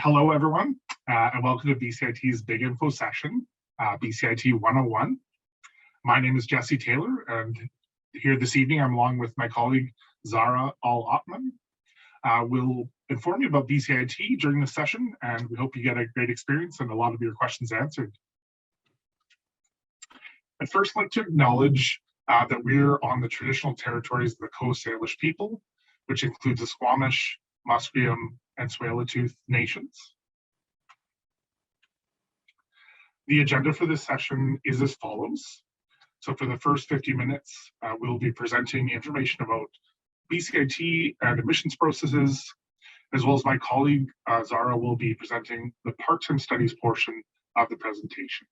Hello, everyone, and welcome to BCIT's Big Info session, BCIT 101. My name is Jesse Taylor, and here this evening I'm along with my colleague Zara Al-Ottman. We'll inform you about BCIT during the session, and we hope you get a great experience and a lot of your questions answered. I'd first like to acknowledge that we're on the traditional territories of the Coast Salish people, which includes the Squamish, Musqueam, and Tsleil-Waututh nations. The agenda for this session is as follows. So for the first 50 minutes, we'll be presenting information about BCIT and admissions processes, as well as my colleague Zara will be presenting the part-time studies portion of the presentation.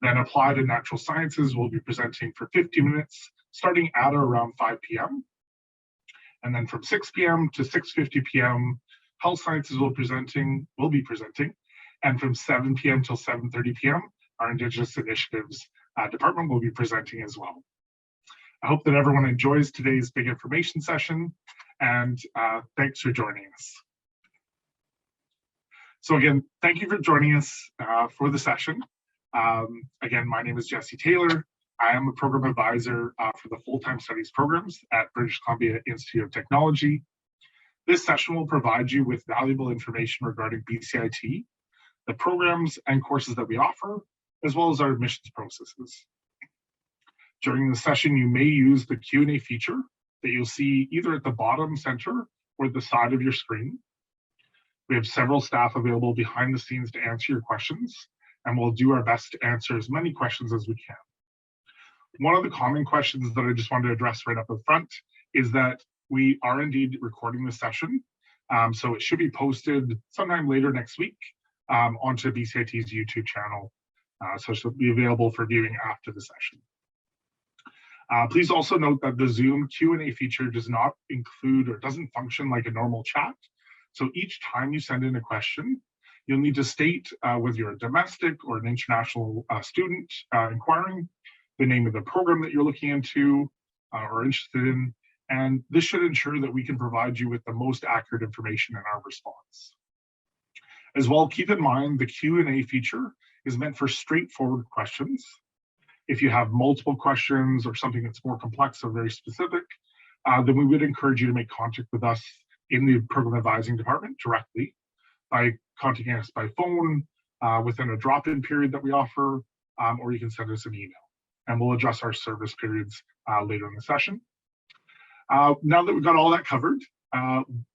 Then applied and natural sciences will be presenting for 50 minutes, starting at or around 5 p.m. And then from 6 p.m. to 6:50 p.m., health sciences will be presenting. And from 7 p.m. till 7:30 p.m., our Indigenous Initiatives department will be presenting as well. I hope that everyone enjoys today's big information session, and thanks for joining us. So again, thank you for joining us for the session. Again, my name is Jesse Taylor. I am a program advisor for the full-time studies programs at British Columbia Institute of Technology. This session will provide you with valuable information regarding BCIT, the programs and courses that we offer, as well as our admissions processes. During the session, you may use the Q&A feature that you'll see either at the bottom center or the side of your screen. We have several staff available behind the scenes to answer your questions, and we'll do our best to answer as many questions as we can. One of the common questions that I just wanted to address right up up front is that we are indeed recording this session. So it should be posted sometime later next week onto BCIT's YouTube channel. So it should be available for viewing after the session. Please also note that the Zoom Q&A feature does not include or doesn't function like a normal chat. So each time you send in a question, you'll need to state whether you're a domestic or an international student inquiring, the name of the program that you're looking into or interested in, and this should ensure that we can provide you with the most accurate information in our response. As well, keep in mind the Q&A feature is meant for straightforward questions. If you have multiple questions or something that's more complex or very specific, then we would encourage you to make contact with us in the program advising department directly by contacting us by phone within a drop-in period that we offer, or you can send us an email. And we'll address our service periods later in the session. Now that we've got all that covered,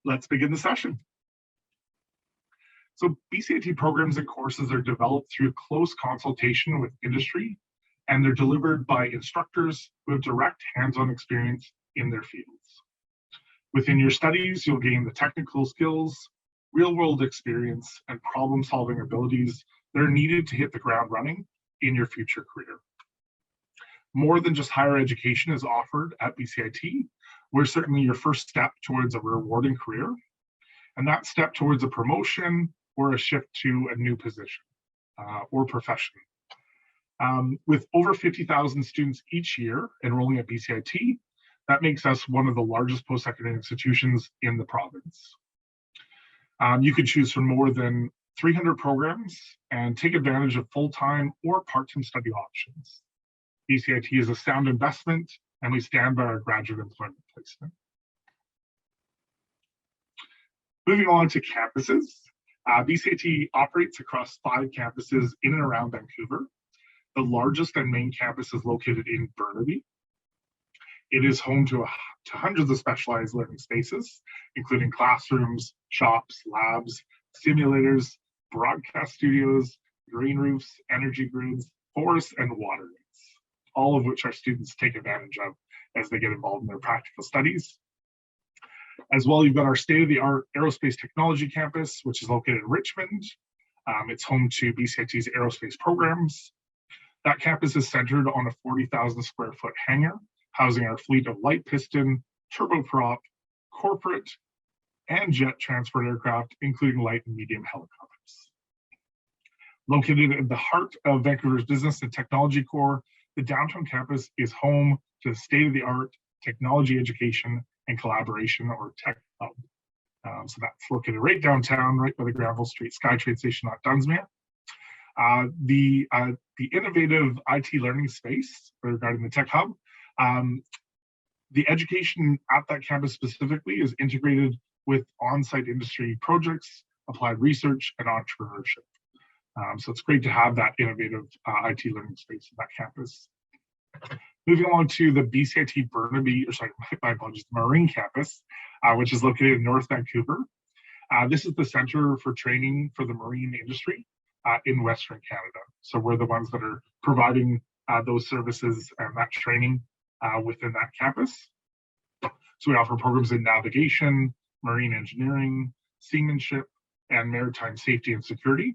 let's begin the session. So BCIT programs and courses are developed through close consultation with industry, and they're delivered by instructors who have direct hands-on experience in their fields. Within your studies, you'll gain the technical skills, real-world experience, and problem-solving abilities that are needed to hit the ground running in your future career. More than just higher education is offered at BCIT. We're certainly your first step towards a rewarding career, and that step towards a promotion or a shift to a new position or profession. With over 50,000 students each year enrolling at BCIT, that makes us one of the largest post-secondary institutions in the province. You can choose from more than 300 programs and take advantage of full-time or part-time study options. BCIT is a sound investment, and we stand by our graduate employment placement. Moving on to campuses, BCIT operates across 5 campuses in and around Vancouver. The largest and main campus is located in Burnaby. It is home to hundreds of specialized learning spaces, including classrooms, shops, labs, simulators, broadcast studios, green roofs, energy grids, forests, and water rights, all of which our students take advantage of as they get involved in their practical studies. As well, you've got our state-of-the-art aerospace technology campus, which is located in Richmond. It's home to BCIT's aerospace programs. That campus is centered on a 40,000 square foot hangar, housing our fleet of light piston, turboprop, corporate, and jet transport aircraft, including light and medium helicopters. Located in the heart of Vancouver's business and technology core, the downtown campus is home to the state-of-the-art technology education and collaboration, or Tech Hub. So that's located right downtown, right by the Granville Street SkyTrain station at Dunsmuir. The innovative IT learning space regarding the Tech Hub, the education at that campus specifically is integrated with on-site industry projects, applied research, and entrepreneurship. So it's great to have that innovative IT learning space at that campus. Moving on to the BCIT Burnaby, or sorry, my apologies, Marine campus, which is located in North Vancouver. This is the center for training for the marine industry in Western Canada. So we're the ones that are providing those services and that training within that campus. So we offer programs in navigation, marine engineering, seamanship, and maritime safety and security.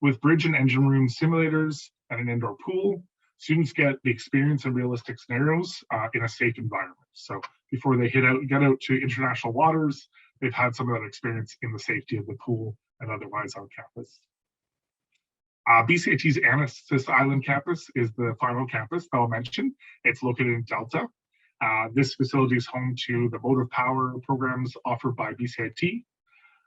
With bridge and engine room simulators and an indoor pool, students get the experience in realistic scenarios in a safe environment. So before they get out to international waters, they've had some of that experience in the safety of the pool and otherwise on campus. BCIT's Annacis Island campus is the final campus that I'll mention. It's located in Delta. This facility is home to the motive power programs offered by BCIT.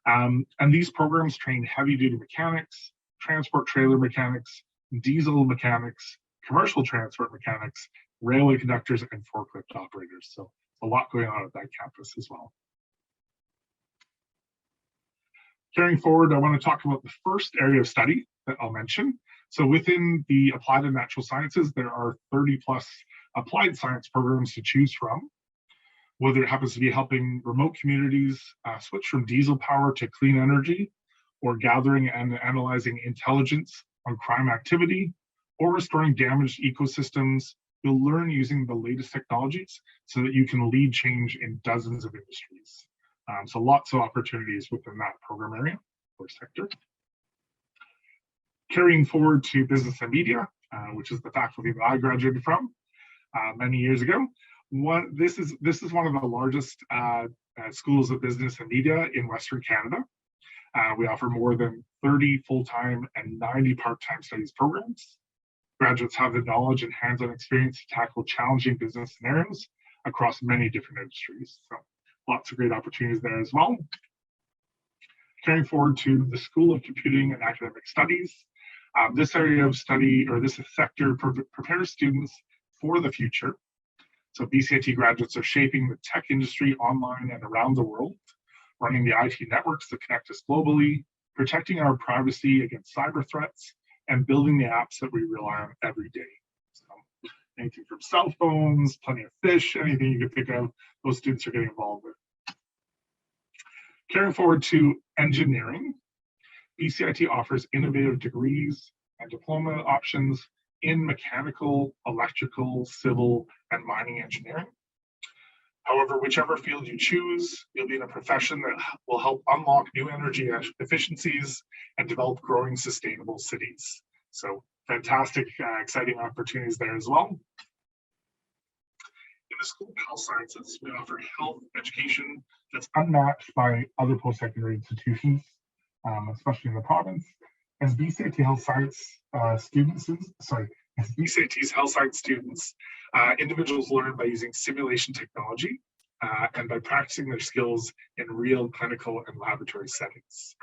And these programs train heavy duty mechanics, transport trailer mechanics, diesel mechanics, commercial transport mechanics, railway conductors, and forklift operators. So a lot going on at that campus as well. Carrying forward, I want to talk about the first area of study that I'll mention. So within the applied and natural sciences, there are 30 plus applied science programs to choose from, whether it happens to be helping remote communities switch from diesel power to clean energy, or gathering and analyzing intelligence on crime activity, or restoring damaged ecosystems. You'll learn using the latest technologies so that you can lead change in dozens of industries. So lots of opportunities within that program area or sector. Carrying forward to business and media, which is the faculty that I graduated from many years ago. This is one of the largest schools of business and media in Western Canada. We offer more than 30 full-time and 90 part-time studies programs. Graduates have the knowledge and hands-on experience to tackle challenging business scenarios across many different industries. So lots of great opportunities there as well. Carrying forward to the School of Computing and Academic Studies. This area of study, or this sector, prepares students for the future. So BCIT graduates are shaping the tech industry online and around the world, running the IT networks that connect us globally, protecting our privacy against cyber threats, and building the apps that we rely on every day. So anything from cell phones, plenty of fish, anything you can think of, those students are getting involved with. Carrying forward to engineering, BCIT offers innovative degrees and diploma options in mechanical, electrical, civil, and mining engineering. However, whichever field you choose, you'll be in a profession that will help unlock new energy efficiencies and develop growing sustainable cities. So fantastic, exciting opportunities there as well. In the School of Health Sciences, we offer health education that's unmatched by other post-secondary institutions, especially in the province. As BCIT Health Science BCIT's Health Science students, individuals learn by using simulation technology and by practicing their skills in real clinical and laboratory settings.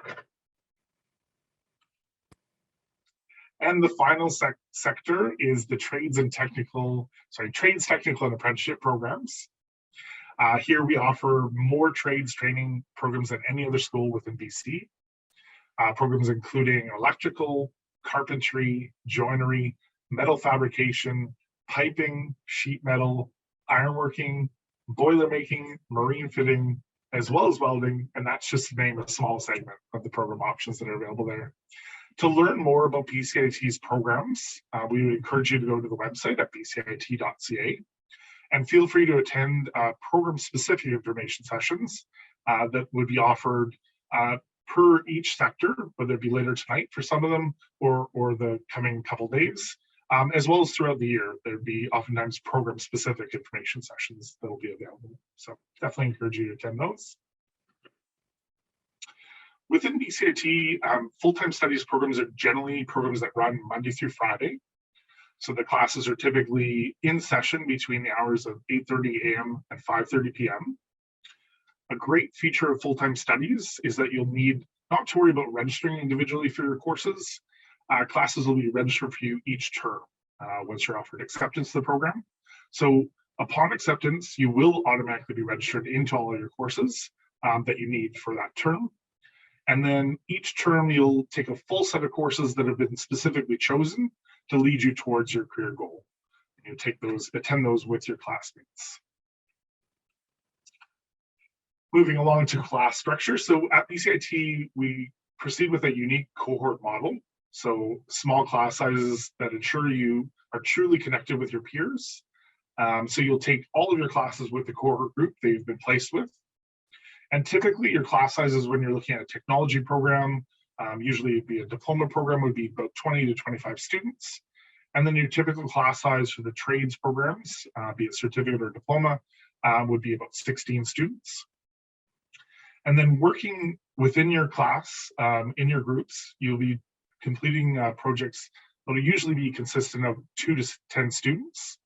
And the final sector is the trades, technical and apprenticeship programs. Here we offer more trades training programs than any other school within BC. Programs including electrical, carpentry, joinery, metal fabrication, piping, sheet metal, ironworking, boiler making, marine fitting, as well as welding, and that's just to name a small segment of the program options that are available there. To learn more about BCIT's programs, we would encourage you to go to the website at bcit.ca, and feel free to attend program-specific information sessions that would be offered per each sector, whether it be later tonight for some of them or the coming couple days, as well as throughout the year. There'd be oftentimes program-specific information sessions that will be available. So definitely encourage you to attend those. Within BCIT, full-time studies programs are generally programs that run Monday through Friday. So the classes are typically in session between the hours of 8:30 a.m. and 5:30 p.m. A great feature of full-time studies is that you'll need not to worry about registering individually for your courses. Classes will be registered for you each term once you're offered acceptance to the program. So upon acceptance, you will automatically be registered into all of your courses that you need for that term. And then each term, you'll take a full set of courses that have been specifically chosen to lead you towards your career goal. And you take those, attend those with your classmates. Moving along to class structure. So at BCIT, we proceed with a unique cohort model. So small class sizes that ensure you are truly connected with your peers. So you'll take all of your classes with the cohort group that you've been placed with. And typically your class sizes when you're looking at a technology program, usually it'd be a diploma program, would be about 20 to 25 students. And then your typical class size for the trades programs, be it certificate or diploma, would be about 16 students. And then working within your class, in your groups, you'll be completing projects that will usually be consistent of 2 to 10 students.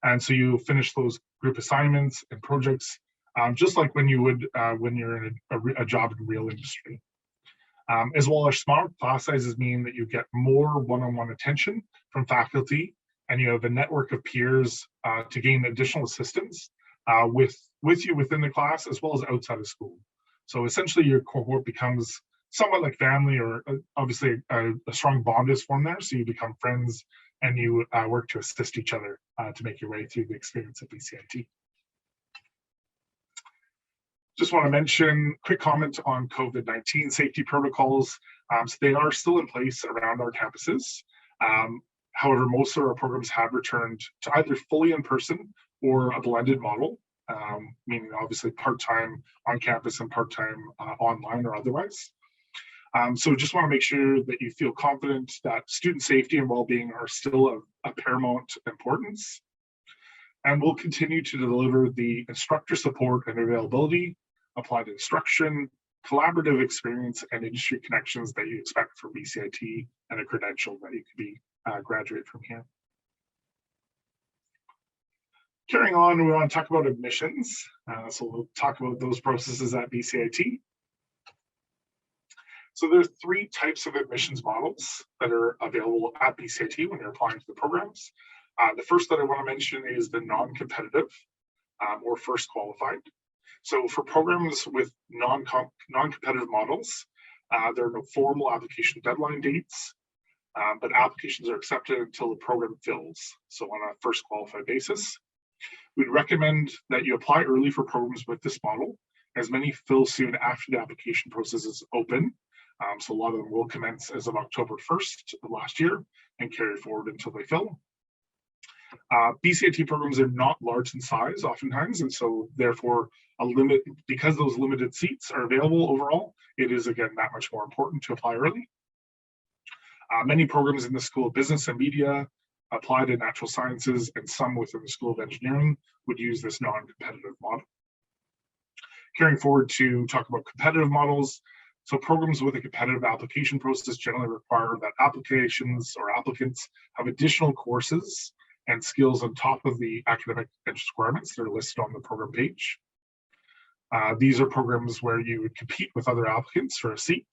And so you finish those group assignments and projects just like when you would when you're in a job in real industry. As well as smaller class sizes mean that you get more one-on-one attention from faculty, and you have a network of peers to gain additional assistance with you within the class as well as outside of school. So essentially your cohort becomes somewhat like family, or obviously a strong bond is formed there, so you become friends and you work to assist each other to make your way through the experience at BCIT. Just want to mention, quick comment on COVID-19 safety protocols. So they are still in place around our campuses. However, most of our programs have returned to either fully in person or a blended model, meaning obviously part-time on campus and part-time online or otherwise. So just want to make sure that you feel confident that student safety and well-being are still of paramount importance. And we'll continue to deliver the instructor support and availability, applied instruction, collaborative experience, and industry connections that you expect from BCIT, and a credential that you could be graduate from here. Carrying on, we want to talk about admissions. So we'll talk about those processes at BCIT. So there's 3 types of admissions models that are available at BCIT when you're applying to the programs. The first that I want to mention is the non-competitive or first qualified. So for programs with non-competitive models, there are no formal application deadline dates, but applications are accepted until the program fills, so on a first qualified basis. We'd recommend that you apply early for programs with this model, as many fill soon after the application process is open. So a lot of them will commence as of October 1st of last year and carry forward until they fill. BCIT programs are not large in size oftentimes, and so therefore because those limited seats are available overall, it is again that much more important to apply early. Many programs in the School of Business and Media, Applied and Natural Sciences, and some within the School of Engineering would use this non-competitive model. Carrying forward to talk about competitive models. So programs with a competitive application process generally require that applications or applicants have additional courses and skills on top of the academic requirements that are listed on the program page. These are programs where you would compete with other applicants for a seat.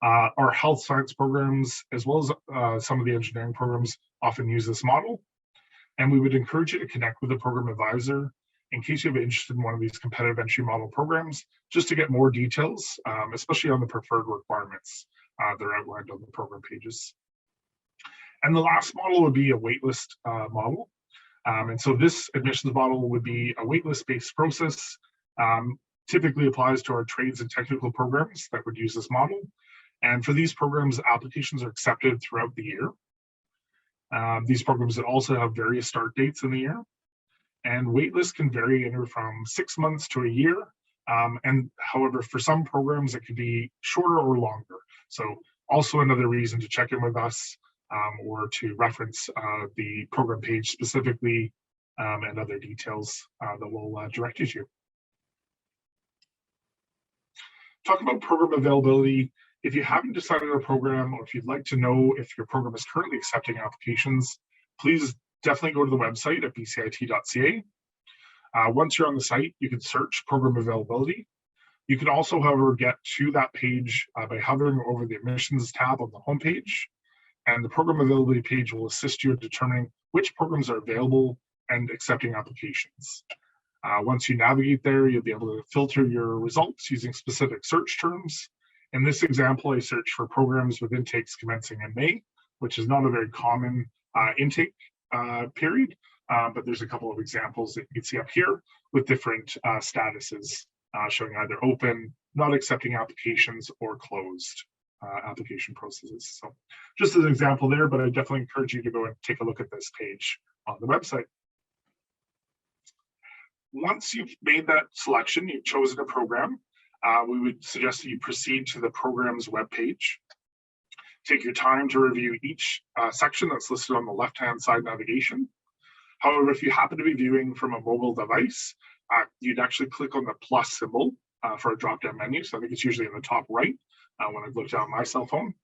Our health science programs, as well as some of the engineering programs, often use this model. And we would encourage you to connect with a program advisor in case you have interest in one of these competitive entry model programs, just to get more details, especially on the preferred requirements that are outlined on the program pages. And the last model would be a waitlist model. And so this admissions model would be a waitlist-based process, typically applies to our trades and technical programs that would use this model. And for these programs, applications are accepted throughout the year. These programs also have various start dates in the year. And waitlists can vary anywhere from 6 months to a year. And however, for some programs, it could be shorter or longer. So also another reason to check in with us or to reference the program page specifically and other details that will direct you to. Talk about program availability. If you haven't decided on a program, or if you'd like to know if your program is currently accepting applications, please definitely go to the website at bcit.ca. Once you're on the site, you can search program availability. You can also, however, get to that page by hovering over the admissions tab on the homepage, and the program availability page will assist you in determining which programs are available and accepting applications. Once you navigate there, you'll be able to filter your results using specific search terms. In this example, I searched for programs with intakes commencing in May, which is not a very common intake period, but there's a couple of examples that you can see up here with different statuses showing either open, not accepting applications, or closed application processes. So just as an example there, but I definitely encourage you to go and take a look at this page on the website. Once you've made that selection, you've chosen a program, we would suggest that you proceed to the program's webpage. Take your time to review each section that's listed on the left-hand side navigation. However, if you happen to be viewing from a mobile device, you'd actually click on the plus symbol for a drop-down menu. So I think it's usually in the top right when I've looked down my cell phone.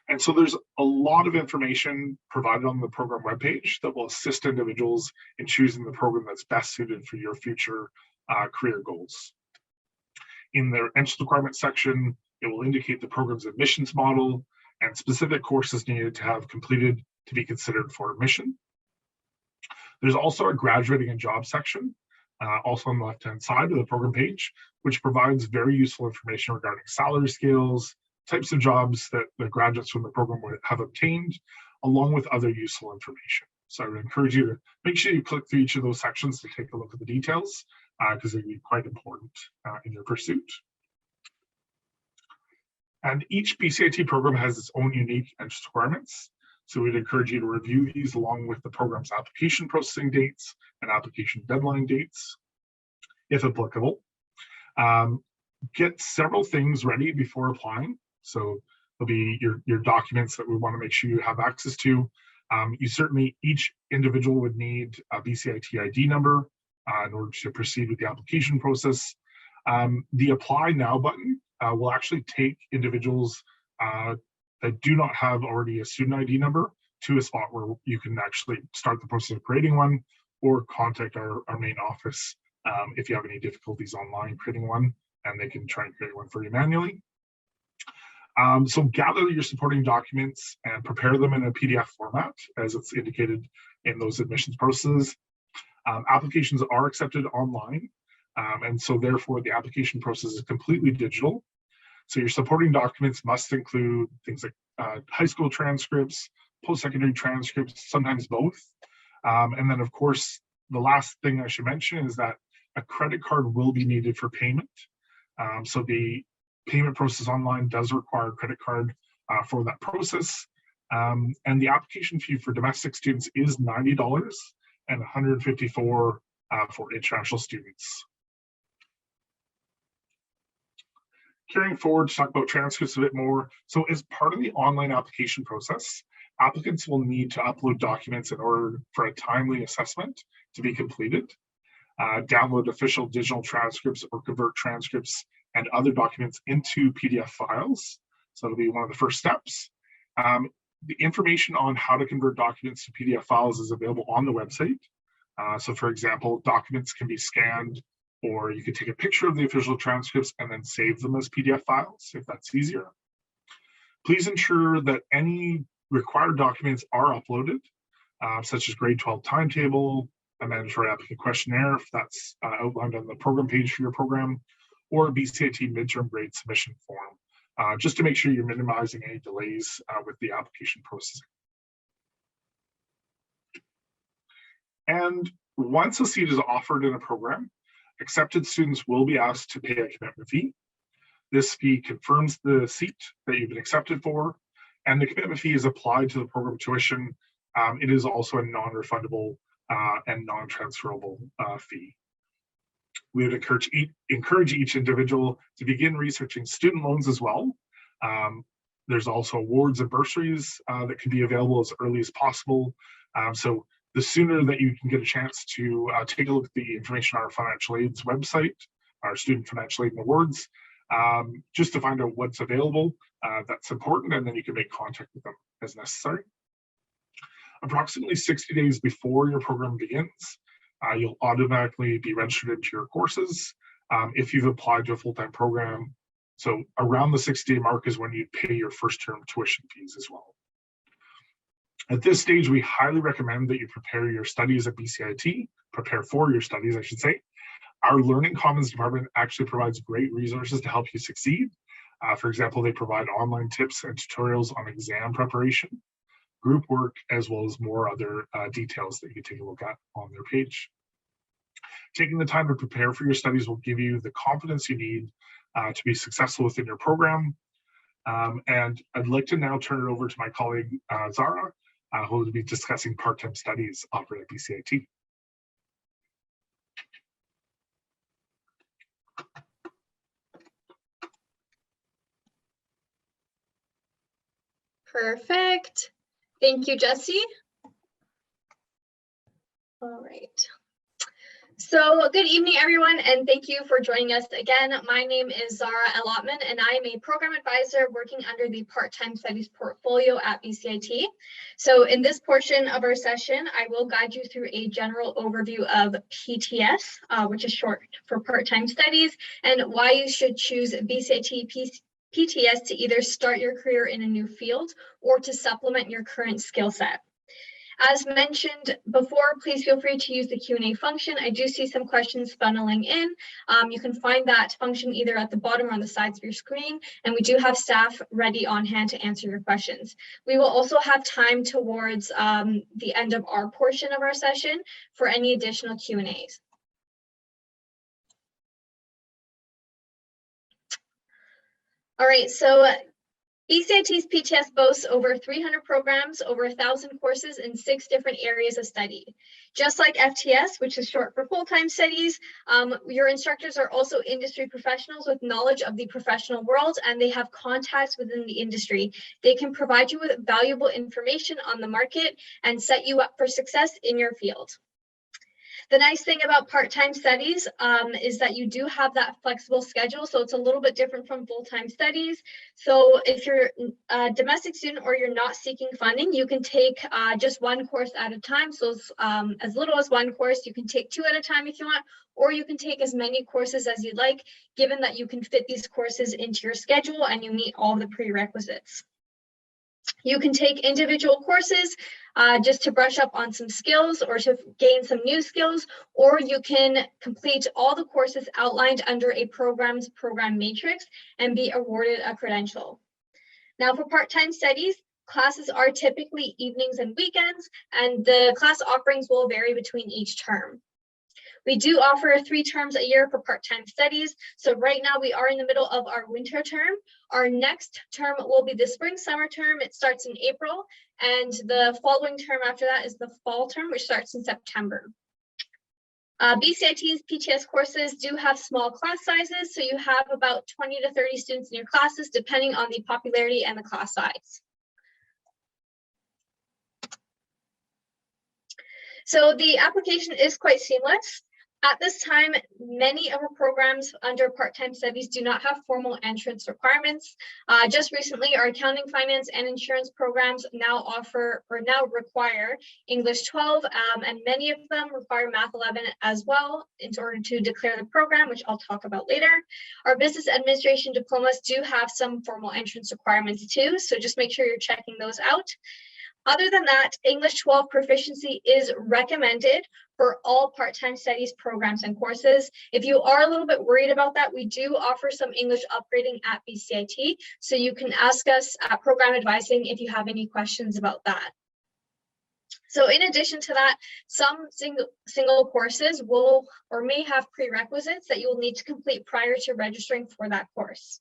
And so there's a lot of information provided on the program webpage that will assist individuals in choosing the program that's best suited for your future career goals. In the entrance requirements section, it will indicate the program's admissions model and specific courses needed to have completed to be considered for admission. There's also a graduating and job section, also on the left-hand side of the program page, which provides very useful information regarding salary scales, types of jobs that the graduates from the program would have obtained, along with other useful information. So I would encourage you to make sure you click through each of those sections to take a look at the details, because they can be quite important in your pursuit. And each BCIT program has its own unique entrance requirements. So we'd encourage you to review these along with the program's application processing dates and application deadline dates, if applicable. Get several things ready before applying. So there'll be your documents that we want to make sure you have access to. Each individual would need a BCIT ID number in order to proceed with the application process. The Apply Now button will actually take individuals that do not have already a student ID number to a spot where you can actually start the process of creating one, or contact our main office if you have any difficulties online creating one, and they can try and create one for you manually. So gather your supporting documents and prepare them in a PDF format as it's indicated in those admissions processes. Applications are accepted online, and so therefore the application process is completely digital. So your supporting documents must include things like high school transcripts, post-secondary transcripts, sometimes both. And then of course, the last thing I should mention is that a credit card will be needed for payment. So the payment process online does require a credit card for that process. And the application fee for domestic students is $90 and $154 for international students. Carrying forward to talk about transcripts a bit more. So as part of the online application process, applicants will need to upload documents in order for a timely assessment to be completed, download official digital transcripts or convert transcripts and other documents into PDF files. So it'll be one of the first steps. The information on how to convert documents to PDF files is available on the website. So for example, documents can be scanned, or you could take a picture of the official transcripts and then save them as PDF files if that's easier. Please ensure that any required documents are uploaded, such as grade 12 timetable, a mandatory applicant questionnaire, if that's outlined on the program page for your program, or a BCIT midterm grade submission form, just to make sure you're minimizing any delays with the application processing. And once a seat is offered in a program, accepted students will be asked to pay a commitment fee. This fee confirms the seat that you've been accepted for, and the commitment fee is applied to the program tuition. It is also a non-refundable and non-transferable fee. We would encourage each individual to begin researching student loans as well. There's also awards and bursaries that can be available as early as possible. So the sooner that you can get a chance to take a look at the information on our financial aid's website, our student financial aid and awards, just to find out what's available, that's important, and then you can make contact with them as necessary. Approximately 60 days before your program begins, You'll automatically be registered into your courses if you've applied to a full-time program. So around the 60-day mark is when you pay your first term tuition fees as well. At this stage, we highly recommend that you prepare your studies at BCIT, prepare for your studies, I should say. Our Learning Commons department actually provides great resources to help you succeed. For example, they provide online tips and tutorials on exam preparation, group work, as well as more other details that you can take a look at on their page. Taking the time to prepare for your studies will give you the confidence you need to be successful within your program. And I'd like to now turn it over to my colleague, Zara, who will be discussing part-time studies offered at BCIT. Perfect. Thank you, Jesse. All right. So good evening, everyone, and thank you for joining us again. My name is Zara Allotman, and I am a program advisor working under the part-time studies portfolio at BCIT. So in this portion of our session, I will guide you through a general overview of PTS, which is short for part-time studies, and why you should choose BCIT PTS to either start your career in a new field or to supplement your current skill set. As mentioned before, please feel free to use the Q&A function. I do see some questions funneling in. You can find that function either at the bottom or on the sides of your screen, and we do have staff ready on hand to answer your questions. We will also have time towards the end of our portion of our session for any additional Q&As. All right, so BCIT's PTS boasts over 300 programs, over 1,000 courses in 6 different areas of study. Just like FTS, which is short for full-time studies, your instructors are also industry professionals with knowledge of the professional world, and they have contacts within the industry. They can provide you with valuable information on the market and set you up for success in your field. The nice thing about part-time studies is that you do have that flexible schedule, so it's a little bit different from full-time studies. So if you're a domestic student or you're not seeking funding, you can take just one course at a time. So as little as one course, you can take 2 at a time if you want, or you can take as many courses as you'd like, given that you can fit these courses into your schedule and you meet all the prerequisites. You can take individual courses just to brush up on some skills or to gain some new skills, or you can complete all the courses outlined under a program's program matrix and be awarded a credential. Now, for part-time studies, classes are typically evenings and weekends, and the class offerings will vary between each term. We do offer 3 terms a year for part-time studies. So right now we are in the middle of our winter term. Our next term will be the spring-summer term. It starts in April, and the following term after that is the fall term, which starts in September. BCIT's PTS courses do have small class sizes, so you have about 20 to 30 students in your classes, depending on the popularity and the class size. So the application is quite seamless. At this time, many of our programs under part-time studies do not have formal entrance requirements. Just recently, our accounting, finance, and insurance programs now offer or now require English 12, and many of them require Math 11 as well in order to declare the program, which I'll talk about later. Our business administration diplomas do have some formal entrance requirements too, so just make sure you're checking those out. Other than that, English 12 proficiency is recommended for all part-time studies programs and courses. If you are a little bit worried about that, we do offer some English upgrading at BCIT, so you can ask us at program advising if you have any questions about that. So in addition to that, some single courses will or may have prerequisites that you will need to complete prior to registering for that course.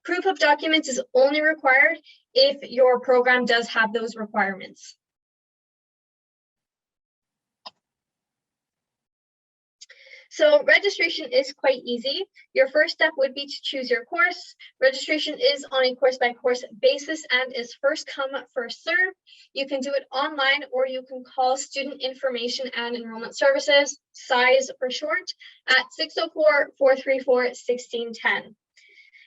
Proof of documents is only required if your program does have those requirements. So registration is quite easy. Your first step would be to choose your course. Registration is on a course-by-course basis and is first come, first serve. You can do it online, or you can call Student Information and Enrollment Services, SISE for short, at 604-434-1610.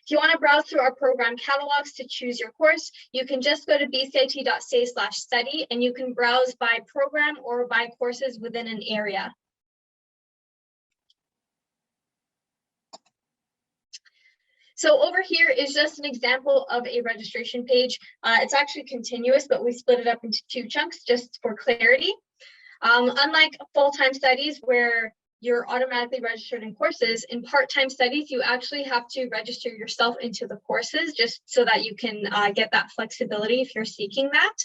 If you want to browse through our program catalogs to choose your course, you can just go to bcit.ca/study and you can browse by program or by courses within an area. So over here is just an example of a registration page. It's actually continuous, but we split it up into 2 chunks just for clarity. Unlike full-time studies where you're automatically registered in courses, in part-time studies, you actually have to register yourself into the courses just so that you can get that flexibility if you're seeking that.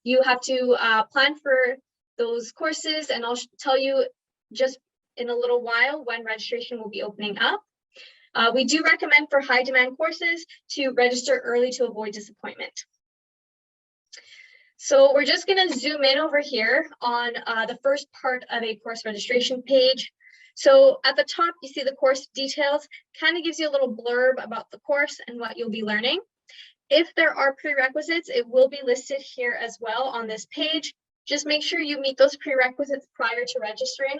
You have to plan for those courses, and I'll tell you just in a little while when registration will be opening up. We do recommend for high demand courses to register early to avoid disappointment. So we're just going to zoom in over here on the first part of a course registration page. So at the top, you see the course details, kind of gives you a little blurb about the course and what you'll be learning. If there are prerequisites, it will be listed here as well on this page. Just make sure you meet those prerequisites prior to registering.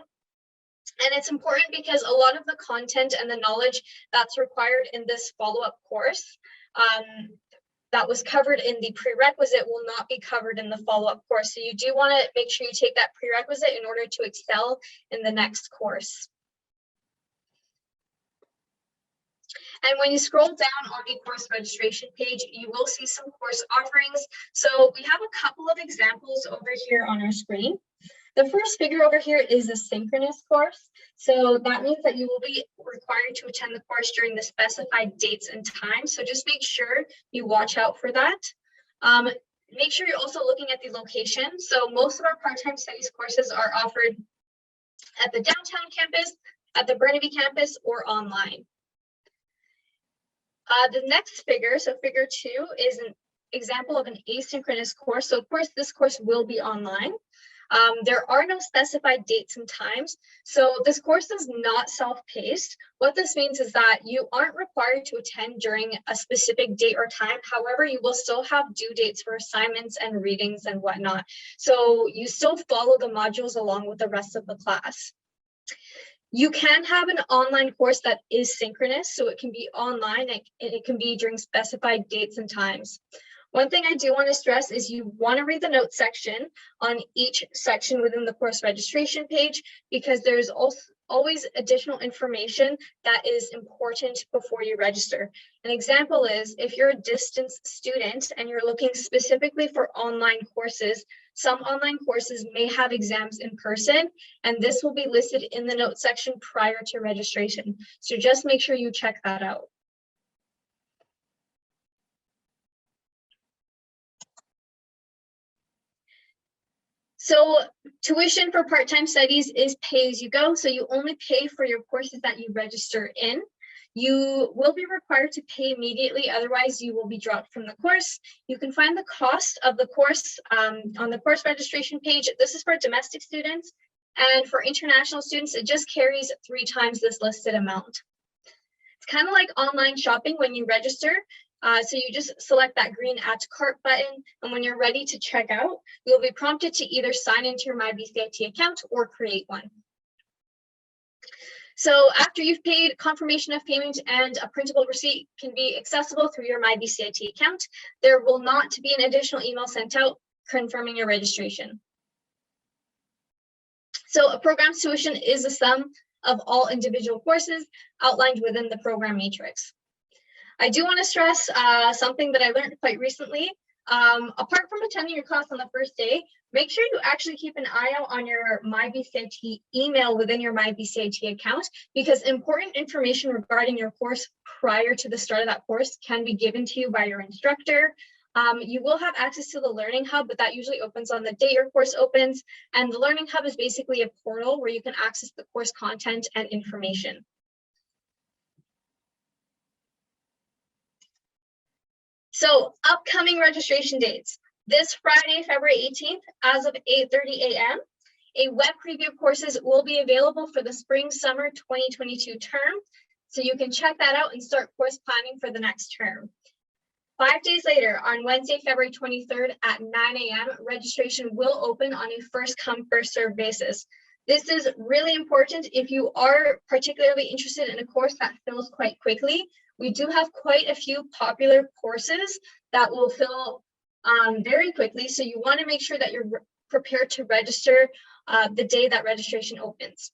And it's important because a lot of the content and the knowledge that's required in this follow-up course that was covered in the prerequisite will not be covered in the follow-up course. So you do want to make sure you take that prerequisite in order to excel in the next course. And when you scroll down on the course registration page, you will see some course offerings. So we have a couple of examples over here on our screen. The first figure over here is a synchronous course. So that means that you will be required to attend the course during the specified dates and times. So just make sure you watch out for that. Make sure you're also looking at the location. So most of our part-time studies courses are offered at the downtown campus, at the Burnaby campus, or online. The next figure, so figure 2, is an example of an asynchronous course. So of course, this course will be online. There are no specified dates and times, so this course is not self-paced. What this means is that you aren't required to attend during a specific date or time. However, you will still have due dates for assignments and readings and whatnot. So you still follow the modules along with the rest of the class. You can have an online course that is synchronous, so it can be online and it can be during specified dates and times. One thing I do want to stress is you want to read the notes section on each section within the course registration page, because there's also always additional information that is important before you register. An example is if you're a distance student and you're looking specifically for online courses, some online courses may have exams in person, and this will be listed in the notes section prior to registration. So just make sure you check that out. So tuition for part-time studies is pay as you go. So you only pay for your courses that you register in. You will be required to pay immediately, otherwise you will be dropped from the course. You can find the cost of the course on the course registration page. This is for domestic students, and for international students, it just carries 3 times this listed amount. It's kind of like online shopping when you register. So you just select that green add to cart button, and when you're ready to check out, you'll be prompted to either sign into your MyBCIT account or create one. So after you've paid, confirmation of payment and a printable receipt can be accessible through your MyBCIT account. There will not be an additional email sent out confirming your registration. So a program's tuition is the sum of all individual courses outlined within the program matrix. I do want to stress something that I learned quite recently. Apart from attending your class on the first day, make sure you actually keep an eye out on your MyBCIT email within your MyBCIT account, because important information regarding your course prior to the start of that course can be given to you by your instructor. You will have access to the Learning Hub, but that usually opens on the day your course opens. And the Learning Hub is basically a portal where you can access the course content and information. So upcoming registration dates. This Friday, February 18th, as of 8:30 a.m., a web preview of courses will be available for the spring-summer 2022 term. So you can check that out and start course planning for the next term. 5 days later, on Wednesday, February 23rd at 9 a.m., registration will open on a first-come, first-served basis. This is really important if you are particularly interested in a course that fills quite quickly. we do have quite a few popular courses that will fill very quickly. So you want to make sure that you're prepared to register the day that registration opens.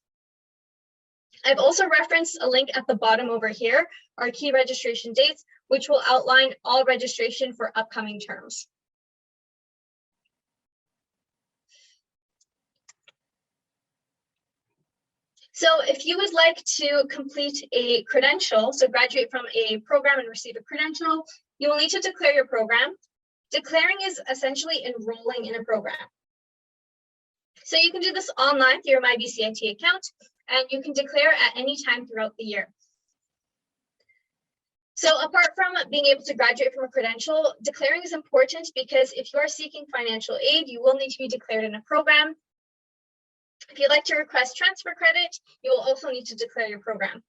I've also referenced a link at the bottom over here, our key registration dates, which will outline all registration for upcoming terms. So if you would like to complete a credential, so graduate from a program and receive a credential, you will need to declare your program. Declaring is essentially enrolling in a program. So you can do this online through your My BCIT account, and you can declare at any time throughout the year. So apart from being able to graduate from a credential, declaring is important because if you are seeking financial aid, you will need to be declared in a program. If you'd like to request transfer credit, you will also need to declare your program.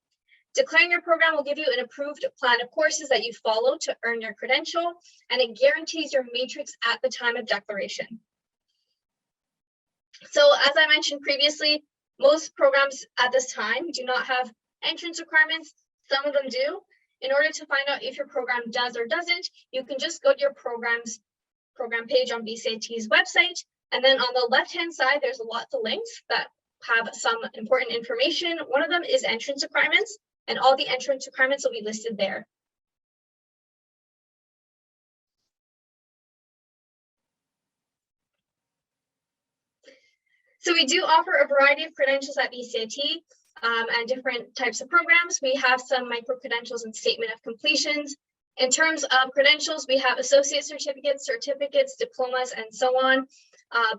Declaring your program will give you an approved plan of courses that you follow to earn your credential, and it guarantees your matrix at the time of declaration. So as I mentioned previously, most programs at this time do not have entrance requirements. Some of them do. In order to find out if your program does or doesn't, you can just go to your program page on BCIT's website. And then on the left-hand side, there's lots of links that have some important information. One of them is entrance requirements, and all the entrance requirements will be listed there. So we do offer a variety of credentials at BCIT and different types of programs. We have some micro-credentials and statement of completions. In terms of credentials, we have associate certificates, diplomas, and so on,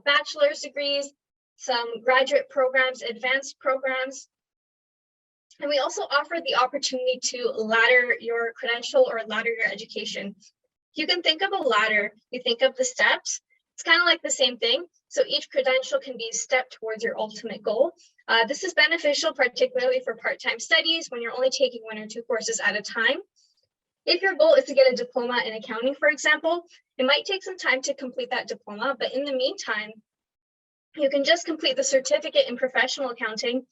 bachelor's degrees, some graduate programs, advanced programs. And we also offer the opportunity to ladder your credential or ladder your education. You can think of a ladder, you think of the steps. It's kind of like the same thing. So each credential can be a step towards your ultimate goal. This is beneficial, particularly for part-time studies when you're only taking 1 or 2 courses at a time. If your goal is to get a diploma in accounting, for example, it might take some time to complete that diploma, but in the meantime, you can just complete the certificate in professional accounting,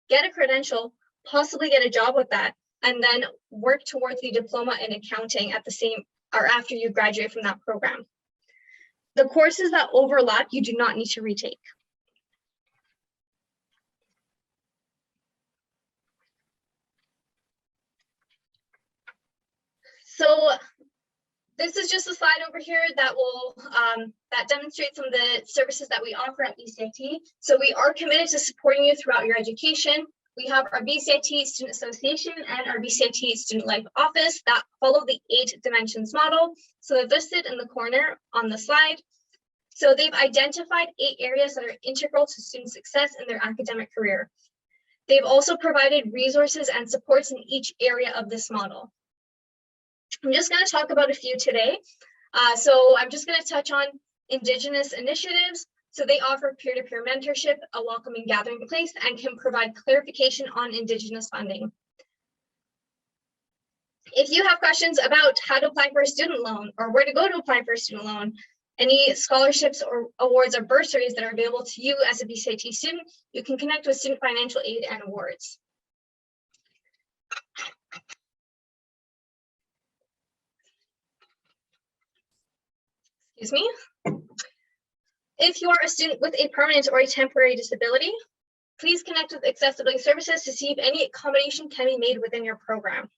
get a credential, possibly get a job with that, and then work towards the diploma in accounting at the same or after you graduate from that program. The courses that overlap, you do not need to retake. So this is just a slide over here that will that demonstrates some of the services that we offer at BCIT. So we are committed to supporting you throughout your education. We have our BCIT Student Association and our BCIT Student Life Office that follow the 8 dimensions model. So they're listed in the corner on the slide. So they've identified 8 areas that are integral to student success in their academic career. They've also provided resources and supports in each area of this model. I'm just going to talk about a few today. So I'm just going to touch on Indigenous Initiatives. So they offer peer-to-peer mentorship, a welcoming gathering place, and can provide clarification on Indigenous funding. If you have questions about how to apply for a student loan or where to go to apply for a student loan, any scholarships or awards or bursaries that are available to you as a BCIT student, you can connect with Student Financial Aid and Awards. Excuse me. If you are a student with a permanent or a temporary disability, please connect with Accessibility Services to see if any accommodation can be made within your program.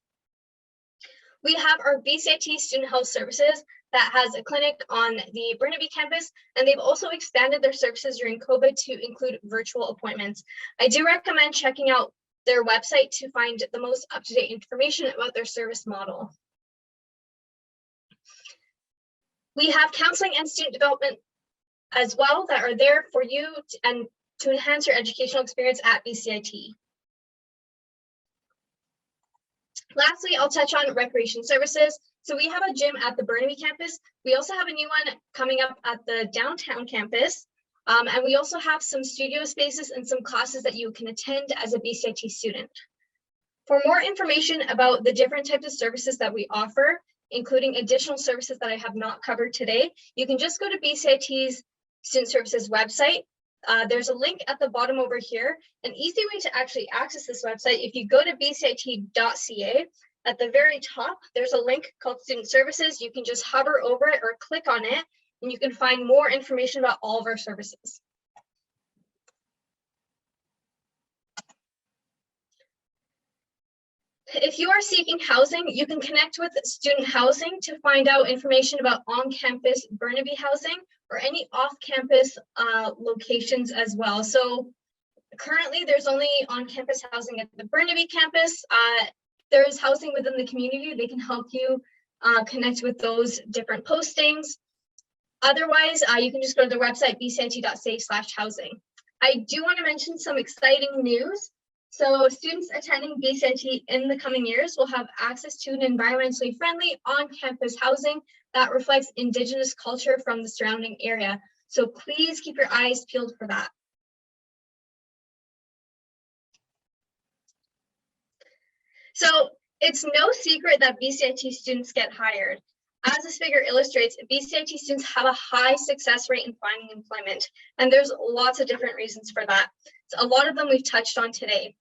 We have our BCIT Student Health Services that has a clinic on the Burnaby campus, and they've also expanded their services during COVID to include virtual appointments. I do recommend checking out their website to find the most up-to-date information about their service model. We have counseling and student development as well that are there for you and to enhance your educational experience at BCIT. Lastly, I'll touch on recreation services. So we have a gym at the Burnaby campus. We also have a new one coming up at the downtown campus. And we also have some studio spaces and some classes that you can attend as a BCIT student. For more information about the different types of services that we offer, including additional services that I have not covered today, you can just go to BCIT's Student Services website. There's a link at the bottom over here. An easy way to actually access this website, if you go to bcit.ca, At the very top, there's a link called Student Services. You can just hover over it or click on it, and you can find more information about all of our services. If you are seeking housing, you can connect with Student Housing to find out information about on-campus Burnaby housing or any off-campus locations as well. So currently, there's only on-campus housing at the Burnaby campus. There's housing within the community. They can help you connect with those different postings. Otherwise, you can just go to the website bcit.ca/housing. I do want to mention some exciting news. So students attending BCIT in the coming years will have access to an environmentally friendly on-campus housing that reflects Indigenous culture from the surrounding area. So please keep your eyes peeled for that. So it's no secret that BCIT students get hired. As this figure illustrates, BCIT students have a high success rate in finding employment, and there's lots of different reasons for that. So a lot of them we've touched on today.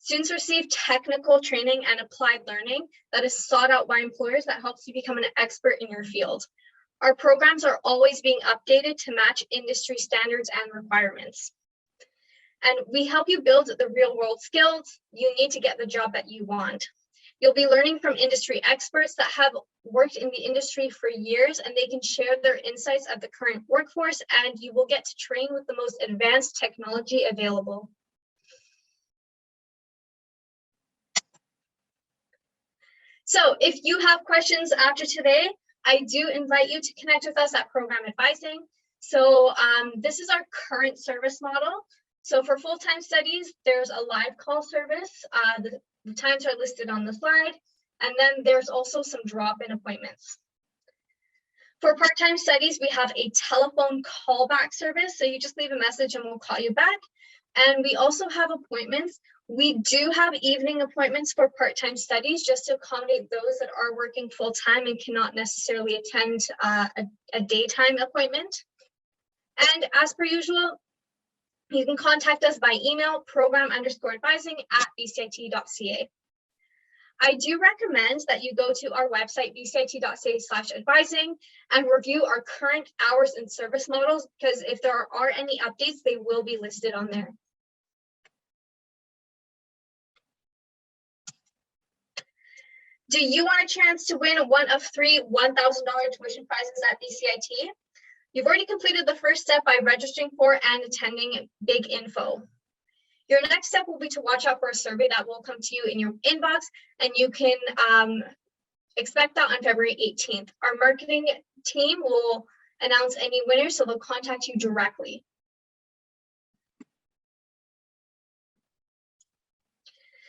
Students receive technical training and applied learning that is sought out by employers that helps you become an expert in your field. Our programs are always being updated to match industry standards and requirements. And we help you build the real world skills you need to get the job that you want. You'll be learning from industry experts that have worked in the industry for years, and they can share their insights of the current workforce, and you will get to train with the most advanced technology available. So if you have questions after today, I do invite you to connect with us at Program Advising. So this is our current service model. So for full-time studies, there's a live call service. The times are listed on the slide. And then there's also some drop-in appointments. For part-time studies, we have a telephone callback service. So you just leave a message and we'll call you back. And we also have appointments. We do have evening appointments for part-time studies just to accommodate those that are working full-time and cannot necessarily attend a daytime appointment. And as per usual, you can contact us by email, program_advising@bcit.ca. I do recommend that you go to our website, bcit.ca/advising, and review our current hours and service models, because if there are any updates, they will be listed on there. Do you want a chance to win one of 3 $1,000 tuition prizes at BCIT? You've already completed the first step by registering for and attending Big Info. Your next step will be to watch out for a survey that will come to you in your inbox, and you can expect that on February 18th. Our marketing team will announce any winners, so they'll contact you directly.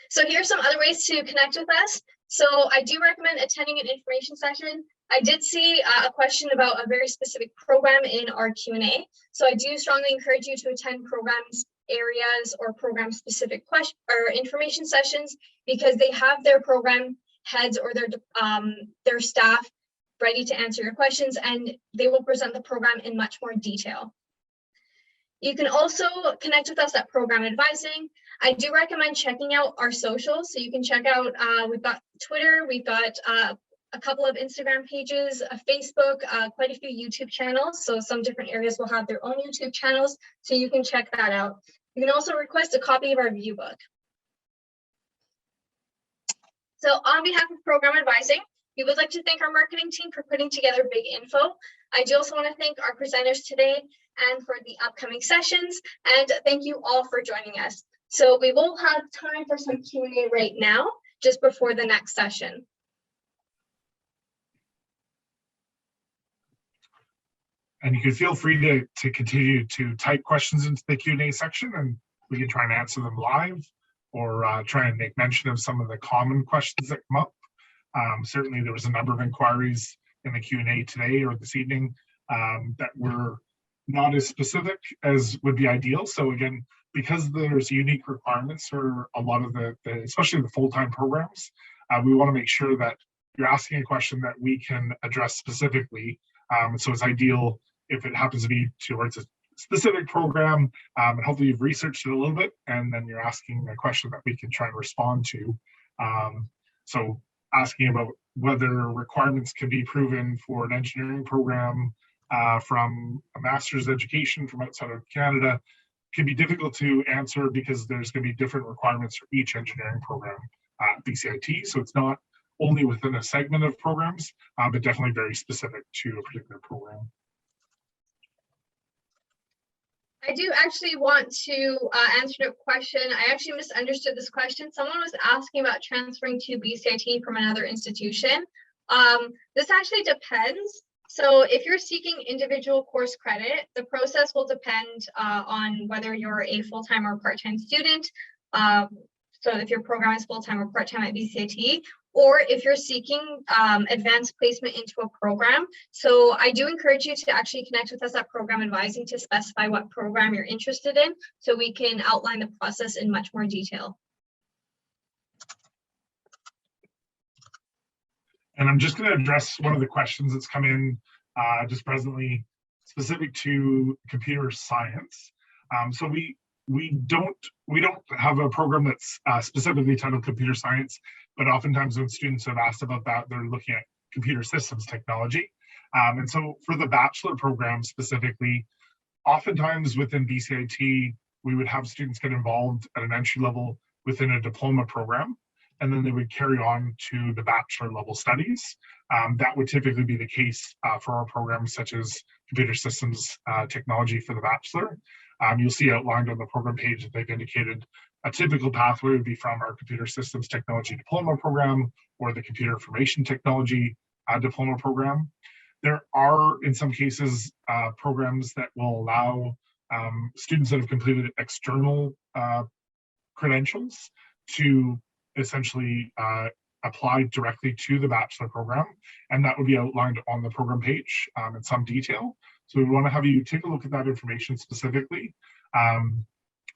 So here's some other ways to connect with us. So I do recommend attending an information session. I did see a question about a very specific program in our Q&A. So I do strongly encourage you to attend programs areas or program specific question or information sessions, because they have their program heads or their staff ready to answer your questions, and they will present the program in much more detail. You can also connect with us at Program Advising. I do recommend checking out our socials. So you can check out, we've got Twitter, we've got a couple of Instagram pages, a Facebook, quite a few YouTube channels. So some different areas will have their own YouTube channels, so you can check that out. You can also request a copy of our view book. So on behalf of Program Advising, we would like to thank our marketing team for putting together Big Info. I do also want to thank our presenters today and for the upcoming sessions, and thank you all for joining us. So we will have time for some Q&A right now, just before the next session. And you can feel free to continue to type questions into the Q&A section, and we can try and answer them live, or try and make mention of some of the common questions that come up. Certainly there was a number of inquiries in the Q&A today or this evening that were not as specific as would be ideal. So again, because there's unique requirements for a lot of especially the full-time programs, we want to make sure that you're asking a question that we can address specifically. So it's ideal if it happens to be towards a specific program, and hopefully you've researched it a little bit, and then you're asking a question that we can try and respond to. So asking about whether requirements can be proven for an engineering program from a master's education from outside of Canada can be difficult to answer because there's going to be different requirements for each engineering program at BCIT. So it's not only within a segment of programs, but definitely very specific to a particular program. I do actually want to answer a question. I actually misunderstood this question. Someone was asking about transferring to BCIT from another institution. This actually depends. So if you're seeking individual course credit, the process will depend on whether you're a full-time or part-time student. So if your program is full-time or part-time at BCIT, or if you're seeking advanced placement into a program. So I do encourage you to actually connect with us at Program Advising to specify what program you're interested in, so we can outline the process in much more detail. And I'm just going to address one of the questions that's come in just presently, specific to computer science. So we don't have a program that's specifically titled computer science, but oftentimes when students have asked about that, they're looking at computer systems technology. And so for the bachelor program specifically, oftentimes within BCIT, we would have students get involved at an entry level within a diploma program, and then they would carry on to the bachelor level studies. That would typically be the case for our programs such as computer systems technology for the bachelor. You'll see outlined on the program page that they've indicated a typical pathway would be from our computer systems technology diploma program or the computer information technology diploma program. There are, in some cases, programs that will allow students that have completed external credentials to essentially apply directly to the bachelor program, and that would be outlined on the program page in some detail. So we want to have you take a look at that information specifically,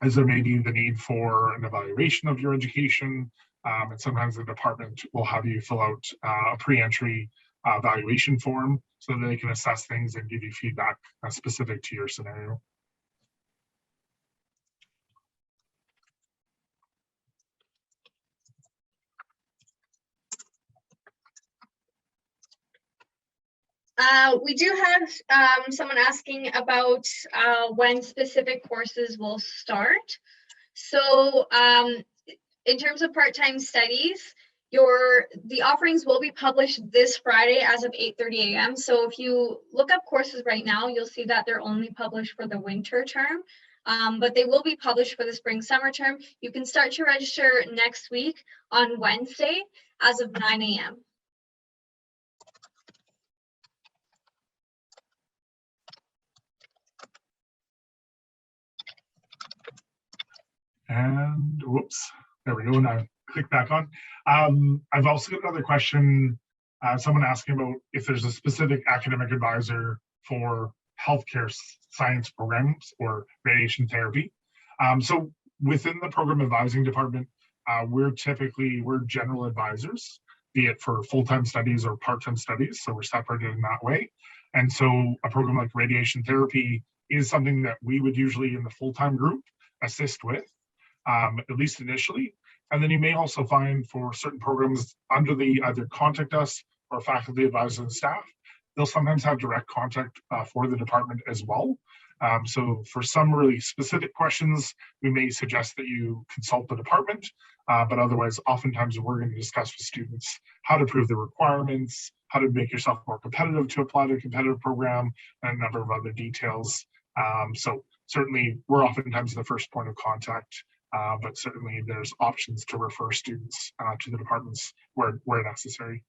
as there may be the need for an evaluation of your education, and sometimes the department will have you fill out a pre-entry evaluation form so that they can assess things and give you feedback specific to your scenario. We do have someone asking about when specific courses will start. So in terms of part-time studies, the offerings will be published this Friday as of 8:30 a.m. So if you look up courses right now, you'll see that they're only published for the winter term, but they will be published for the spring-summer term. You can start to register next week on Wednesday as of 9 a.m. And whoops, there we go. Now click back on. I've also got another question. Someone asking about if there's a specific academic advisor for healthcare science programs or radiation therapy. So within the program advising department, we're general advisors, be it for full-time studies or part-time studies. So we're separated in that way. And so a program like radiation therapy is something that we would usually in the full-time group assist with, at least initially. And then you may also find for certain programs under the either contact us or faculty advisors and staff, they'll sometimes have direct contact for the department as well. So for some really specific questions, we may suggest that you consult the department, but otherwise, oftentimes we're going to discuss with students how to prove the requirements, how to make yourself more competitive to apply to a competitive program, and a number of other details. So certainly, we're oftentimes the first point of contact, but certainly there's options to refer students to the departments where necessary.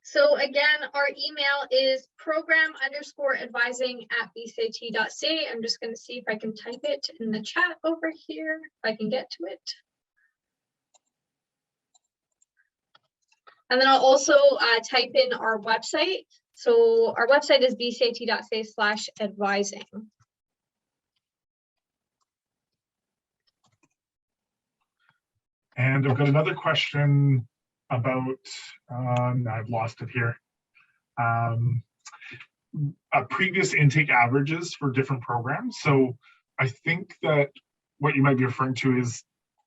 So again, our email is program_advising@bcit.ca. I'm just going to see if I can type it in the chat over here, if I can get to it. And then I'll also type in our website. So our website is bcit.ca/advising. And I've got another question about, I've lost it here. Previous intake averages for different programs. So I think that what you might be referring to is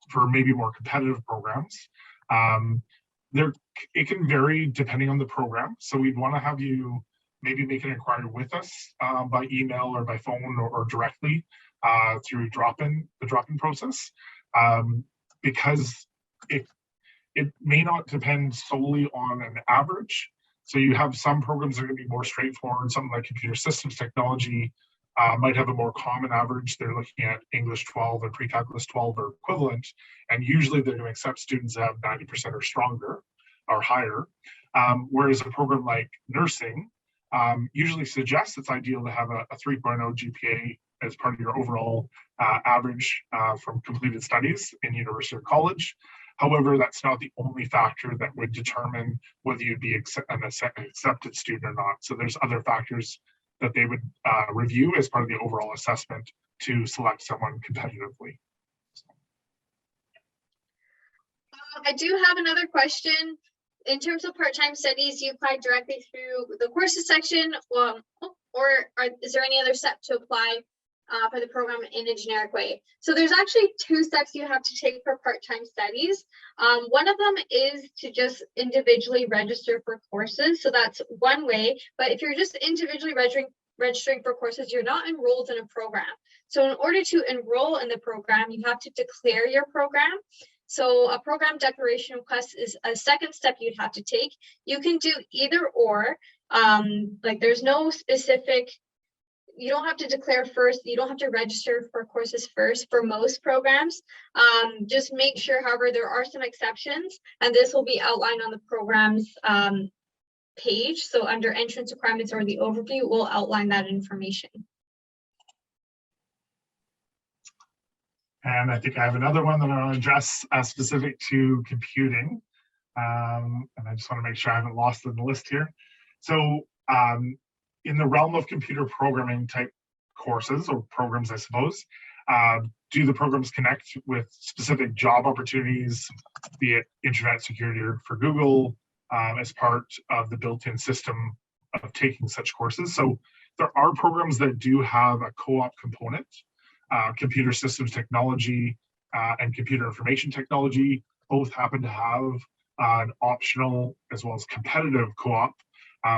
for maybe more competitive programs. It can vary depending on the program. So we'd want to have you maybe make an inquiry with us by email or by phone or directly through the drop-in process, because it may not depend solely on an average. So you have some programs that are going to be more straightforward. Something like computer systems technology might have a more common average. They're looking at English 12 or pre-calculus 12 or equivalent, and usually they're going to accept students that have 90% or stronger or higher. Whereas a program like nursing usually suggests it's ideal to have a 3.0 GPA as part of your overall average from completed studies in university or college. However, that's not the only factor that would determine whether you'd be an accepted student or not. So there's other factors that they would review as part of the overall assessment to select someone competitively. I do have another question. In terms of part-time studies, you apply directly through the courses section, or is there any other step to apply for the program in a generic way? So there's actually 2 steps you have to take for part-time studies. One of them is to just individually register for courses. So that's one way, but if you're just individually registering for courses, you're not enrolled in a program. So in order to enroll in the program, you have to declare your program. So a program declaration request is a second step you'd have to take. You can do either or, like there's no specific, you don't have to declare first, you don't have to register for courses first for most programs. Just make sure, however, there are some exceptions, and this will be outlined on the program's page. So under entrance requirements or the overview, we'll outline that information. And I think I have another one that I want to address specific to computing. And I just want to make sure I haven't lost it in the list here. So in the realm of computer programming type courses or programs, I suppose, do the programs connect with specific job opportunities, be it internet security or for Google, as part of the built-in system of taking such courses? So there are programs that do have a co-op component. Computer systems technology and computer information technology both happen to have an optional as well as competitive co-op.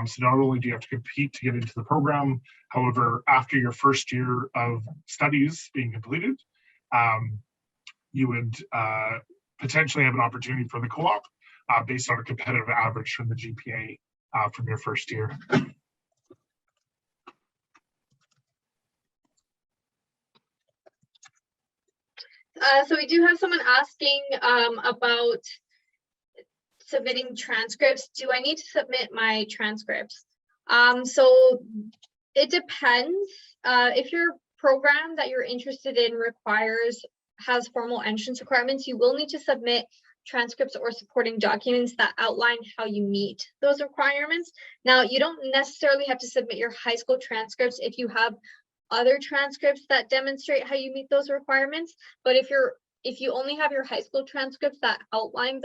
So not only do you have to compete to get into the program, however, after your first year of studies being completed, you would potentially have an opportunity for the co-op based on a competitive average from the GPA from your first year. So we do have someone asking about submitting transcripts. Do I need to submit my transcripts? So it depends. If your program that you're interested in has formal entrance requirements, you will need to submit transcripts or supporting documents that outline how you meet those requirements. Now, you don't necessarily have to submit your high school transcripts if you have other transcripts that demonstrate how you meet those requirements. But if you only have your high school transcripts that outline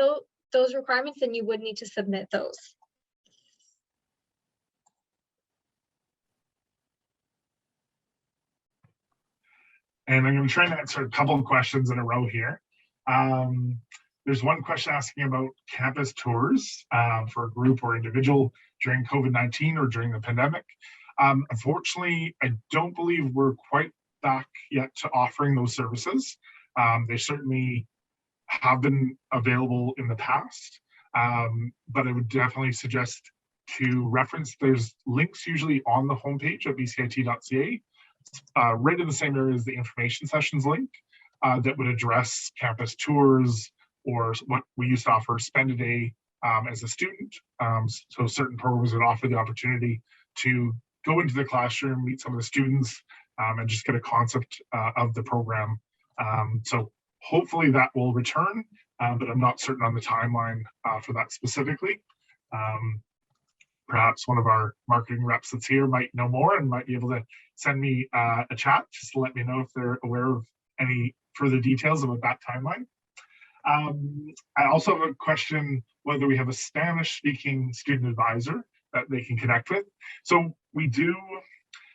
those requirements, then you would need to submit those. And I'm going to try and answer a couple of questions in a row here. There's one question asking about campus tours for a group or individual during COVID-19 or during the pandemic. Unfortunately, I don't believe we're quite back yet to offering those services. They certainly have been available in the past, but I would definitely suggest to reference, there's links usually on the homepage at bcit.ca, right in the same area as the information sessions link that would address campus tours or what we used to offer, spend a day as a student. So certain programs would offer the opportunity to go into the classroom, meet some of the students, and just get a concept of the program. So hopefully that will return, but I'm not certain on the timeline for that specifically. Perhaps one of our marketing reps that's here might know more and might be able to send me a chat just to let me know if they're aware of any further details about that timeline. I also have a question whether we have a Spanish-speaking student advisor that they can connect with. So we do.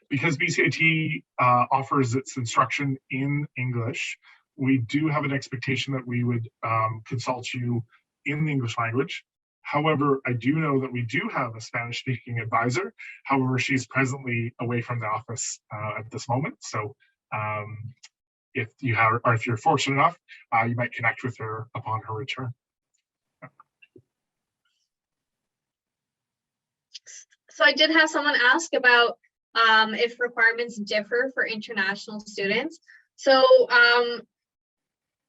Because BCIT offers its instruction in English, we do have an expectation that we would consult you in the English language. However, I do know that we do have a Spanish-speaking advisor. However, she's presently away from the office at this moment. So if you're fortunate enough, you might connect with her upon her return. So I did have someone ask about if requirements differ for international students. So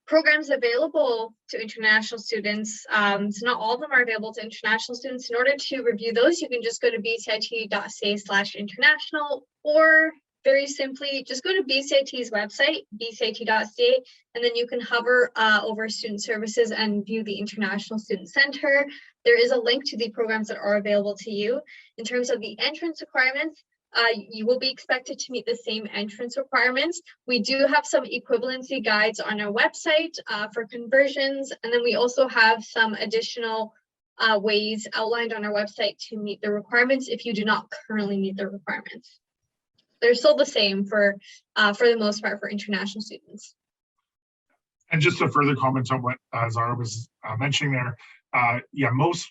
programs available to international students, so not all of them are available to international students. In order to review those, you can just go to bcit.ca/international, or very simply, just go to BCIT's website, bcit.ca, and then you can hover over Student Services and view the International Student Center. There is a link to the programs that are available to you. In terms of the entrance requirements, you will be expected to meet the same entrance requirements. We do have some equivalency guides on our website for conversions, and then we also have some additional ways outlined on our website to meet the requirements if you do not currently meet the requirements. They're still the same for the most part for international students. And just a further comment on what Zara was mentioning there, yeah, most,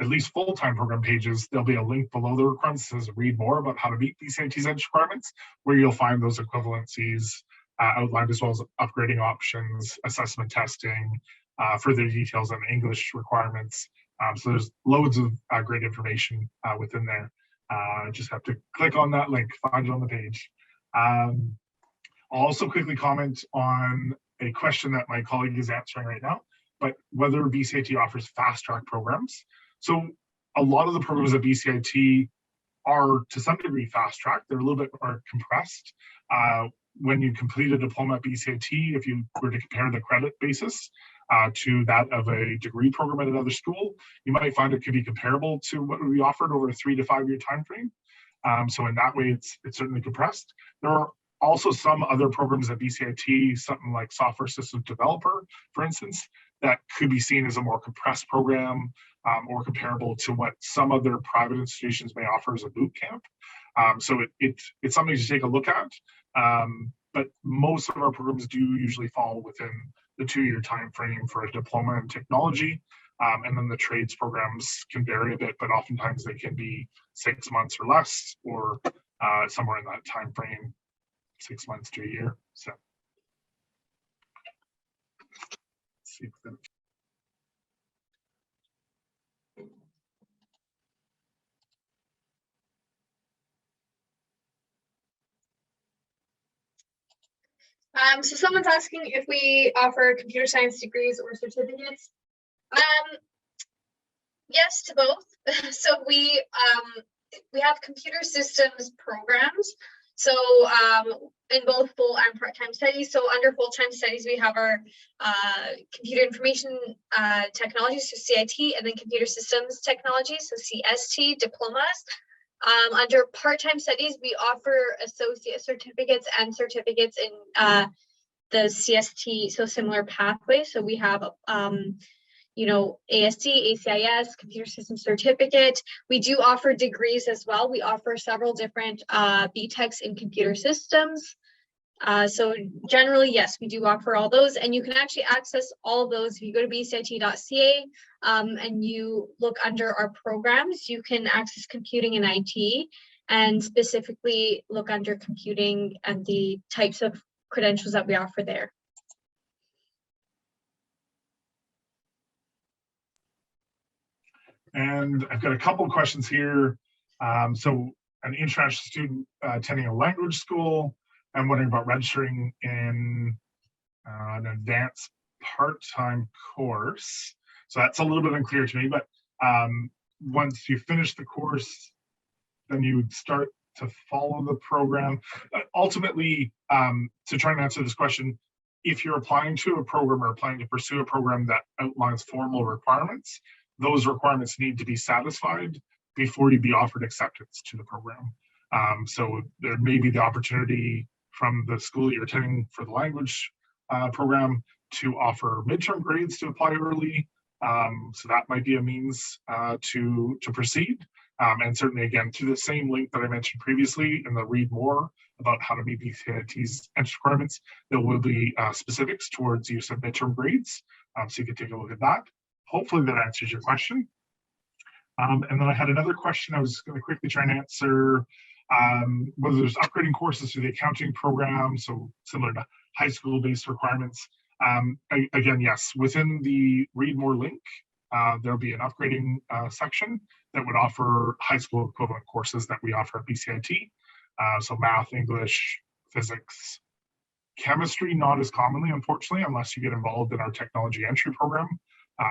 at least full-time program pages, there'll be a link below the requirements that says read more about how to meet BCIT's edge requirements, where you'll find those equivalencies outlined, as well as upgrading options, assessment testing, further details on English requirements. So there's loads of great information within there. Just have to click on that link, find it on the page. I'll also quickly comment on a question that my colleague is answering right now, but whether BCIT offers fast track programs. So a lot of the programs at BCIT are to some degree fast track. They're a little bit more compressed. When you complete a diploma at BCIT, if you were to compare the credit basis to that of a degree program at another school, you might find it could be comparable to what would be offered over a 3 to 5 year time frame. So in that way, it's certainly compressed. There are also some other programs at BCIT, something like software systems developer, for instance, that could be seen as a more compressed program, or comparable to what some other private institutions may offer as a boot camp. So it's something to take a look at. But most of our programs do usually fall within the 2 year time frame for a diploma in technology. And then the trades programs can vary a bit, but oftentimes they can be 6 months or less, or somewhere in that time frame, 6 months to a year. So let's see if that. So someone's asking if we offer computer science degrees or certificates. Yes to both. So we have computer systems programs. So in both full and part-time studies. So under full-time studies, we have our computer information technologies, so CIT, and then computer systems technology, so CST diplomas. Under part-time studies, we offer associate certificates and certificates in the CST, so similar pathways. So we have, ASD, ACIS, computer systems certificate. We do offer degrees as well. We offer several different BTECs in computer systems. So generally, yes, we do offer all those, and you can actually access all of those if you go to bcit.ca and you look under our programs. You can access computing and IT, and specifically look under computing and the types of credentials that we offer there. And I've got a couple of questions here. So an international student attending a language school, I'm wondering about registering in an advanced part-time course. So that's a little bit unclear to me, but once you finish the course, then you would start to follow the program. Ultimately, to try and answer this question, if you're applying to a program or applying to pursue a program that outlines formal requirements, those requirements need to be satisfied before you be offered acceptance to the program. So there may be the opportunity from the school that you're attending for the language program to offer midterm grades to apply early. So that might be a means to proceed. And certainly, again, to the same link that I mentioned previously in the read more about how to meet BCIT's entrance requirements, there will be specifics towards use of midterm grades. So you can take a look at that. Hopefully that answers your question. And then I had another question I was going to quickly try and answer, whether there's upgrading courses to the accounting program, so similar to high school-based requirements. Again, yes, within the read more link, there'll be an upgrading section that would offer high school equivalent courses that we offer at BCIT. So math, English, physics, chemistry, not as commonly, unfortunately, unless you get involved in our technology entry program,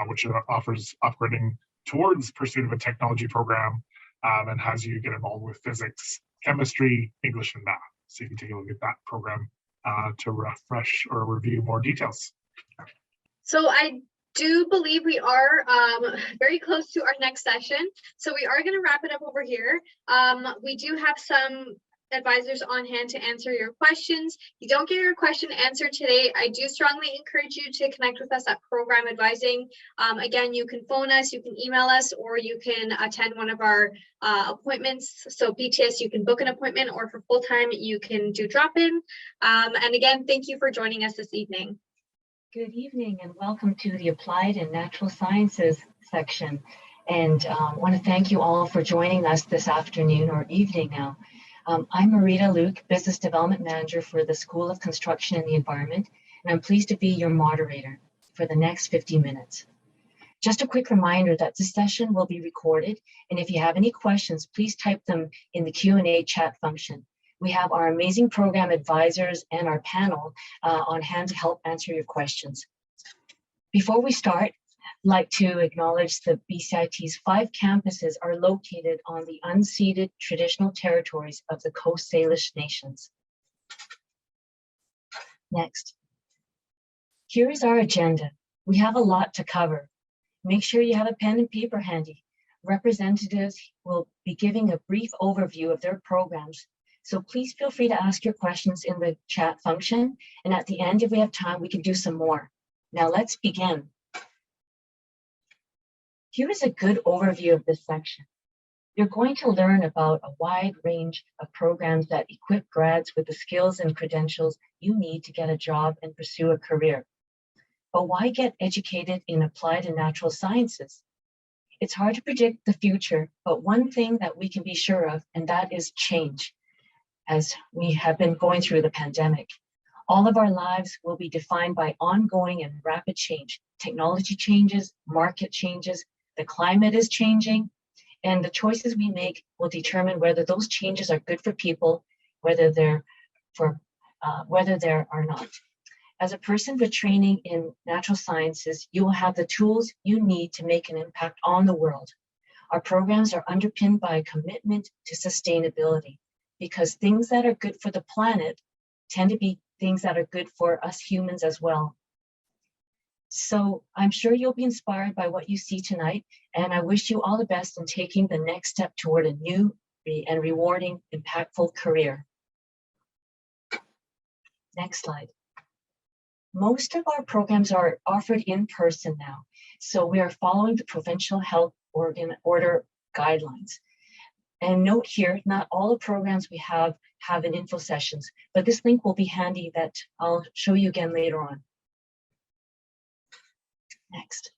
which offers upgrading towards pursuit of a technology program and has you get involved with physics, chemistry, English, and math. So you can take a look at that program to refresh or review more details. So I do believe we are very close to our next session. So we are going to wrap it up over here. We do have some advisors on hand to answer your questions. If you don't get your question answered today, I do strongly encourage you to connect with us at Program Advising. Again, you can phone us, you can email us, or you can attend one of our appointments. So BTS, you can book an appointment, or for full-time, you can do drop-in. And again, thank you for joining us this evening. Good evening and welcome to the Applied and Natural Sciences section. And I want to thank you all for joining us this afternoon or evening now. I'm Marita Luke, Business Development Manager for the School of Construction and the Environment, and I'm pleased to be your moderator for the next 50 minutes. Just a quick reminder that this session will be recorded, and if you have any questions, please type them in the Q&A chat function. We have our amazing program advisors and our panel on hand to help answer your questions. Before we start, I'd like to acknowledge that BCIT's 5 campuses are located on the unceded traditional territories of the Coast Salish nations. Next. Here is our agenda. We have a lot to cover. Make sure you have a pen and paper handy. Representatives will be giving a brief overview of their programs. So please feel free to ask your questions in the chat function. And at the end, if we have time, we can do some more. Now let's begin. Here is a good overview of this section. You're going to learn about a wide range of programs that equip grads with the skills and credentials you need to get a job and pursue a career. But why get educated in applied and natural sciences? It's hard to predict the future, but one thing that we can be sure of, and that is change, as we have been going through the pandemic. All of our lives will be defined by ongoing and rapid change. Technology changes, market changes, the climate is changing, and the choices we make will determine whether those changes are good for people, whether there are not. As a person with training in natural sciences, you will have the tools you need to make an impact on the world. Our programs are underpinned by a commitment to sustainability, because things that are good for the planet tend to be things that are good for us humans as well. So I'm sure you'll be inspired by what you see tonight, and I wish you all the best in taking the next step toward a new and rewarding, impactful career. Next slide. Most of our programs are offered in person now, so we are following the Provincial Health Order guidelines. And note here, not all the programs we have an info sessions, but this link will be handy that I'll show you again later on. Next.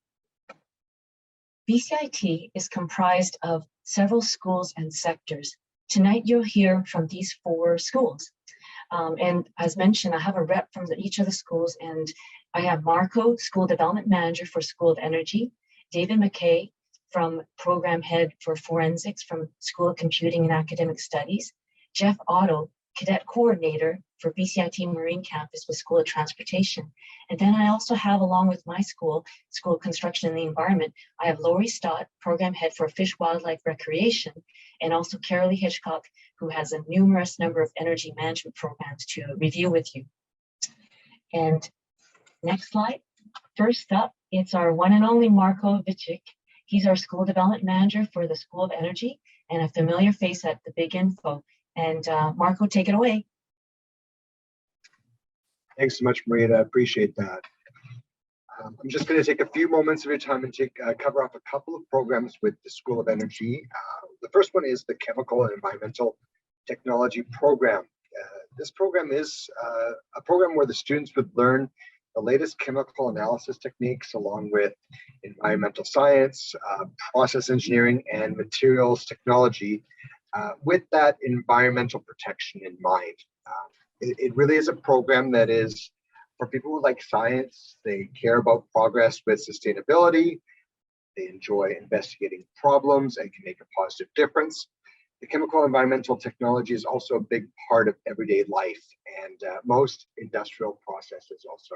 BCIT is comprised of several schools and sectors. Tonight you'll hear from these 4 schools. And as mentioned, I have a rep from each of the schools, and I have Marco, School Development Manager for School of Energy, David McKay from Program Head for Forensics from School of Computing and Academic Studies, Jeff Otto, Cadet Coordinator for BCIT Marine Campus with School of Transportation. And then I also have, along with my school, School of Construction and the Environment, I have Lori Stott, Program Head for Fish Wildlife Recreation, and also Carolee Hitchcock, who has a numerous number of energy management programs to review with you. And next slide. First up, it's our one and only Marco Vicic. He's our School Development Manager for the School of Energy and a familiar face at the Big Info. And Marco, take it away. Thanks so much, Marita. I appreciate that. I'm just going to take a few moments of your time and cover off a couple of programs with the School of Energy. The first one is the Chemical and Environmental Technology program. This program is a program where the students would learn the latest chemical analysis techniques along with environmental science, process engineering, and materials technology with that environmental protection in mind. It really is a program that is for people who like science. They care about progress with sustainability. They enjoy investigating problems and can make a positive difference. The chemical environmental technology is also a big part of everyday life and most industrial processes also.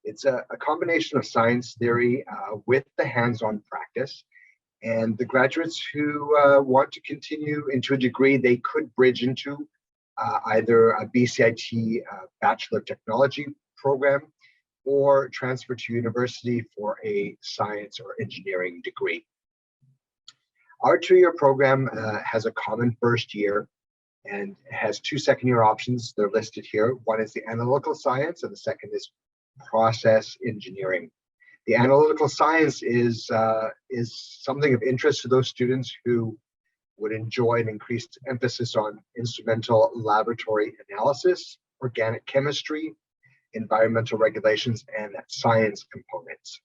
It's a combination of science theory with the hands-on practice. And the graduates who want to continue into a degree, they could bridge into either a BCIT Bachelor of Technology program or transfer to university for a science or engineering degree. Our two-year program has a common first year and has two second-year options. They're listed here. One is the analytical science and the second is process engineering. The analytical science is something of interest to those students who would enjoy an increased emphasis on instrumental laboratory analysis, organic chemistry, environmental regulations, and science components.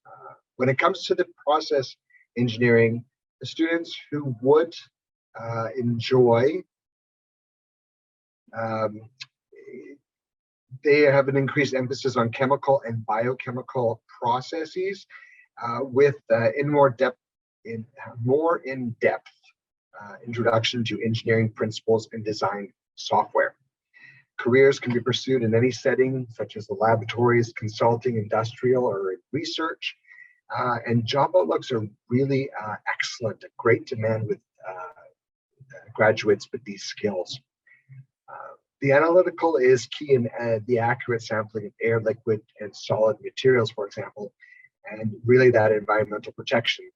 When it comes to the process engineering, the students who would enjoy, they have an increased emphasis on chemical and biochemical processes with more in-depth introduction to engineering principles and design software. Careers can be pursued in any setting, such as the laboratories, consulting, industrial, or research. And job outlooks are really excellent, a great demand with graduates with these skills. The analytical is key in the accurate sampling of air, liquid, and solid materials, for example, and really that environmental protection.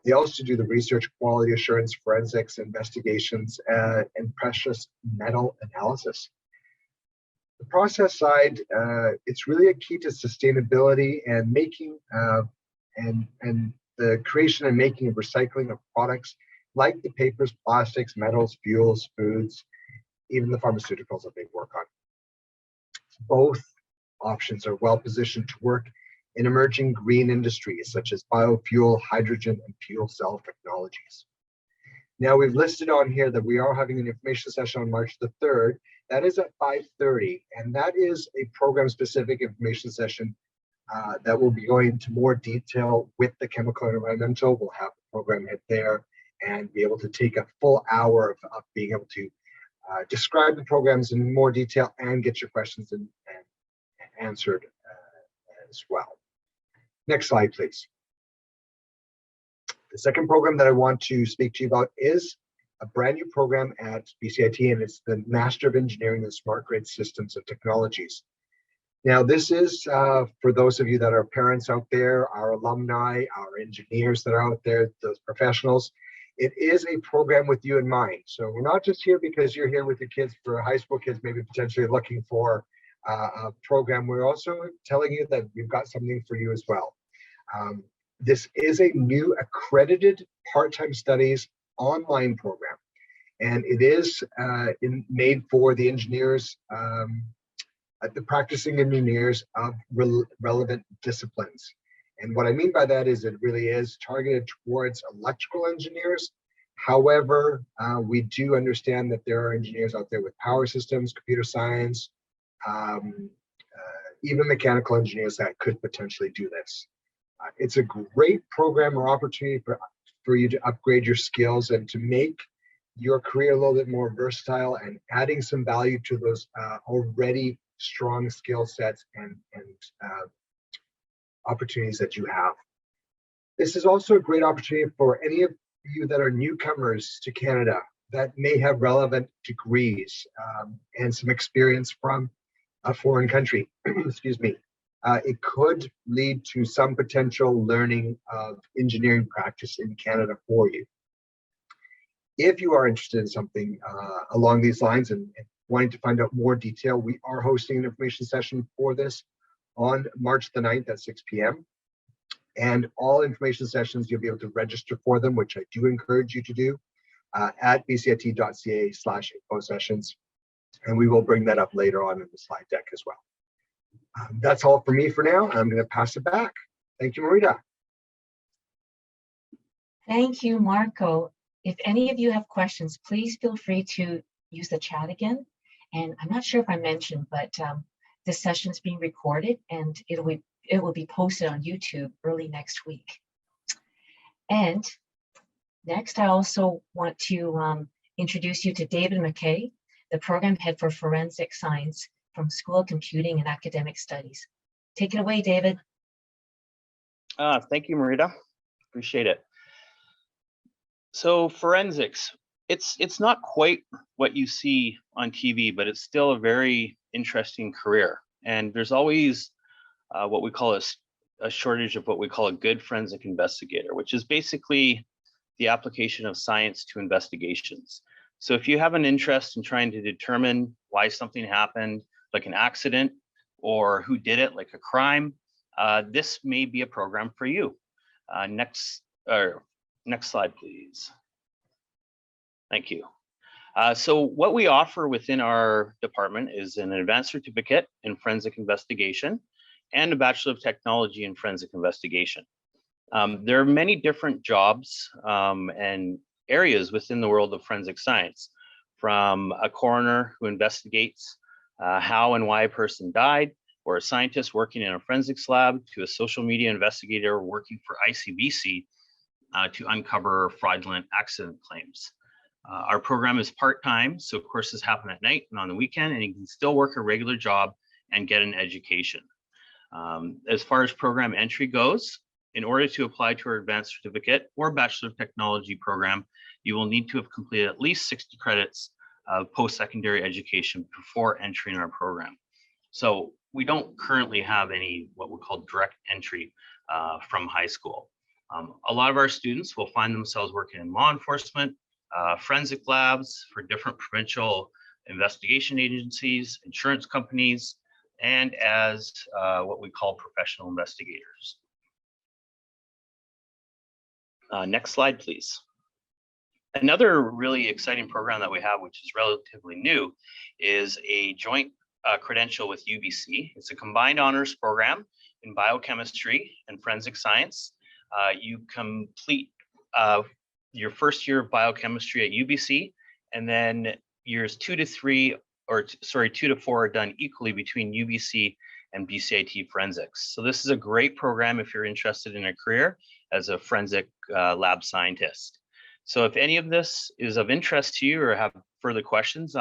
They also do the research, quality assurance, forensics, investigations, and precious metal analysis. The process side, it's really a key to sustainability and making and the creation and making of recycling of products like the papers, plastics, metals, fuels, foods, even the pharmaceuticals that they work on. Both options are well positioned to work in emerging green industries such as biofuel, hydrogen, and fuel cell technologies. Now we've listed on here that we are having an information session on March the 3rd. That is at 5:30, and that is a program-specific information session that will be going into more detail with the chemical and environmental. We'll have the program head there and be able to take a full hour of being able to describe the programs in more detail and get your questions and answered as well. Next slide, please. The second program that I want to speak to you about is a brand new program at BCIT, and it's the Master of Engineering in Smart Grid Systems and Technologies. Now, this is for those of you that are parents out there, our alumni, our engineers that are out there, those professionals. It is a program with you in mind. So we're not just here because you're here with your kids, for high school kids, maybe potentially looking for a program. We're also telling you that we've got something for you as well. This is a new accredited part-time studies online program, and it is made for the engineers, the practicing engineers of relevant disciplines. And what I mean by that is it really is targeted towards electrical engineers. However, we do understand that there are engineers out there with power systems, computer science, even mechanical engineers that could potentially do this. It's a great program or opportunity for you to upgrade your skills and to make your career a little bit more versatile and adding some value to those already strong skill sets and opportunities that you have. This is also a great opportunity for any of you that are newcomers to Canada that may have relevant degrees and some experience from a foreign country. Excuse me. It could lead to some potential learning of engineering practice in Canada for you. If you are interested in something along these lines and wanting to find out more detail, we are hosting an information session for this on March the 9th at 6 p.m. And all information sessions, you'll be able to register for them, which I do encourage you to do at bcit.ca/info sessions. And we will bring that up later on in the slide deck as well. That's all for me for now. I'm going to pass it back. Thank you, Marita. Thank you, Marco. If any of you have questions, please feel free to use the chat again. And I'm not sure if I mentioned, but this session is being recorded and it will be posted on YouTube early next week. And next, I also want to introduce you to David McKay, the program head for forensic science from School of Computing and Academic Studies. Take it away, David. Thank you, Marita. Appreciate it. So forensics, it's not quite what you see on TV, but it's still a very interesting career. And there's always what we call a shortage of what we call a good forensic investigator, which is basically the application of science to investigations. So if you have an interest in trying to determine why something happened, like an accident, or who did it, like a crime, this may be a program for you. Next slide, please. Thank you. So what we offer within our department is an advanced certificate in forensic investigation and a Bachelor of Technology in forensic investigation. There are many different jobs and areas within the world of forensic science, from a coroner who investigates how and why a person died, or a scientist working in a forensics lab, to a social media investigator working for ICBC to uncover fraudulent accident claims. Our program is part-time, so courses happen at night and on the weekend, and you can still work a regular job and get an education. As far as program entry goes, in order to apply to our advanced certificate or Bachelor of Technology program, you will need to have completed at least 60 credits of post-secondary education before entering our program. So we don't currently have any what we call direct entry from high school. A lot of our students will find themselves working in law enforcement, forensic labs for different provincial investigation agencies, insurance companies, and as what we call professional investigators. Next slide, please. Another really exciting program that we have, which is relatively new, is a joint credential with UBC. It's a combined honors program in biochemistry and forensic science. You complete your first year of biochemistry at UBC, and then years 2 to 4 are done equally between UBC and BCIT forensics. So this is a great program if you're interested in a career as a forensic lab scientist. So if any of this is of interest to you or have further questions,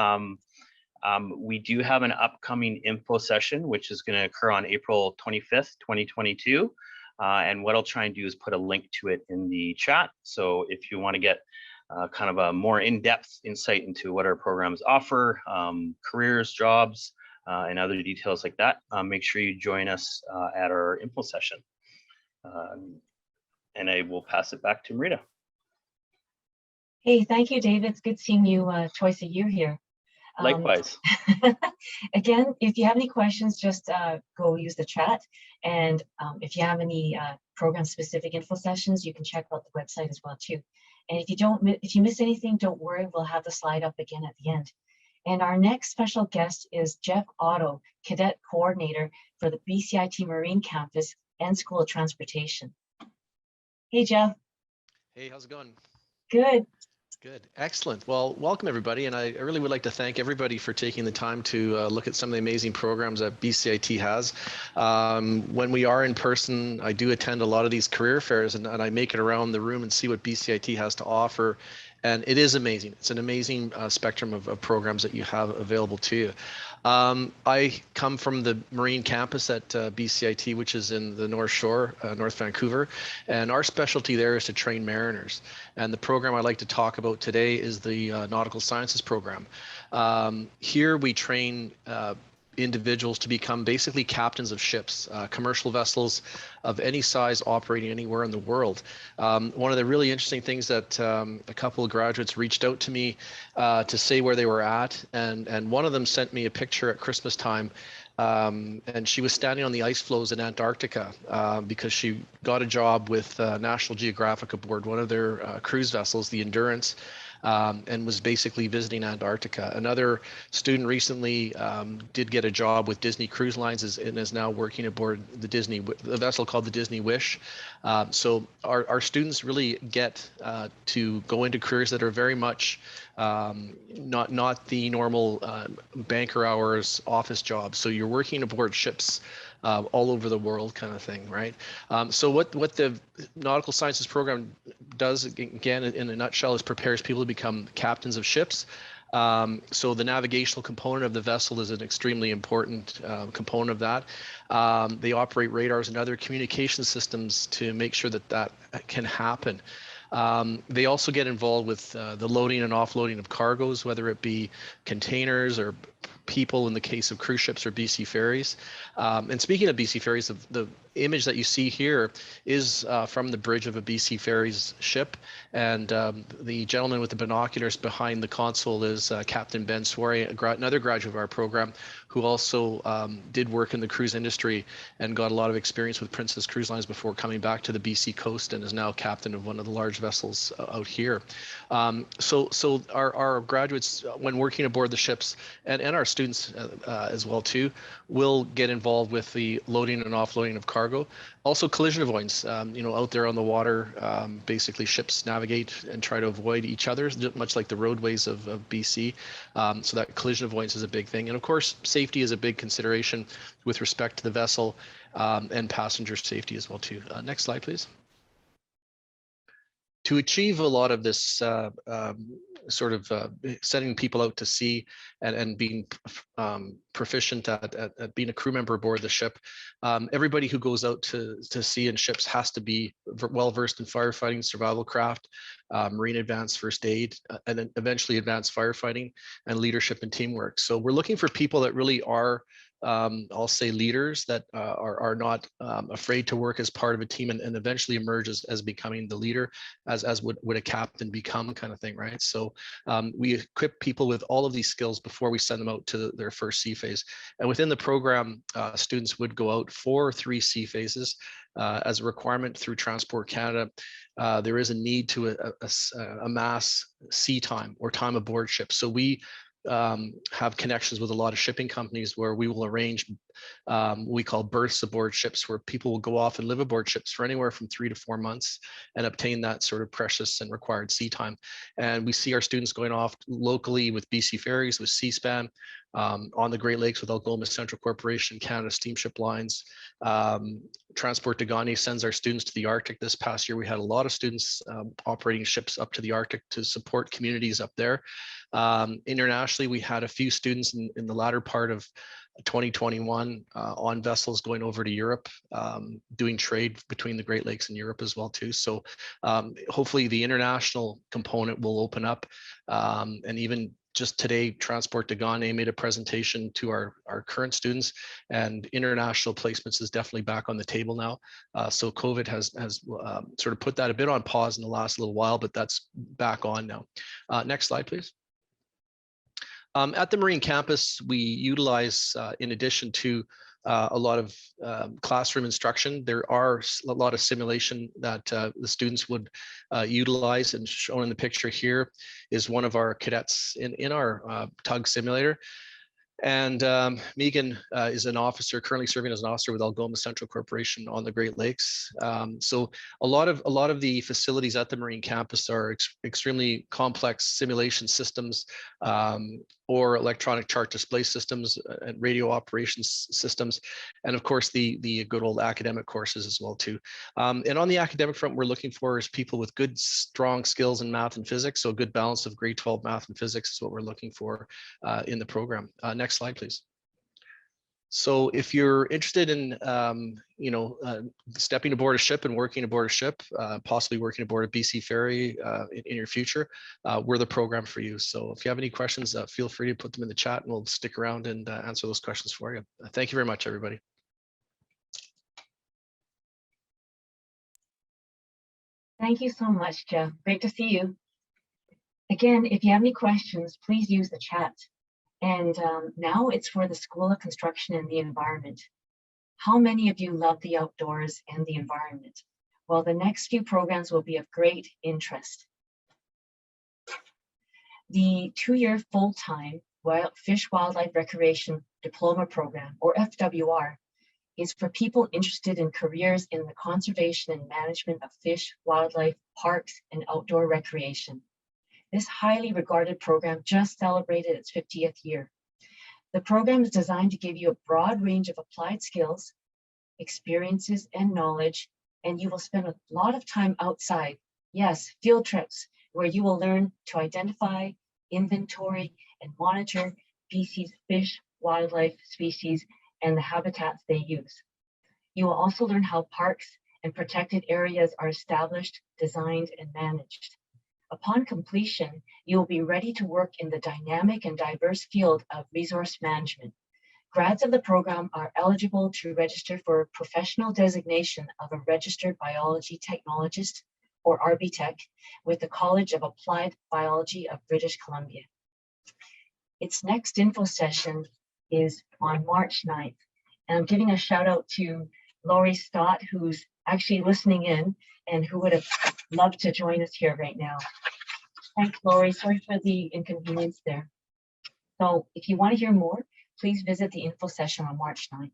we do have an upcoming info session, which is going to occur on April 25th, 2022. And what I'll try and do is put a link to it in the chat. So if you want to get kind of a more in-depth insight into what our programs offer, careers, jobs, and other details like that, make sure you join us at our info session. And I will pass it back to Marita. Hey, thank you, David. It's good seeing you twice a year here. Likewise. Again, if you have any questions, just go use the chat. And if you have any program-specific info sessions, you can check out the website as well too. And if you miss anything, don't worry. We'll have the slide up again at the end. And our next special guest is Jeff Otto, Cadet Coordinator for the BCIT Marine Campus and School of Transportation. Hey, Jeff. Hey, how's it going? Good. Good. Excellent. Well, welcome everybody. And I really would like to thank everybody for taking the time to look at some of the amazing programs that BCIT has. When we are in person, I do attend a lot of these career fairs and I make it around the room and see what BCIT has to offer. And it is amazing. It's an amazing spectrum of programs that you have available to you. I come from the Marine campus at BCIT, which is in the North Shore, North Vancouver, and our specialty there is to train mariners. And the program I'd like to talk about today is the Nautical Sciences program. Here we train individuals to become basically captains of ships, commercial vessels of any size operating anywhere in the world. One of the really interesting things that a couple of graduates reached out to me to say where they were at, and one of them sent me a picture at Christmas time and she was standing on the ice floes in Antarctica because she got a job with National Geographic aboard one of their cruise vessels, the Endurance, and was basically visiting Antarctica. Another student recently did get a job with Disney Cruise Lines and is now working aboard the vessel called the Disney Wish. So our students really get to go into careers that are very much not the normal banker hours office jobs. So you're working aboard ships all over the world, kind of thing, right? So what the Nautical Sciences program does, again, in a nutshell, is prepares people to become captains of ships. So the navigational component of the vessel is an extremely important component of that. They operate radars and other communication systems to make sure that that can happen. They also get involved with the loading and offloading of cargoes, whether it be containers or people in the case of cruise ships or BC ferries. And speaking of BC ferries, the image that you see here is from the bridge of a BC ferries ship. And the gentleman with the binoculars behind the console is Captain Ben Soiree, another graduate of our program, who also did work in the cruise industry and got a lot of experience with Princess Cruise Lines before coming back to the BC coast, and is now captain of one of the large vessels out here. So our graduates, when working aboard the ships, and our students as well too, will get involved with the loading and offloading of cargo. Also collision avoidance, out there on the water, basically ships navigate and try to avoid each other, much like the roadways of BC. So that collision avoidance is a big thing. And of course, safety is a big consideration with respect to the vessel and passenger safety as well too. Next slide, please. To achieve a lot of this sending people out to sea and being proficient at being a crew member aboard the ship, everybody who goes out to sea in ships has to be well versed in firefighting, survival craft, marine advanced first aid, and then eventually advanced firefighting and leadership and teamwork. So we're looking for people that really are I'll say leaders that are not afraid to work as part of a team and eventually emerge as becoming the leader, as would a captain become, kind of thing, right? So we equip people with all of these skills before we send them out to their first sea phase. And within the program, students would go out for 3 sea phases as a requirement through Transport Canada. There is a need to amass sea time or time aboard ship. So we have connections with a lot of shipping companies where we will arrange we call berths aboard ships, where people will go off and live aboard ships for anywhere from 3 to 4 months and obtain that sort of precious and required sea time. And we see our students going off locally with BC Ferries, with C-SPAN, on the Great Lakes with Algoma Central Corporation, Canada Steamship Lines. Transport Degani sends our students to the Arctic. This past year, we had a lot of students operating ships up to the Arctic to support communities up there. Internationally, we had a few students in the latter part of 2021 on vessels going over to Europe, doing trade between the Great Lakes and Europe as well too. So hopefully the international component will open up, and even just today, Transport Degani made a presentation to our current students, and international placements is definitely back on the table now. So COVID has sort of put that a bit on pause in the last little while, but that's back on now. Next slide, please. At the Marine campus, we utilize, in addition to a lot of classroom instruction, there are a lot of simulation that the students would utilize, and shown in the picture here is one of our cadets in our tug simulator. And Megan is an officer, currently serving as an officer with Algoma Central Corporation on the Great Lakes. So a lot of the facilities at the Marine campus are extremely complex simulation systems, or electronic chart display systems and radio operations systems, and of course the good old academic courses as well too. And on the academic front, we're looking for is people with good, strong skills in math and physics. So a good balance of grade 12 math and physics is what we're looking for in the program. Next slide, please. So if you're interested in, stepping aboard a ship and working aboard a ship, possibly working aboard a BC ferry in your future, we're the program for you. So if you have any questions, feel free to put them in the chat and we'll stick around and answer those questions for you. Thank you very much, everybody. Thank you so much, Jeff. Great to see you. Again, if you have any questions, please use the chat. And now it's for the School of Construction and the Environment. How many of you love the outdoors and the environment? Well, the next few programs will be of great interest. The 2-year full-time Fish Wildlife Recreation Diploma Program, or FWR, is for people interested in careers in the conservation and management of fish, wildlife, parks, and outdoor recreation. This highly regarded program just celebrated its 50th year. The program is designed to give you a broad range of applied skills, experiences, and knowledge, and you will spend a lot of time outside. Yes, field trips, where you will learn to identify, inventory, and monitor BC's fish, wildlife species, and the habitats they use. You will also learn how parks and protected areas are established, designed, and managed. Upon completion, you will be ready to work in the dynamic and diverse field of resource management. Grads of the program are eligible to register for professional designation of a registered biology technologist, or RBTech, with the College of Applied Biology of British Columbia. Its next info session is on March 9th. And I'm giving a shout out to Laurie Stott, who's actually listening in and who would have loved to join us here right now. Thanks, Laurie. Sorry for the inconvenience there. So if you want to hear more, please visit the info session on March 9th.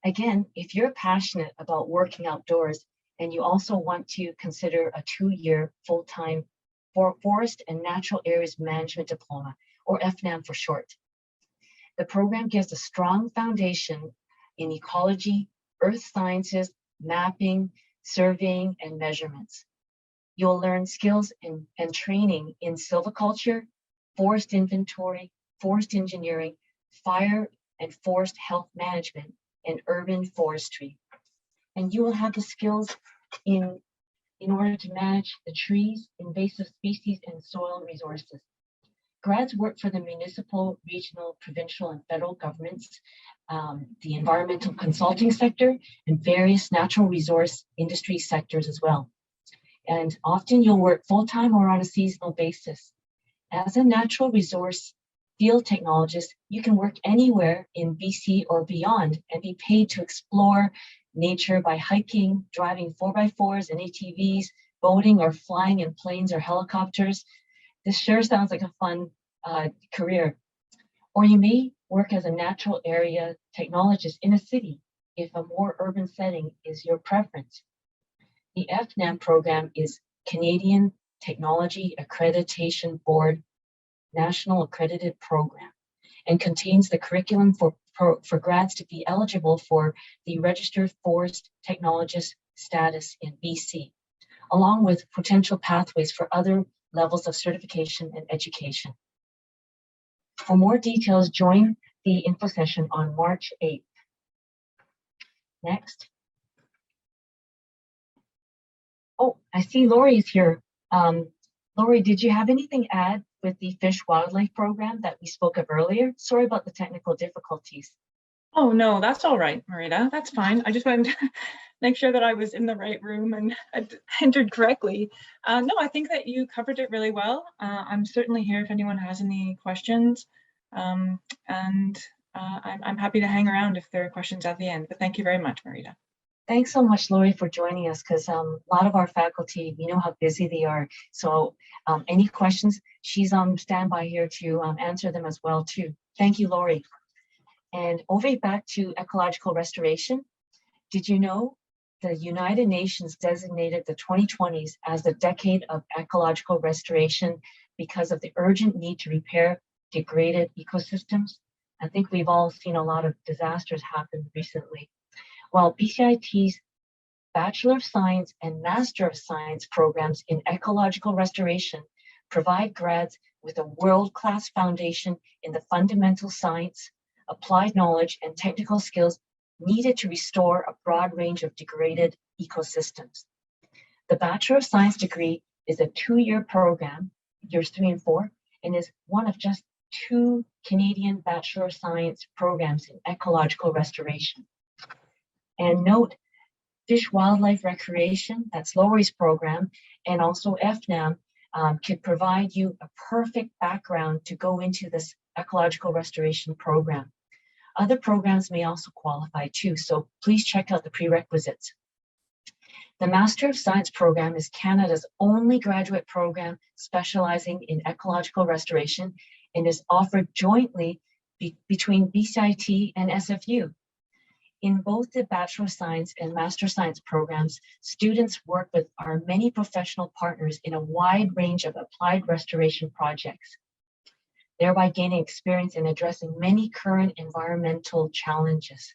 Again, if you're passionate about working outdoors and you also want to consider a 2-year full-time Forest and Natural Areas Management Diploma, or FNAM for short, the program gives a strong foundation in ecology, earth sciences, mapping, surveying, and measurements. You'll learn skills and training in silviculture, forest inventory, forest engineering, fire and forest health management, and urban forestry. And you will have the skills in order to manage the trees, invasive species, and soil resources. Grads work for the municipal, regional, provincial, and federal governments, the environmental consulting sector, and various natural resource industry sectors as well. And often you'll work full-time or on a seasonal basis. As a natural resource field technologist, you can work anywhere in BC or beyond and be paid to explore nature by hiking, driving 4x4s and ATVs, boating, or flying in planes or helicopters. This sure sounds like a fun career. Or you may work as a natural area technologist in a city if a more urban setting is your preference. The FNAM program is Canadian Technology Accreditation Board National Accredited Program and contains the curriculum for grads to be eligible for the Registered Forest Technologist status in BC, along with potential pathways for other levels of certification and education. For more details, join the info session on March 8th. Next. Oh, I see Laurie is here. Laurie, did you have anything to add with the fish wildlife program that we spoke of earlier? Sorry about the technical difficulties. Oh, no, that's all right, Marita. That's fine. I just wanted to make sure that I was in the right room and I'd entered correctly. No, I think that you covered it really well. I'm certainly here if anyone has any questions. I'm happy to hang around if there are questions at the end, but thank you very much, Marita. Thanks so much, Laurie, for joining us, because a lot of our faculty, we know how busy they are. So any questions, she's on standby here to answer them as well, too. Thank you, Laurie. And over back to ecological restoration. Did you know the United Nations designated the 2020s as the decade of ecological restoration because of the urgent need to repair degraded ecosystems? I think we've all seen a lot of disasters happen recently. Well, BCIT's Bachelor of Science and Master of Science programs in ecological restoration provide grads with a world-class foundation in the fundamental science, applied knowledge, and technical skills needed to restore a broad range of degraded ecosystems. The Bachelor of Science degree is a 2-year program, years 3 and 4, and is one of just 2 Canadian Bachelor of Science programs in ecological restoration. And note, Fish Wildlife Recreation, that's Laurie's program, and also FNAM could provide you a perfect background to go into this ecological restoration program. Other programs may also qualify too, so please check out the prerequisites. The Master of Science program is Canada's only graduate program specializing in ecological restoration and is offered jointly between BCIT and SFU. In both the Bachelor of Science and Master of Science programs, students work with our many professional partners in a wide range of applied restoration projects, thereby gaining experience in addressing many current environmental challenges.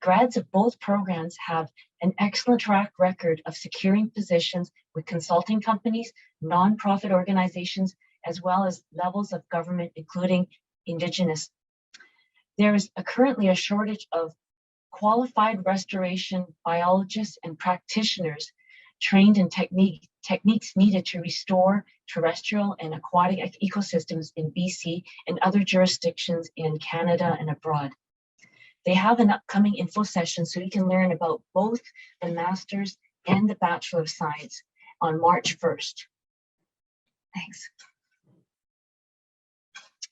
Grads of both programs have an excellent track record of securing positions with consulting companies, nonprofit organizations, as well as levels of government, including Indigenous. There is currently a shortage of qualified restoration biologists and practitioners trained in techniques needed to restore terrestrial and aquatic ecosystems in BC and other jurisdictions in Canada and abroad. They have an upcoming info session so you can learn about both the Master's and the Bachelor of Science on March 1st. Thanks.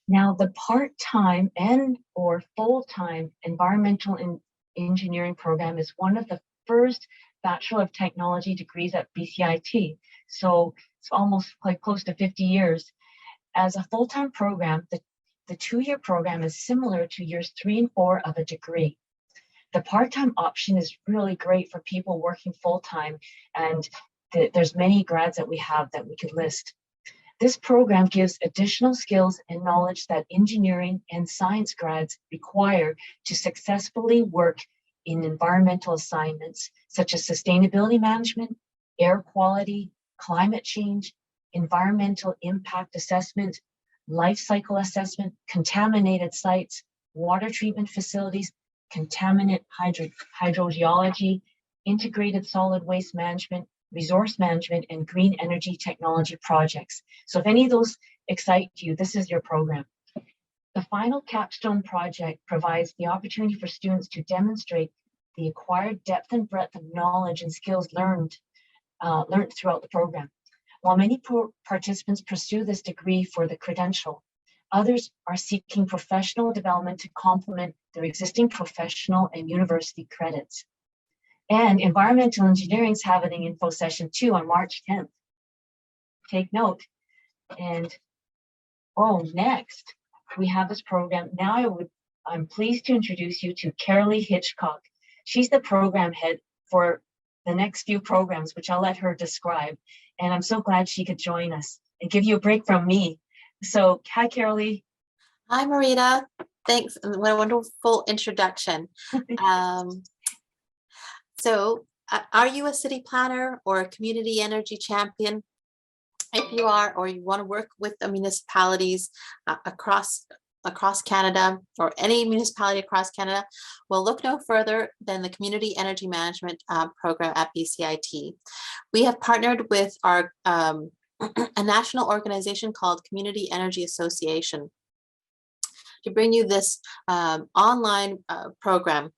Now, the part-time and or full-time environmental engineering program is one of the first Bachelor of Technology degrees at BCIT. So it's almost like close to 50 years. As a full-time program, the two-year program is similar to years 3 and 4 of a degree. The part-time option is really great for people working full-time, and there's many grads that we have that we could list. This program gives additional skills and knowledge that engineering and science grads require to successfully work in environmental assignments such as sustainability management, air quality, climate change, environmental impact assessment, life cycle assessment, contaminated sites, water treatment facilities, contaminant hydrogeology, integrated solid waste management, resource management, and green energy technology projects. So if any of those excite you, this is your program. The final capstone project provides the opportunity for students to demonstrate the acquired depth and breadth of knowledge and skills learned throughout the program. While many participants pursue this degree for the credential, others are seeking professional development to complement their existing professional and university credits. And environmental engineering is having an info session too on March 10th. Take note. And next we have this program. Now I'm pleased to introduce you to Carolee Hitchcock. She's the program head for the next few programs, which I'll let her describe. And I'm so glad she could join us and give you a break from me. So, hi, Carolee. Hi, Marita. Thanks. What a wonderful introduction. So, are you a city planner or a community energy champion? If you are, or you want to work with the municipalities across Canada, or any municipality across Canada, well, look no further than the Community Energy Management program at BCIT. We have partnered with our a national organization called Community Energy Association to bring you this online program.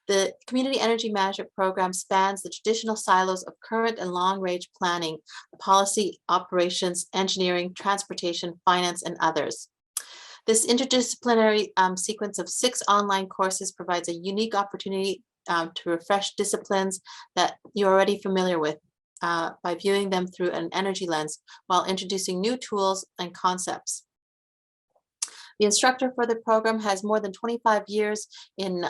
The Community Energy Management program spans the traditional silos of current and long-range planning, policy, operations, engineering, transportation, finance, and others. This interdisciplinary sequence of 6 online courses provides a unique opportunity to refresh disciplines that you're already familiar with by viewing them through an energy lens while introducing new tools and concepts. The instructor for the program has more than 25 years in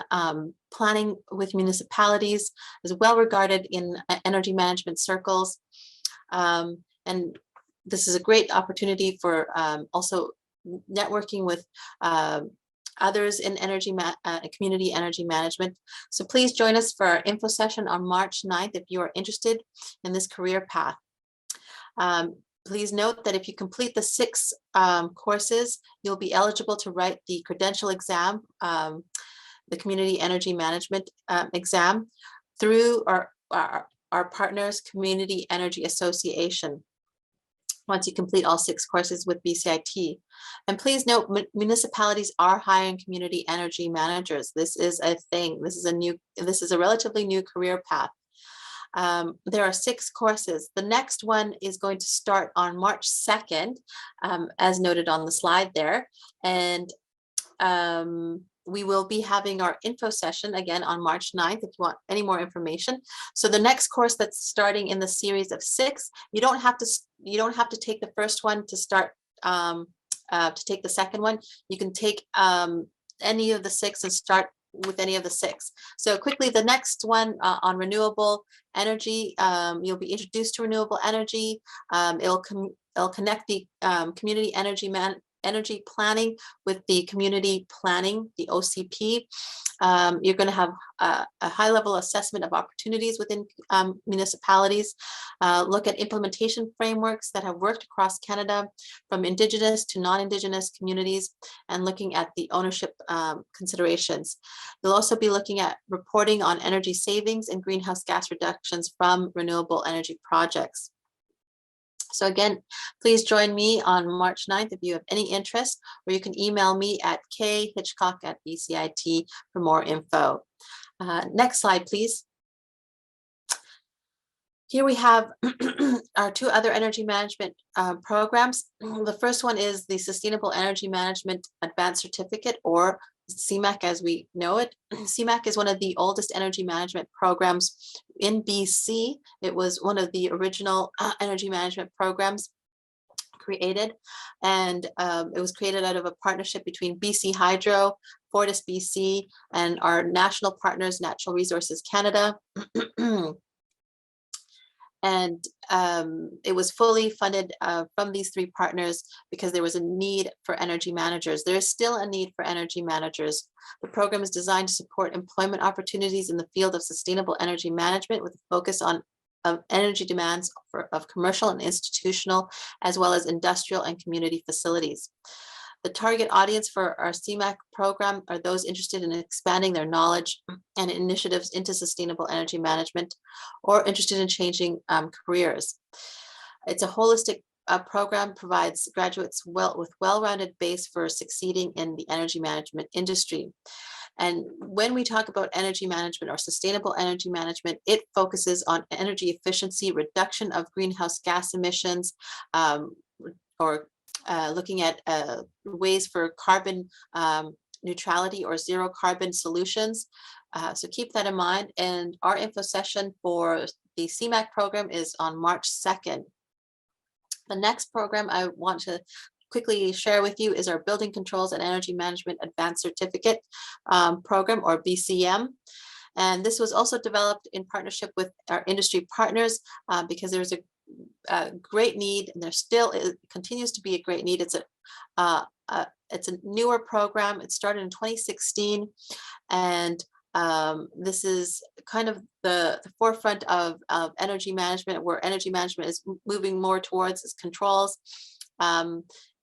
planning with municipalities, is well regarded in energy management circles. And this is a great opportunity for also networking with others in community energy management. So please join us for our info session on March 9th if you are interested in this career path. Please note that if you complete the 6 courses, you'll be eligible to write the credential exam, the Community Energy Management exam, through our partners, Community Energy Association, once you complete all 6 courses with BCIT. And please note, municipalities are hiring community energy managers. This is a thing. This is a relatively new career path. There are 6 courses. The next one is going to start on March 2nd, as noted on the slide there. And we will be having our info session again on March 9th if you want any more information. So the next course that's starting in the series of 6, you don't have to take the first one to start to take the second one. You can take any of the 6 and start with any of the 6. So quickly, the next one on renewable energy, you'll be introduced to renewable energy. It'll connect the community energy planning with the community planning, the OCP. You're going to have a high-level assessment of opportunities within municipalities, look at implementation frameworks that have worked across Canada from Indigenous to non-Indigenous communities, and looking at the ownership considerations. You'll also be looking at reporting on energy savings and greenhouse gas reductions from renewable energy projects. So again, please join me on March 9th if you have any interest, or you can email me at khitchcock@BCIT for more info. Next slide, please. Here we have our 2 other energy management programs. The first one is the Sustainable Energy Management Advanced Certificate, or CMAC as we know it. CMAC is one of the oldest energy management programs in BC. It was one of the original energy management programs created, and it was created out of a partnership between BC Hydro, Fortis BC, and our national partners, Natural Resources Canada. And it was fully funded from these 3 partners because there was a need for energy managers. There is still a need for energy managers. The program is designed to support employment opportunities in the field of sustainable energy management with a focus on energy demands of commercial and institutional, as well as industrial and community facilities. The target audience for our CMAC program are those interested in expanding their knowledge and initiatives into sustainable energy management, or interested in changing careers. It's a holistic program, provides graduates with well-rounded base for succeeding in the energy management industry. And when we talk about energy management or sustainable energy management, it focuses on energy efficiency, reduction of greenhouse gas emissions, or looking at ways for carbon neutrality or zero carbon solutions. So keep that in mind. And our info session for the CMAC program is on March 2nd. The next program I want to quickly share with you is our Building Controls and Energy Management Advanced Certificate program, or BCM. And this was also developed in partnership with our industry partners because there's a great need, and there still continues to be a great need. It's a newer program. It started in 2016, and this is kind of the forefront of energy management, where energy management is moving more towards its controls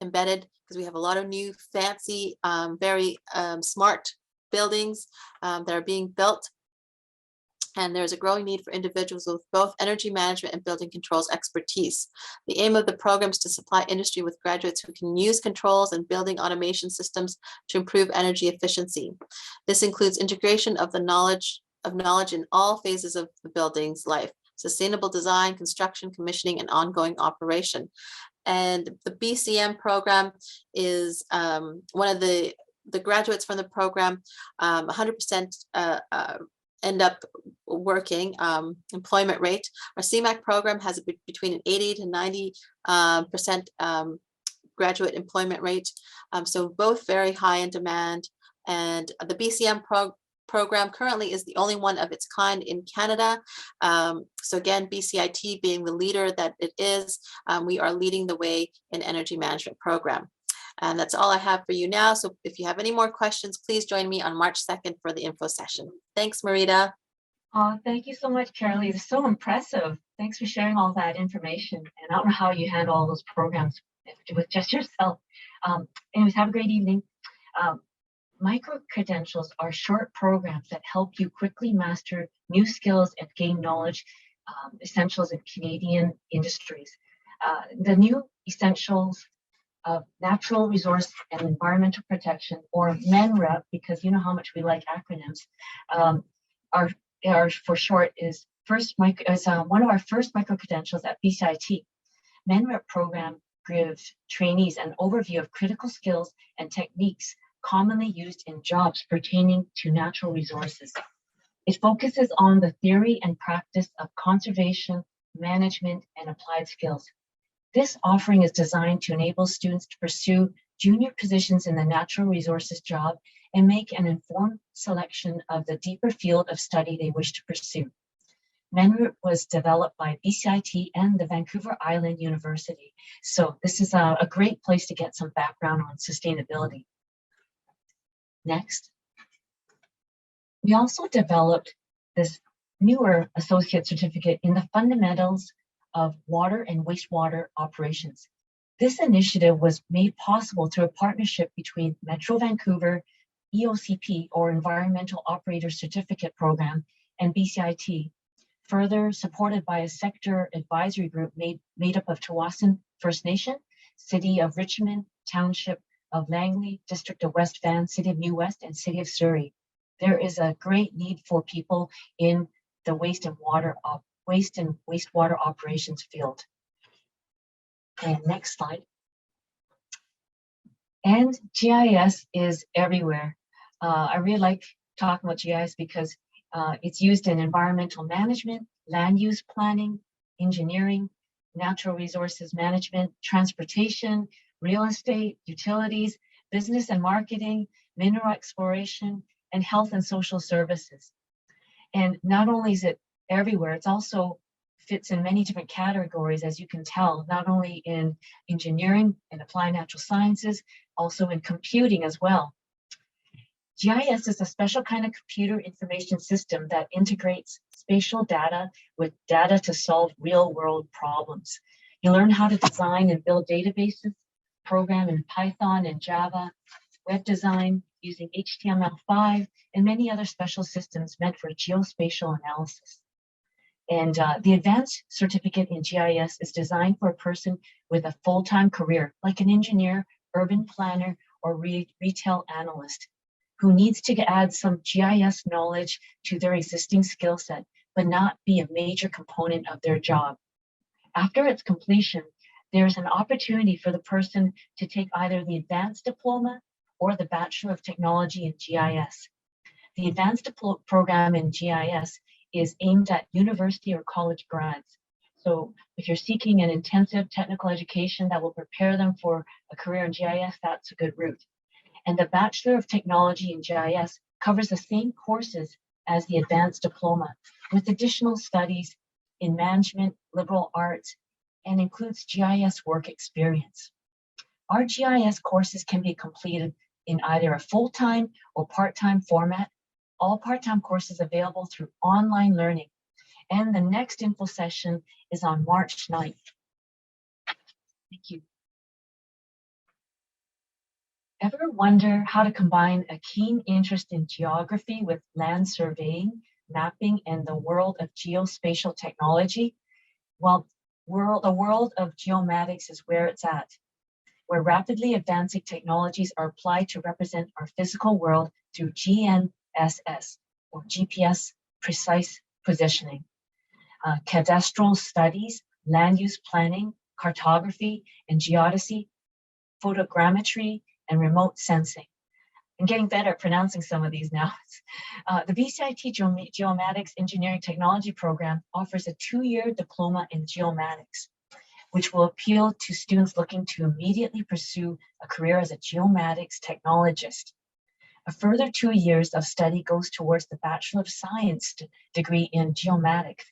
embedded, because we have a lot of new fancy, very smart buildings that are being built. And there's a growing need for individuals with both energy management and building controls expertise. The aim of the program is to supply industry with graduates who can use controls and building automation systems to improve energy efficiency. This includes integration of the knowledge in all phases of the building's life: sustainable design, construction, commissioning, and ongoing operation. And the BCM program is one of the graduates from the program, 100% end up working employment rate. Our CMAC program has between an 80 to 90% graduate employment rate. So both very high in demand. And the BCM program currently is the only one of its kind in Canada. So again, BCIT being the leader that it is, we are leading the way in energy management program. And that's all I have for you now. So if you have any more questions, please join me on March 2nd for the info session. Thanks, Marita. Oh, thank you so much, Carolee. It's so impressive. Thanks for sharing all that information. And I don't know how you handle all those programs with just yourself. Anyways, have a great evening. Micro-credentials are short programs that help you quickly master new skills and gain knowledge, essentials in Canadian industries. The new essentials of natural resource and environmental protection, or MNREP, because you know how much we like acronyms, are for short, is one of our first micro-credentials at BCIT. MenRep program gives trainees an overview of critical skills and techniques commonly used in jobs pertaining to natural resources. It focuses on the theory and practice of conservation, management, and applied skills. This offering is designed to enable students to pursue junior positions in the natural resources job and make an informed selection of the deeper field of study they wish to pursue. MenRep was developed by BCIT and the Vancouver Island University. So this is a great place to get some background on sustainability. Next. We also developed this newer associate certificate in the fundamentals of water and wastewater operations. This initiative was made possible through a partnership between Metro Vancouver, EOCP, or Environmental Operator Certificate Program, and BCIT, further supported by a sector advisory group made up of Tawasin First Nation, City of Richmond, Township of Langley, District of West Van, City of New West, and City of Surrey. There is a great need for people in the waste and wastewater operations field. And next slide. And GIS is everywhere. I really like talking about GIS because it's used in environmental management, land use planning, engineering, natural resources management, transportation, real estate, utilities, business and marketing, mineral exploration, and health and social services. And not only is it everywhere, it's also fits in many different categories, as you can tell, not only in engineering and applied natural sciences, also in computing as well. GIS is a special kind of computer information system that integrates spatial data with data to solve real-world problems. You learn how to design and build databases, program in Python and Java, web design using HTML5, and many other special systems meant for geospatial analysis. And the advanced certificate in GIS is designed for a person with a full-time career, like an engineer, urban planner, or retail analyst, who needs to add some GIS knowledge to their existing skill set, but not be a major component of their job. After its completion, there's an opportunity for the person to take either the advanced diploma or the Bachelor of Technology in GIS. The advanced program in GIS is aimed at university or college grads. So if you're seeking an intensive technical education that will prepare them for a career in GIS, that's a good route. And the Bachelor of Technology in GIS covers the same courses as the advanced diploma, with additional studies in management, liberal arts, and includes GIS work experience. Our GIS courses can be completed in either a full-time or part-time format. All part-time courses available through online learning. And the next info session is on March 9th. Thank you. Ever wonder how to combine a keen interest in geography with land surveying, mapping, and the world of geospatial technology? Well, the world of geomatics is where it's at, where rapidly advancing technologies are applied to represent our physical world through GNSS, or GPS precise positioning, cadastral studies, land use planning, cartography and geodesy, photogrammetry, and remote sensing. I'm getting better at pronouncing some of these now. The BCIT Geomatics Engineering Technology Program offers a 2-year diploma in geomatics, which will appeal to students looking to immediately pursue a career as a geomatics technologist. A further 2 years of study goes towards the Bachelor of Science degree in geomatics.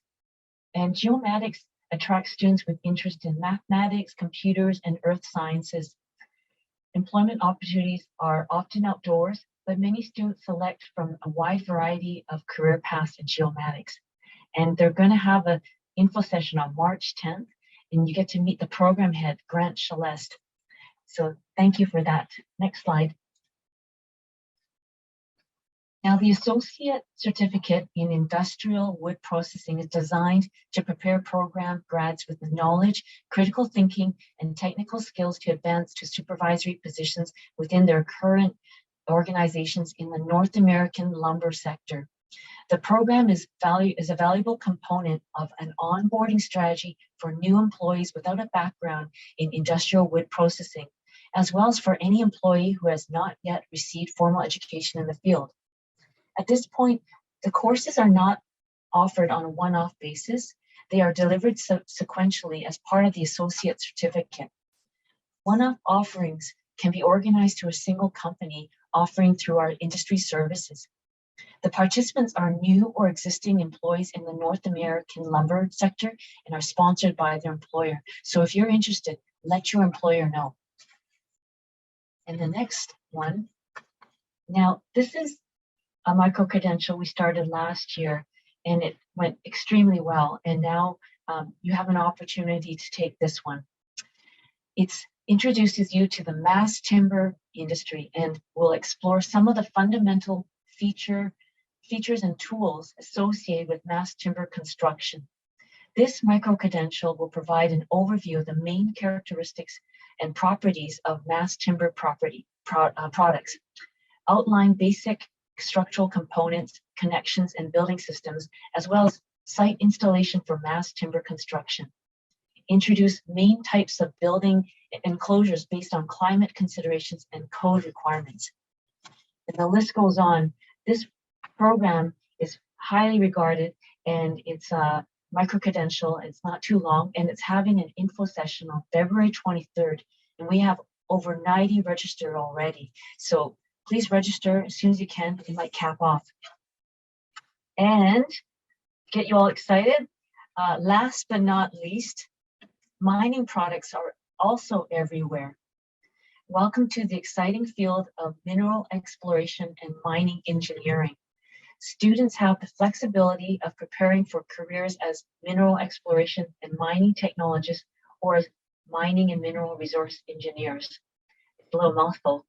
And geomatics attracts students with interest in mathematics, computers, and earth sciences. Employment opportunities are often outdoors, but many students select from a wide variety of career paths in geomatics. And they're going to have an info session on March 10th, and you get to meet the program head, Grant Celeste. So thank you for that. Next slide. Now, the Associate Certificate in Industrial Wood Processing is designed to prepare program grads with the knowledge, critical thinking, and technical skills to advance to supervisory positions within their current organizations in the North American lumber sector. The program is a valuable component of an onboarding strategy for new employees without a background in industrial wood processing, as well as for any employee who has not yet received formal education in the field. At this point, the courses are not offered on a one-off basis. They are delivered sequentially as part of the associate certificate. One-off offerings can be organized through a single company offering through our industry services. The participants are new or existing employees in the North American lumber sector and are sponsored by their employer. So if you're interested, let your employer know. And the next one, now this is a micro-credential we started last year, and it went extremely well. And now you have an opportunity to take this one. It introduces you to the mass timber industry and will explore some of the fundamental features and tools associated with mass timber construction. This micro-credential will provide an overview of the main characteristics and properties of mass timber products, outline basic structural components, connections, and building systems, as well as site installation for mass timber construction. Introduce main types of building enclosures based on climate considerations and code requirements. And the list goes on. This program is highly regarded, and it's a micro-credential. It's not too long, and it's having an info session on February 23rd, and we have over 90 registered already. So please register as soon as you can. It might cap off. And get you all excited, last but not least, mining products are also everywhere. Welcome to the exciting field of mineral exploration and mining engineering. Students have the flexibility of preparing for careers as mineral exploration and mining technologists or as mining and mineral resource engineers. It's a little mouthful.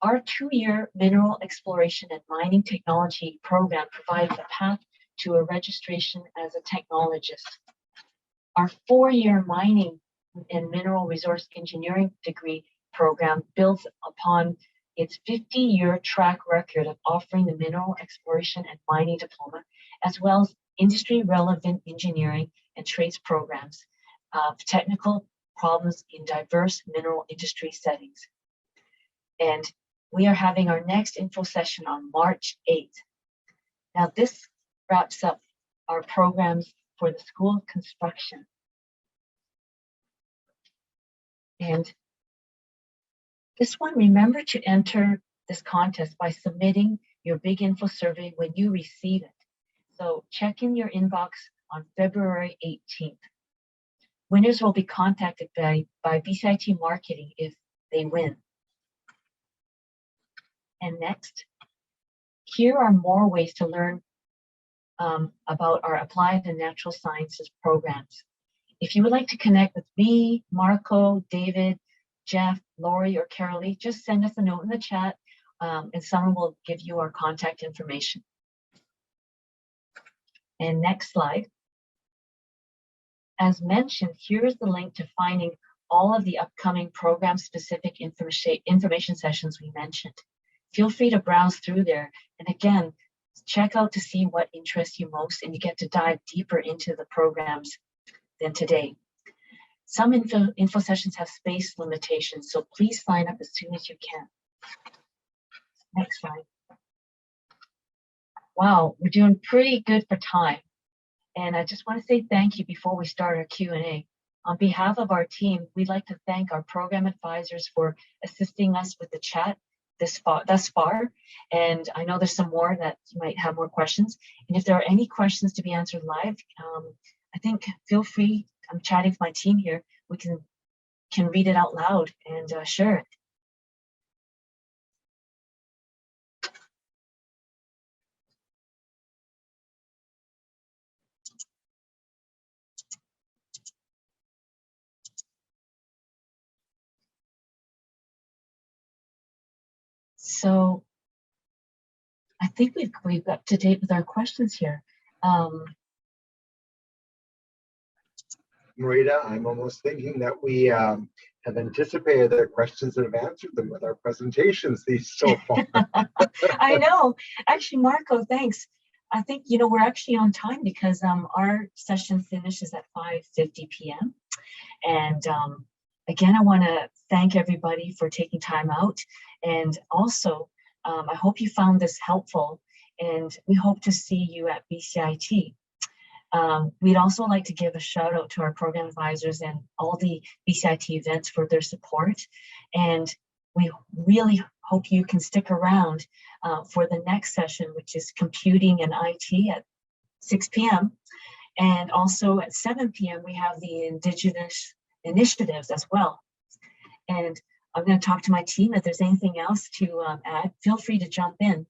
Our 2-year mineral exploration and mining technology program provides a path to a registration as a technologist. Our 4-year mining and mineral resource engineering degree program builds upon its 50-year track record of offering the mineral exploration and mining diploma, as well as industry-relevant engineering and trades programs of technical problems in diverse mineral industry settings. And we are having our next info session on March 8th. Now this wraps up our programs for the School of Construction. And this one, remember to enter this contest by submitting your Big Info survey when you receive it. So check in your inbox on February 18th. Winners will be contacted by BCIT Marketing if they win. And next, here are more ways to learn about our applied and natural sciences programs. If you would like to connect with me, Marco, David, Jeff, Lori, or Carolee, just send us a note in the chat and someone will give you our contact information. And next slide. As mentioned, here's the link to finding all of the upcoming program-specific information sessions we mentioned. Feel free to browse through there. And again, check out to see what interests you most, and you get to dive deeper into the programs than today. Some info sessions have space limitations, so please sign up as soon as you can. Next slide. Wow, we're doing pretty good for time. And I just want to say thank you before we start our Q&A. On behalf of our team, we'd like to thank our program advisors for assisting us with the chat thus far. And I know there's some more that you might have more questions. And if there are any questions to be answered live, I think feel free. I'm chatting with my team here. We can read it out loud and share it. So I think we've up to date with our questions here. Marita, I'm almost thinking that we have anticipated their questions and have answered them with our presentations these so far. I know. Actually, Marco, thanks. I think, you know, we're actually on time because our session finishes at 5:50 p.m. And again, I want to thank everybody for taking time out. And also, I hope you found this helpful, and we hope to see you at BCIT. We'd also like to give a shout out to our program advisors and all the BCIT events for their support. And we really hope you can stick around for the next session, which is Computing and IT at 6 p.m. And also at 7 p.m. we have the Indigenous Initiatives as well. And I'm going to talk to my team. If there's anything else to add, feel free to jump in.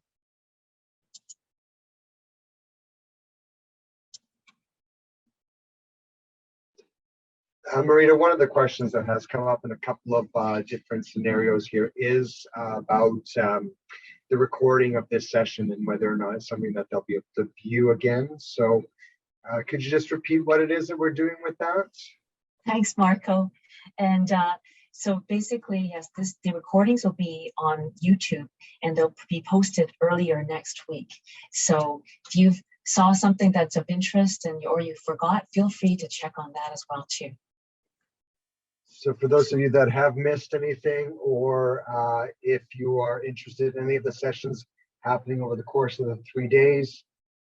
Marita, one of the questions that has come up in a couple of different scenarios here is about the recording of this session and whether or not it's something that they'll be able to view again. So could you just repeat what it is that we're doing with that? Thanks, Marco. And so basically, yes, the recordings will be on YouTube and they'll be posted earlier next week. So if you saw something that's of interest or you forgot, feel free to check on that as well too. So for those of you that have missed anything, or if you are interested in any of the sessions happening over the course of the 3 days,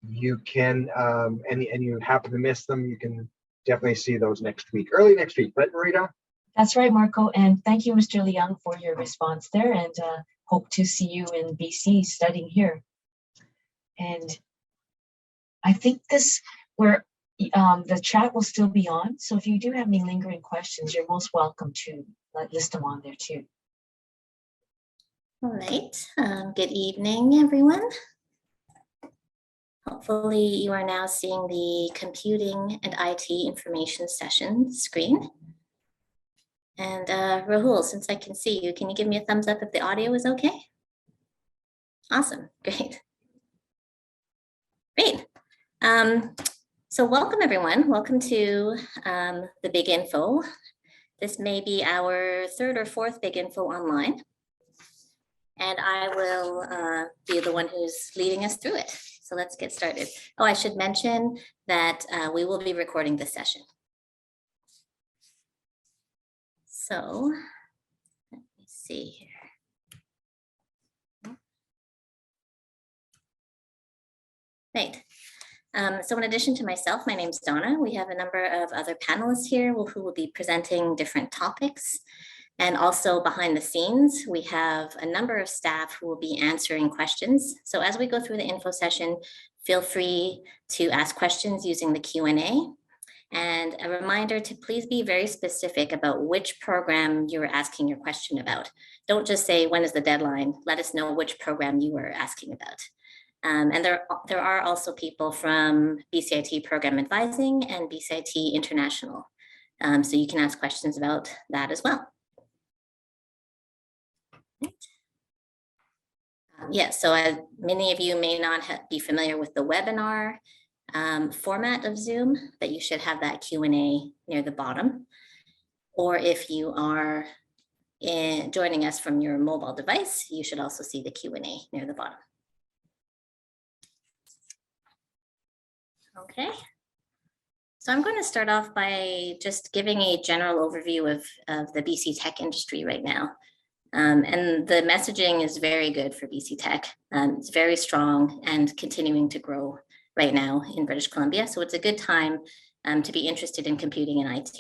you can, and you happen to miss them, you can definitely see those next week, early next week, right, Marita? That's right, Marco. And thank you, Mr. Leung, for your response there, and hope to see you in BC studying here. And I think the chat will still be on. So if you do have any lingering questions, you're most welcome to list them on there too. All right. Good evening, everyone. Hopefully you are now seeing the Computing and IT Information Session screen. And Rahul, since I can see you, can you give me a thumbs up if the audio is okay? Awesome, great. Great. So welcome everyone. Welcome to the Big Info. This may be our third or fourth Big Info online. And I will be the one who's leading us through it. So let's get started. Oh, I should mention that we will be recording this session. So let me see here. Right. So in addition to myself, my name's Donna. We have a number of other panelists here who will be presenting different topics. And also behind the scenes, we have a number of staff who will be answering questions. So as we go through the info session, feel free to ask questions using the Q&A. And a reminder to please be very specific about which program you're asking your question about. Don't just say, when is the deadline? Let us know which program you are asking about. And there are also people from BCIT Program Advising and BCIT International. So you can ask questions about that as well. Yes, so many of you may not be familiar with the webinar format of Zoom, but you should have that Q&A near the bottom. Or if you are joining us from your mobile device, you should also see the Q&A near the bottom. Okay, so I'm going to start off by just giving a general overview of the BC Tech industry right now. And the messaging is very good for BC Tech. It's very strong and continuing to grow right now in British Columbia. So it's a good time to be interested in computing and IT.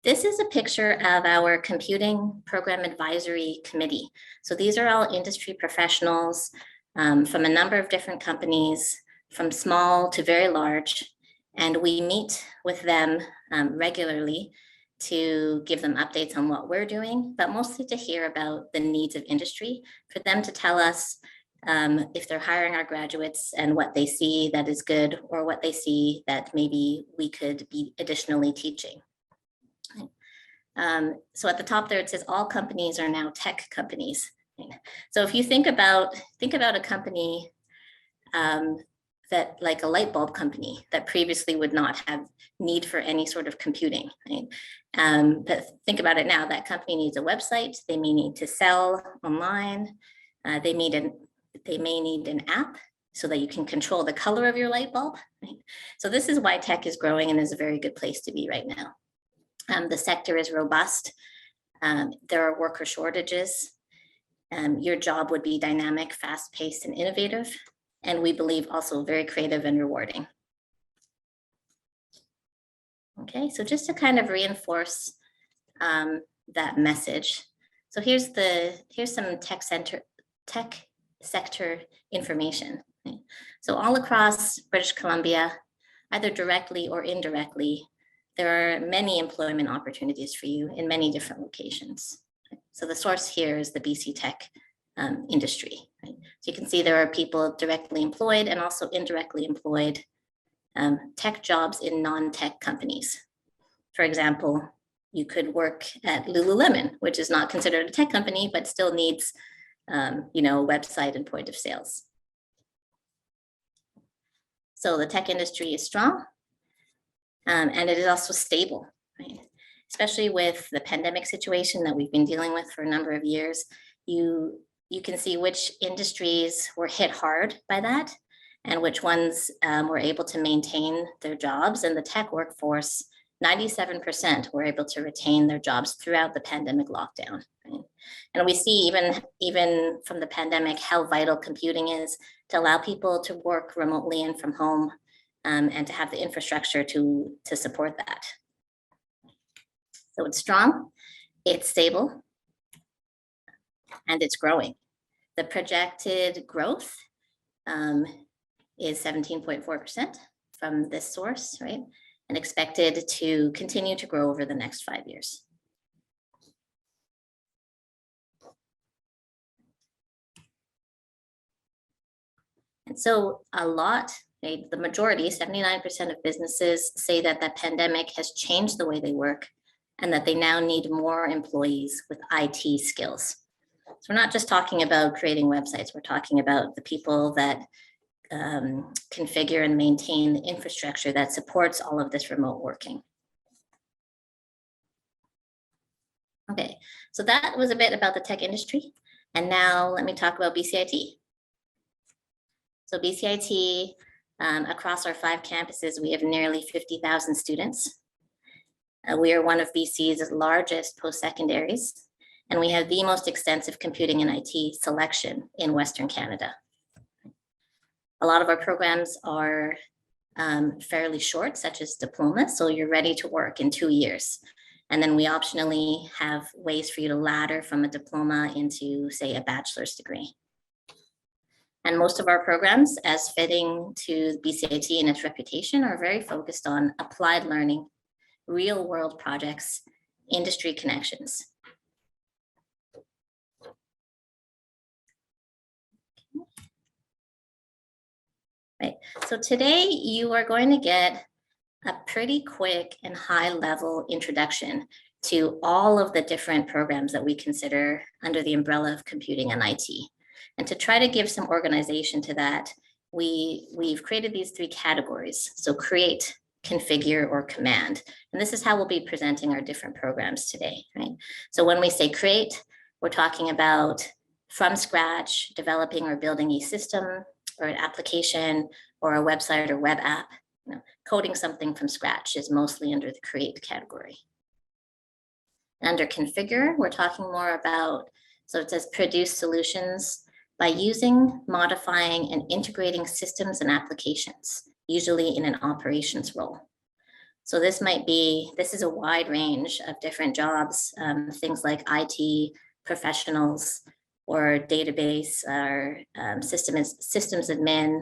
This is a picture of our Computing Program Advisory Committee. So these are all industry professionals from a number of different companies, from small to very large. And we meet with them regularly to give them updates on what we're doing, but mostly to hear about the needs of industry, for them to tell us if they're hiring our graduates and what they see that is good, or what they see that maybe we could be additionally teaching. So at the top there, it says all companies are now tech companies. So if you think about a company that like a light bulb company that previously would not have need for any sort of computing, right? But think about it now, that company needs a website, they may need to sell online, they may need an app so that you can control the color of your light bulb, right? So this is why tech is growing and is a very good place to be right now. The sector is robust. There are worker shortages. Your job would be dynamic, fast-paced, and innovative. And we believe also very creative and rewarding. Okay, so just to kind of reinforce that message. So here's some tech sector information. Okay? So all across British Columbia, either directly or indirectly, there are many employment opportunities for you in many different locations. So the source here is the BC Tech industry. Right? So you can see there are people directly employed and also indirectly employed tech jobs in non-tech companies. For example, you could work at Lululemon, which is not considered a tech company, but still needs a website and point of sales. So the tech industry is strong and it is also stable, right? Especially with the pandemic situation that we've been dealing with for a number of years, you can see which industries were hit hard by that and which ones were able to maintain their jobs. And the tech workforce, 97% were able to retain their jobs throughout the pandemic lockdown. Right? And we see even from the pandemic how vital computing is to allow people to work remotely and from home and to have the infrastructure to support that. So it's strong, it's stable, and it's growing. The projected growth is 17.4% from this source, right? And expected to continue to grow over the next 5 years. And so a lot, right, the majority, 79% of businesses say that the pandemic has changed the way they work and that they now need more employees with IT skills. So we're not just talking about creating websites, we're talking about the people that configure and maintain the infrastructure that supports all of this remote working. Okay, so that was a bit about the tech industry. And now let me talk about BCIT. So BCIT, across our 5 campuses, we have nearly 50,000 students. We are one of BC's largest post-secondaries, and we have the most extensive computing and IT selection in Western Canada. A lot of our programs are fairly short, such as diplomas, so you're ready to work in 2 years. And then we optionally have ways for you to ladder from a diploma into, say, a bachelor's degree. And most of our programs, as fitting to BCIT and its reputation, are very focused on applied learning, real world projects, industry connections. Right, so today you are going to get a pretty quick and high level introduction to all of the different programs that we consider under the umbrella of computing and IT. And to try to give some organization to that, we've created these 3 categories. So create, configure, or command. And this is how we'll be presenting our different programs today, right? So when we say create, we're talking about from scratch, developing or building a system or an application or a website or web app. Coding something from scratch is mostly under the create category. Under configure, we're talking more about, so it says produce solutions by using, modifying, and integrating systems and applications, usually in an operations role. So this is a wide range of different jobs, things like IT professionals or database or systems admin.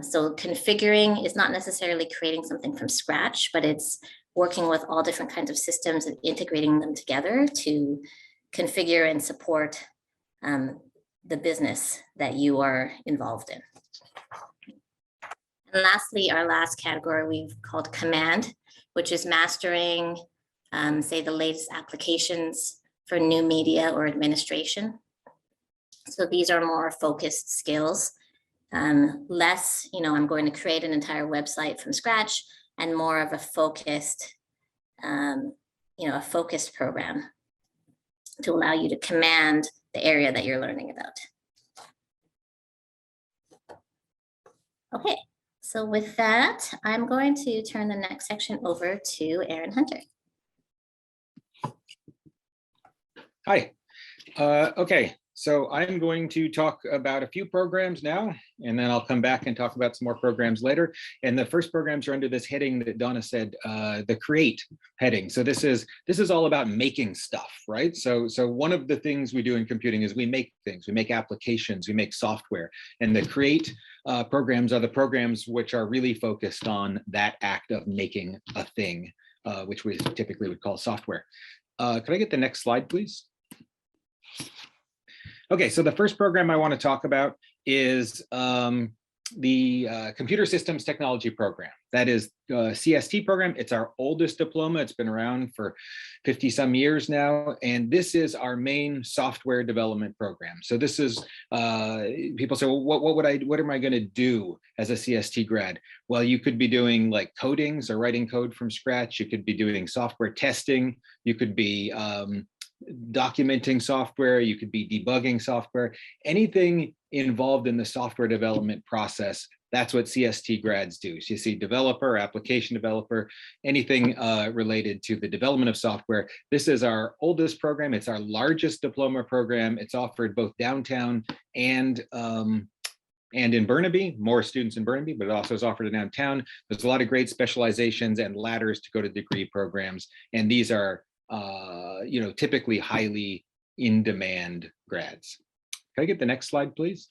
So configuring is not necessarily creating something from scratch, but it's working with all different kinds of systems and integrating them together to configure and support the business that you are involved in. And lastly, our last category we've called command, which is mastering, say, the latest applications for new media or administration. So these are more focused skills Less, I'm going to create an entire website from scratch, and more of a focused, a focused program to allow you to command the area that you're learning about. Okay, so with that, I'm going to turn the next section over to Aaron Hunter. Hi. Okay, so I'm going to talk about a few programs now, and then I'll come back and talk about some more programs later. And the first programs are under this heading that Donna said, the create heading. So this is all about making stuff, right? So one of the things we do in computing is we make things, we make applications, we make software, and the create programs are the programs which are really focused on that act of making a thing, which we typically would call software. Could I get the next slide, please? Okay, so the first program I want to talk about is the Computer Systems Technology program. That is a CST program. It's our oldest diploma. It's been around for 50 some years now. And this is our main software development program. So this is, people say, well, what am I going to do as a CST grad? Well, you could be doing like coding, so writing code from scratch. You could be doing software testing. You could be documenting software, you could be debugging software, anything involved in the software development process. That's what CST grads do. So you see developer, application developer, anything related to the development of software. This is our oldest program. It's our largest diploma program. It's offered both downtown and in Burnaby, more students in Burnaby, but it also is offered in downtown. There's a lot of great specializations and ladders to go to degree programs. And these are typically highly in demand grads. Can I get the next slide, please?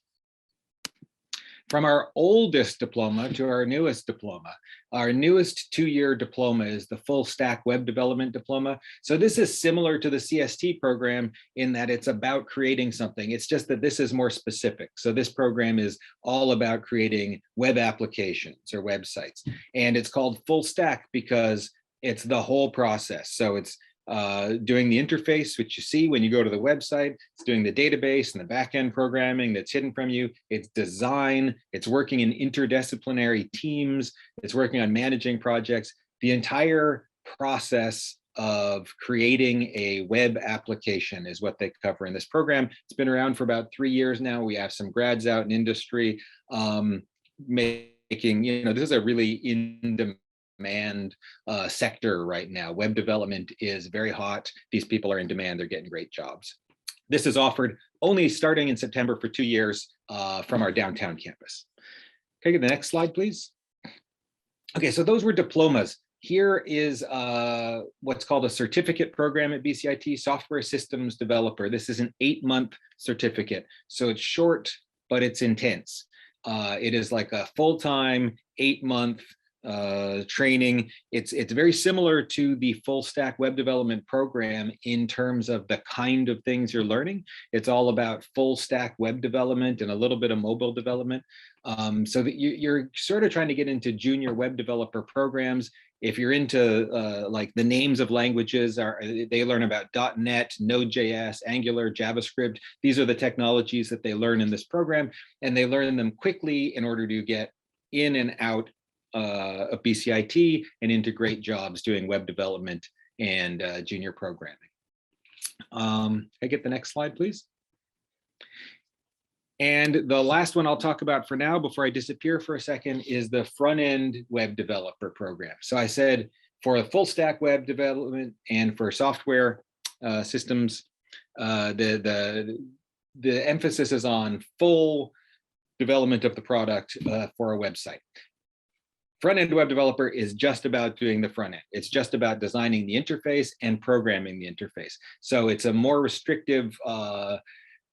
From our oldest diploma to our newest diploma, our newest 2-year diploma is the full stack web development diploma. So this is similar to the CST program in that it's about creating something. It's just that this is more specific. So this program is all about creating web applications or websites. And it's called full stack because it's the whole process. So it's doing the interface, which you see when you go to the website. It's doing the database and the backend programming that's hidden from you. It's design. It's working in interdisciplinary teams. It's working on managing projects. The entire process of creating a web application is what they cover in this program. It's been around for about 3 years now. We have some grads out in industry making, this is a really in-demand sector right now. Web development is very hot. These people are in demand. They're getting great jobs. This is offered only starting in September for 2 years from our downtown campus. Can I get the next slide, please? Okay, so those were diplomas. Here is what's called a certificate program at BCIT, Software Systems Developer. This is an 8-month certificate. So it's short, but it's intense. It is like a full-time 8-month training. It's very similar to the full stack web development program in terms of the kind of things you're learning. It's all about full stack web development and a little bit of mobile development. So that you're sort of trying to get into junior web developer programs. If you're into like the names of languages, they learn about .NET, Node.js, Angular, JavaScript. These are the technologies that they learn in this program, and they learn them quickly in order to get in and out of BCIT and into great jobs doing web development and junior programming. Can I get the next slide, please? And the last one I'll talk about for now before I disappear for a second is the front-end web developer program. So I said for a full stack web development and for software systems, the emphasis is on full development of the product for a website. Front-end web developer is just about doing the front end. It's just about designing the interface and programming the interface. So it's a more restrictive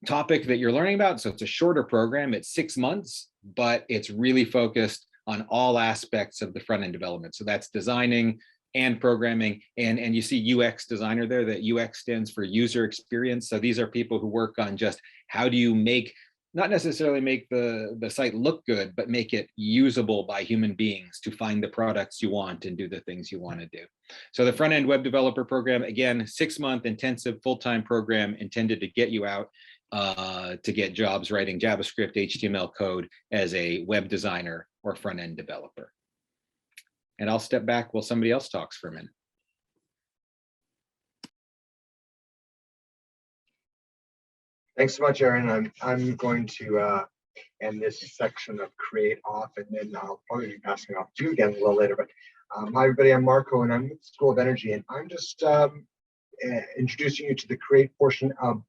topic that you're learning about. So it's a shorter program. It's 6 months, but it's really focused on all aspects of the front-end development. So that's designing and programming. And you see UX designer there. That UX stands for user experience. So these are people who work on just how do you make, not necessarily make the site look good, but make it usable by human beings to find the products you want and do the things you want to do. So the front-end web developer program, again, 6-month intensive full-time program intended to get you out to get jobs writing JavaScript, HTML code as a web designer or front-end developer. And I'll step back while somebody else talks for a minute. Thanks so much, Aaron. I'm going to end this section of Create off, and then I'll probably be passing it off to you again a little later. But hi, everybody. I'm Marco, and I'm with the School of Energy, and I'm just introducing you to the Create portion of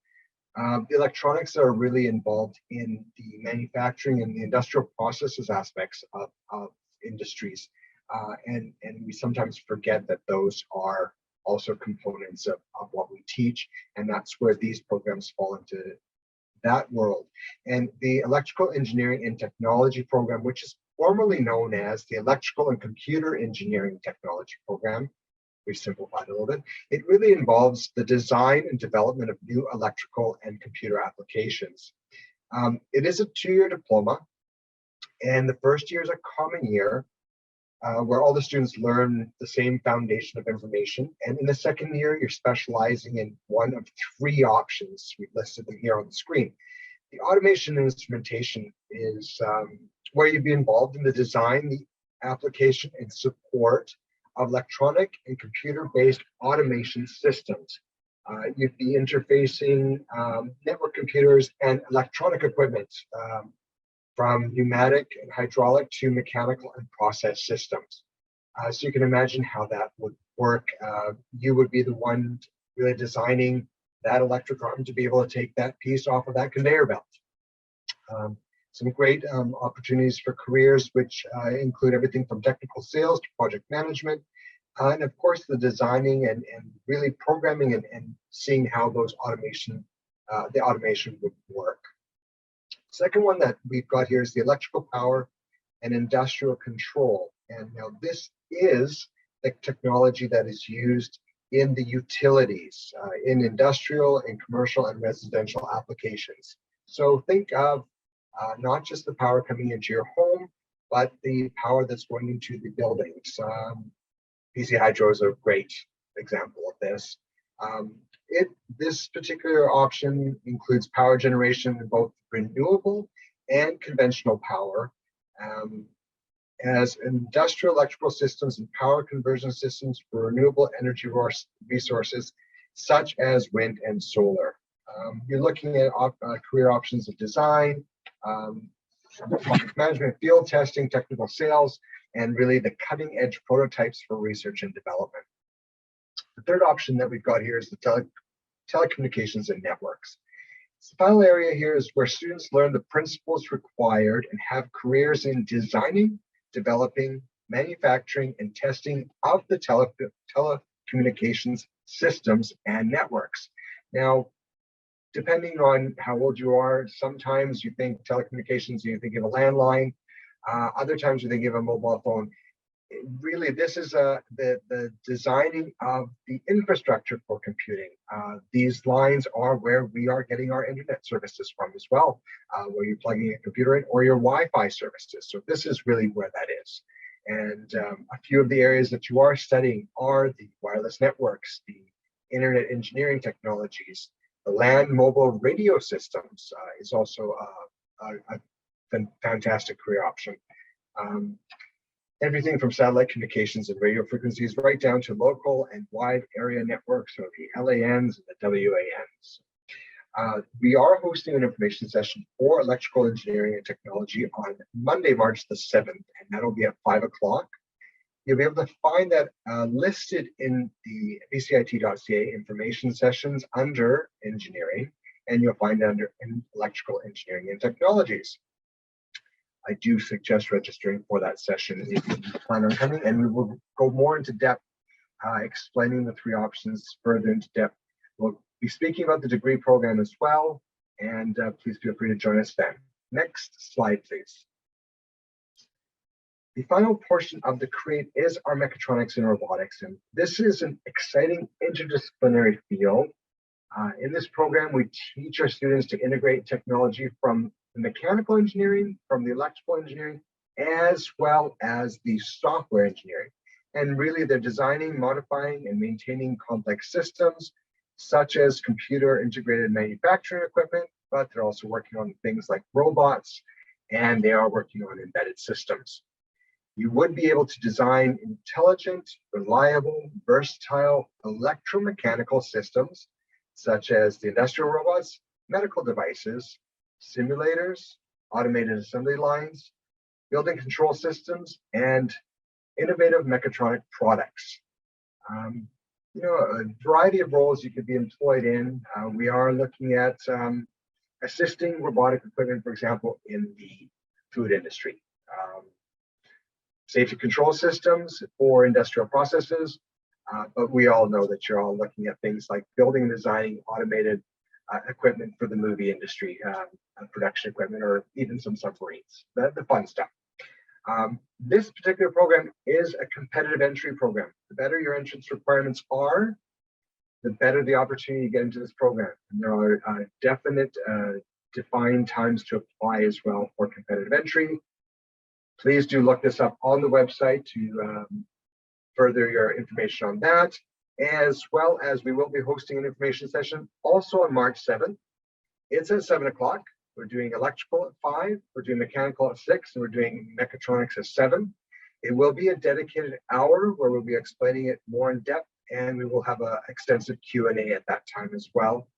the electronics that are really involved in the manufacturing and the industrial processes aspects of industries. And we sometimes forget that those are also components of what we teach, and that's where these programs fall into that world. And the Electrical Engineering and Technology program, which is formerly known as the Electrical and Computer Engineering Technology program, we simplified a little bit, it really involves the design and development of new electrical and computer applications. It is a 2-year diploma, and the first year is a common year where all the students learn the same foundation of information. And in the second year, you're specializing in one of 3 options. We've listed them here on the screen. The automation and instrumentation is where you'd be involved in the design, the application, and support of electronic and computer-based automation systems. You'd be interfacing network computers and electronic equipment, from pneumatic and hydraulic to mechanical and process systems. So you can imagine how that would work. You would be the one really designing that electric arm to be able to take that piece off of that conveyor belt. Some great opportunities for careers, which include everything from technical sales to project management, and of course the designing and really programming and seeing how those the automation would work. Second one that we've got here is the electrical power and industrial control. And now this is the technology that is used in the utilities, in industrial and commercial and residential applications. So think of not just the power coming into your home, but the power that's going into the buildings. BC Hydro is a great example of this. This particular option includes power generation in both renewable and conventional power, as industrial electrical systems and power conversion systems for renewable energy resources, such as wind and solar. You're looking at career options of design, project management, field testing, technical sales, and really the cutting edge prototypes for research and development. The third option that we've got here is the telecommunications and networks. So the final area here is where students learn the principles required and have careers in designing, developing, manufacturing, and testing of the telecommunications systems and networks. Now, depending on how old you are, sometimes you think telecommunications, you think of a landline. Other times you think of a mobile phone. Really, this is the designing of the infrastructure for computing. These lines are where we are getting our internet services from as well, where you're plugging a computer in, or your Wi-Fi services. So this is really where that is. And a few of the areas that you are studying are the wireless networks, the internet engineering technologies, the land mobile radio systems is also a fantastic career option. Everything from satellite communications and radio frequencies right down to local and wide area networks, so the LANs and the WANs. We are hosting an information session for electrical engineering and technology on Monday, March the 7th, and that'll be at 5 o'clock. You'll be able to find that listed in the bcit.ca information sessions under engineering, and you'll find it under electrical engineering and technologies. I do suggest registering for that session if you plan on coming, and we will go more into depth, explaining the 3 options further into depth. We'll be speaking about the degree program as well, and please feel free to join us then. Next slide, please. The final portion of the Create is our mechatronics and robotics, and this is an exciting interdisciplinary field. In this program, we teach our students to integrate technology from the mechanical engineering, from the electrical engineering, as well as the software engineering. And really, they're designing, modifying, and maintaining complex systems, such as computer integrated manufacturing equipment, but they're also working on things like robots, and they are working on embedded systems. You would be able to design intelligent, reliable, versatile electromechanical systems, such as the industrial robots, medical devices, simulators, automated assembly lines, building control systems, and innovative mechatronic products. You know, a variety of roles you could be employed in. We are looking at assisting robotic equipment, for example, in the food industry. Safety control systems for industrial processes, but we all know that you're all looking at things like building and designing automated equipment for the movie industry, production equipment, or even some submarines, the fun stuff. This particular program is a competitive entry program. The better your entrance requirements are, the better the opportunity to get into this program. And there are definite defined times to apply as well for competitive entry. Please do look this up on the website to further your information on that, as well as we will be hosting an information session also on March 7th. It's at 7 o'clock. We're doing electrical at 5, we're doing mechanical at 6, and we're doing mechatronics at 7. It will be a dedicated hour where we'll be explaining it more in depth, and we will have an extensive Q&A at that time as well.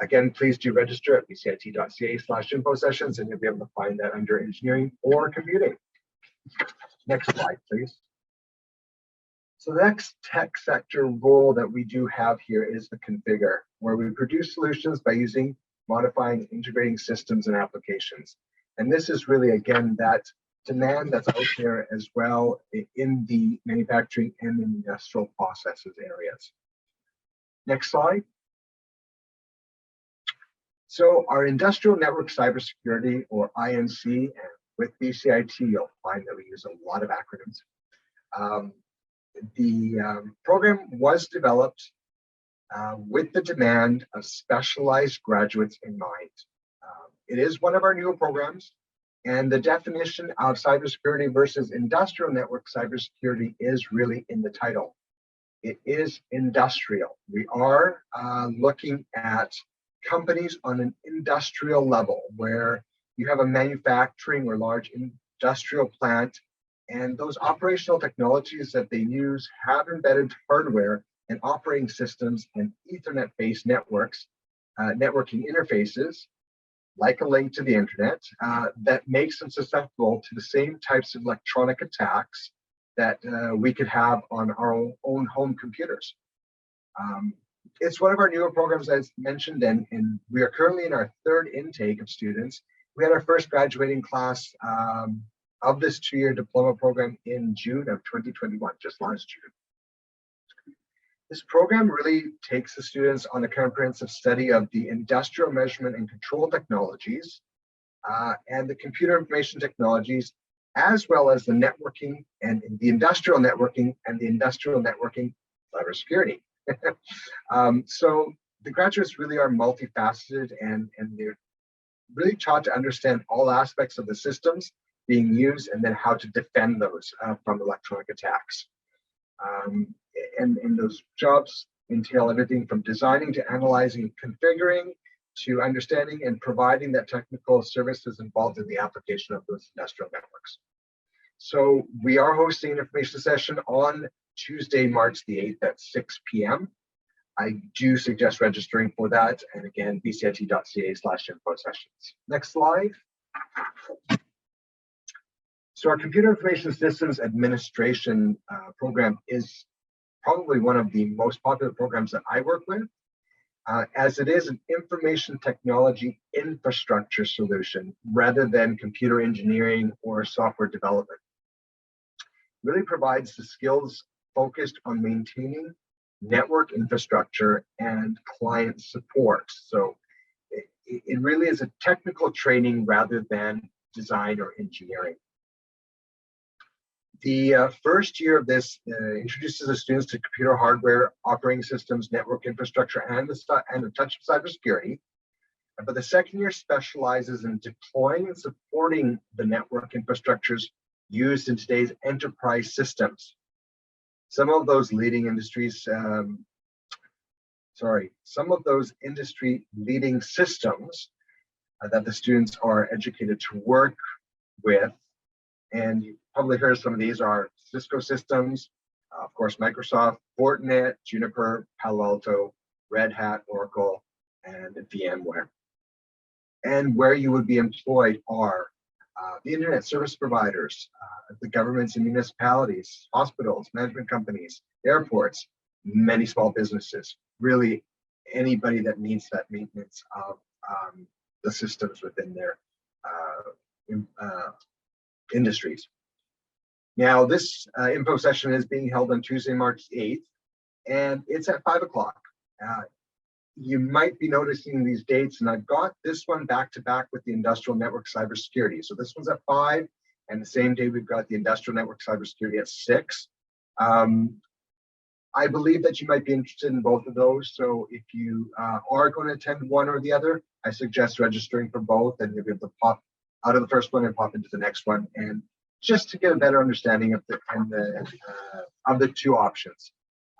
Again, please do register at bcit.ca/info sessions, and you'll be able to find that under engineering or computing. Next slide, please. So the next tech sector role that we do have here is the configure, where we produce solutions by using, modifying, integrating systems and applications. And this is really, again, that demand that's out there as well in the manufacturing and industrial processes areas. Next slide. So our industrial network cybersecurity, or INC, and with BCIT, you'll find that we use a lot of acronyms. The program was developed with the demand of specialized graduates in mind. It is one of our newer programs, and the definition of cybersecurity versus industrial network cybersecurity is really in the title. It is industrial. We are looking at companies on an industrial level where you have a manufacturing or large industrial plant, and those operational technologies that they use have embedded hardware and operating systems and Ethernet-based networks, networking interfaces, like a link to the internet, that makes them susceptible to the same types of electronic attacks that we could have on our own home computers. It's one of our newer programs, as mentioned, and we are currently in our third intake of students. We had our first graduating class of this 2-year diploma program in June of 2021, just last June. This program really takes the students on a comprehensive study of the industrial measurement and control technologies and the computer information technologies, as well as the networking and the industrial networking and the industrial networking cybersecurity. So the graduates really are multifaceted, and they're really taught to understand all aspects of the systems being used and then how to defend those from electronic attacks. And those jobs entail everything from designing to analyzing and configuring to understanding and providing that technical services involved in the application of those industrial networks. So we are hosting an information session on Tuesday, March the 8th at 6 p.m. I do suggest registering for that. And again, bcit.ca/info sessions. Next slide. So our Computer Information Systems Administration program is probably one of the most popular programs that I work with, as it is an information technology infrastructure solution rather than computer engineering or software development. It really provides the skills focused on maintaining network infrastructure and client support. So it really is a technical training rather than design or engineering. The first year of this introduces the students to computer hardware, operating systems, network infrastructure, and a touch of cybersecurity. But the second year specializes in deploying and supporting the network infrastructures used in today's enterprise systems. Some of those industry leading systems that the students are educated to work with. And you probably heard some of these are Cisco systems, of course, Microsoft, Fortinet, Juniper, Palo Alto, Red Hat, Oracle, and VMware. And where you would be employed are the internet service providers, the governments and municipalities, hospitals, management companies, airports, many small businesses, really anybody that needs that maintenance of the systems within their industries. Now, this info session is being held on Tuesday, March 8th, and it's at 5 o'clock. You might be noticing these dates, and I've got this one back to back with the industrial network cybersecurity. So this one's at 5, and the same day we've got the industrial network cybersecurity at 6. I believe that you might be interested in both of those. So if you are going to attend one or the other, I suggest registering for both, and you'll be able to pop out of the first one and pop into the next one, and just to get a better understanding of the two options.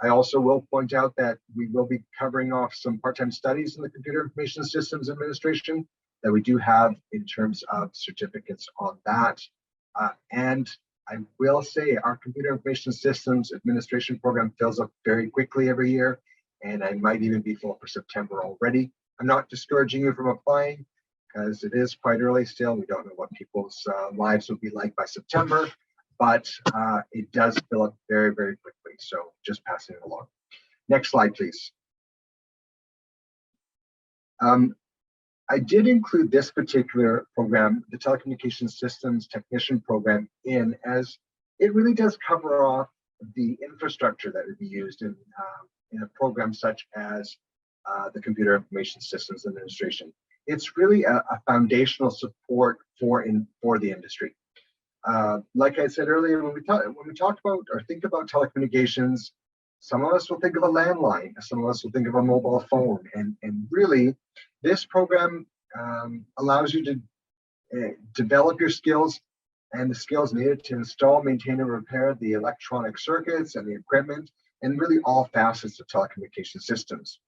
I also will point out that we will be covering off some part-time studies in the Computer Information Systems Administration that we do have in terms of certificates on that. And I will say our Computer Information Systems Administration program fills up very quickly every year, and I might even be full for September already. I'm not discouraging you from applying because it is quite early still. We don't know what people's lives will be like by September, but it does fill up very, very quickly. So just passing it along. Next slide, please. I did include this particular program, the Telecommunications Systems Technician program, in as it really does cover off the infrastructure that would be used in a program such as the Computer Information Systems Administration. It's really a foundational support for the industry. Like I said earlier, when we talk about or think about telecommunications, some of us will think of a landline, some of us will think of a mobile phone, and really this program allows you to develop your skills and the skills needed to install, maintain, and repair the electronic circuits and the equipment, and really all facets of telecommunication systems.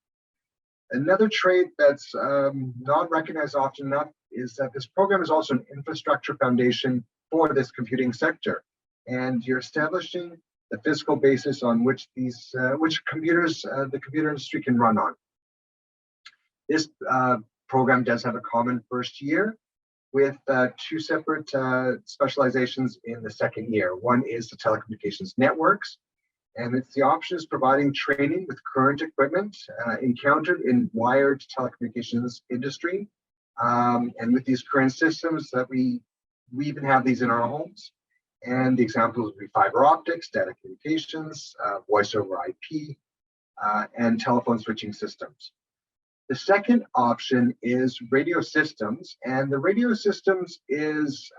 Another trait that's not recognized often enough is that this program is also an infrastructure foundation for this computing sector, and you're establishing the physical basis on which these computers the computer industry can run on. This program does have a common first year with two separate specializations in the second year. One is the telecommunications networks, and it's the option is providing training with current equipment encountered in wired telecommunications industry, and with these current systems that we even have these in our homes. And the examples would be fiber optics, data communications, voice over IP, and telephone switching systems. The second option is radio systems, and the radio systems is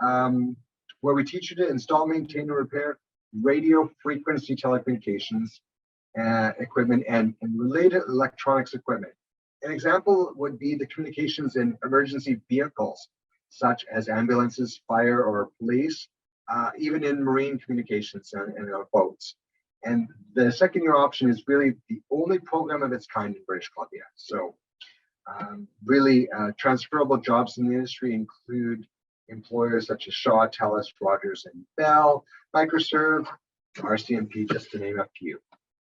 where we teach you to install, maintain, and repair radio frequency telecommunications equipment and related electronics equipment. An example would be the communications in emergency vehicles, such as ambulances, fire, or police, even in marine communications and boats. And the second year option is really the only program of its kind in British Columbia. So really transferable jobs in the industry include employers such as Shaw, TELUS, Rogers, and Bell, Microserve, RCMP, just to name a few.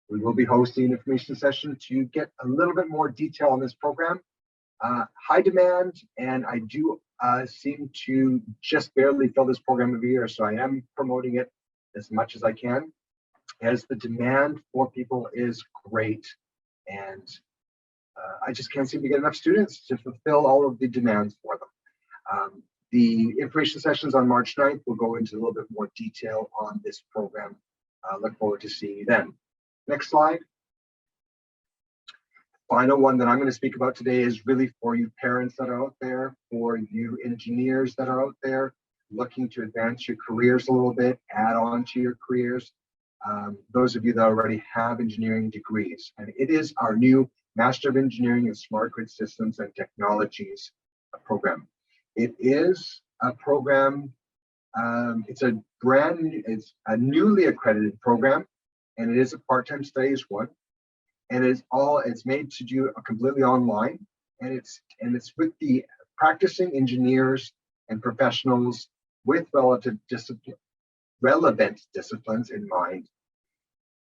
We will be hosting an information session to get a little bit more detail on this program. High demand, and I do seem to just barely fill this program every year, so I am promoting it as much as I can, as the demand for people is great, and I just can't seem to get enough students to fulfill all of the demands for them. The information sessions on March 9th will go into a little bit more detail on this program. Look forward to seeing you then. Next slide. Final one that I'm going to speak about today is really for you parents that are out there, for you engineers that are out there looking to advance your careers a little bit, add on to your careers. Those of you that already have engineering degrees, and it is our new Master of Engineering in Smart Grid Systems and Technologies program. It is a program, it's a newly accredited program, and it is a part-time studies one. And it's made to do completely online, and it's with the practicing engineers and professionals with relevant disciplines in mind.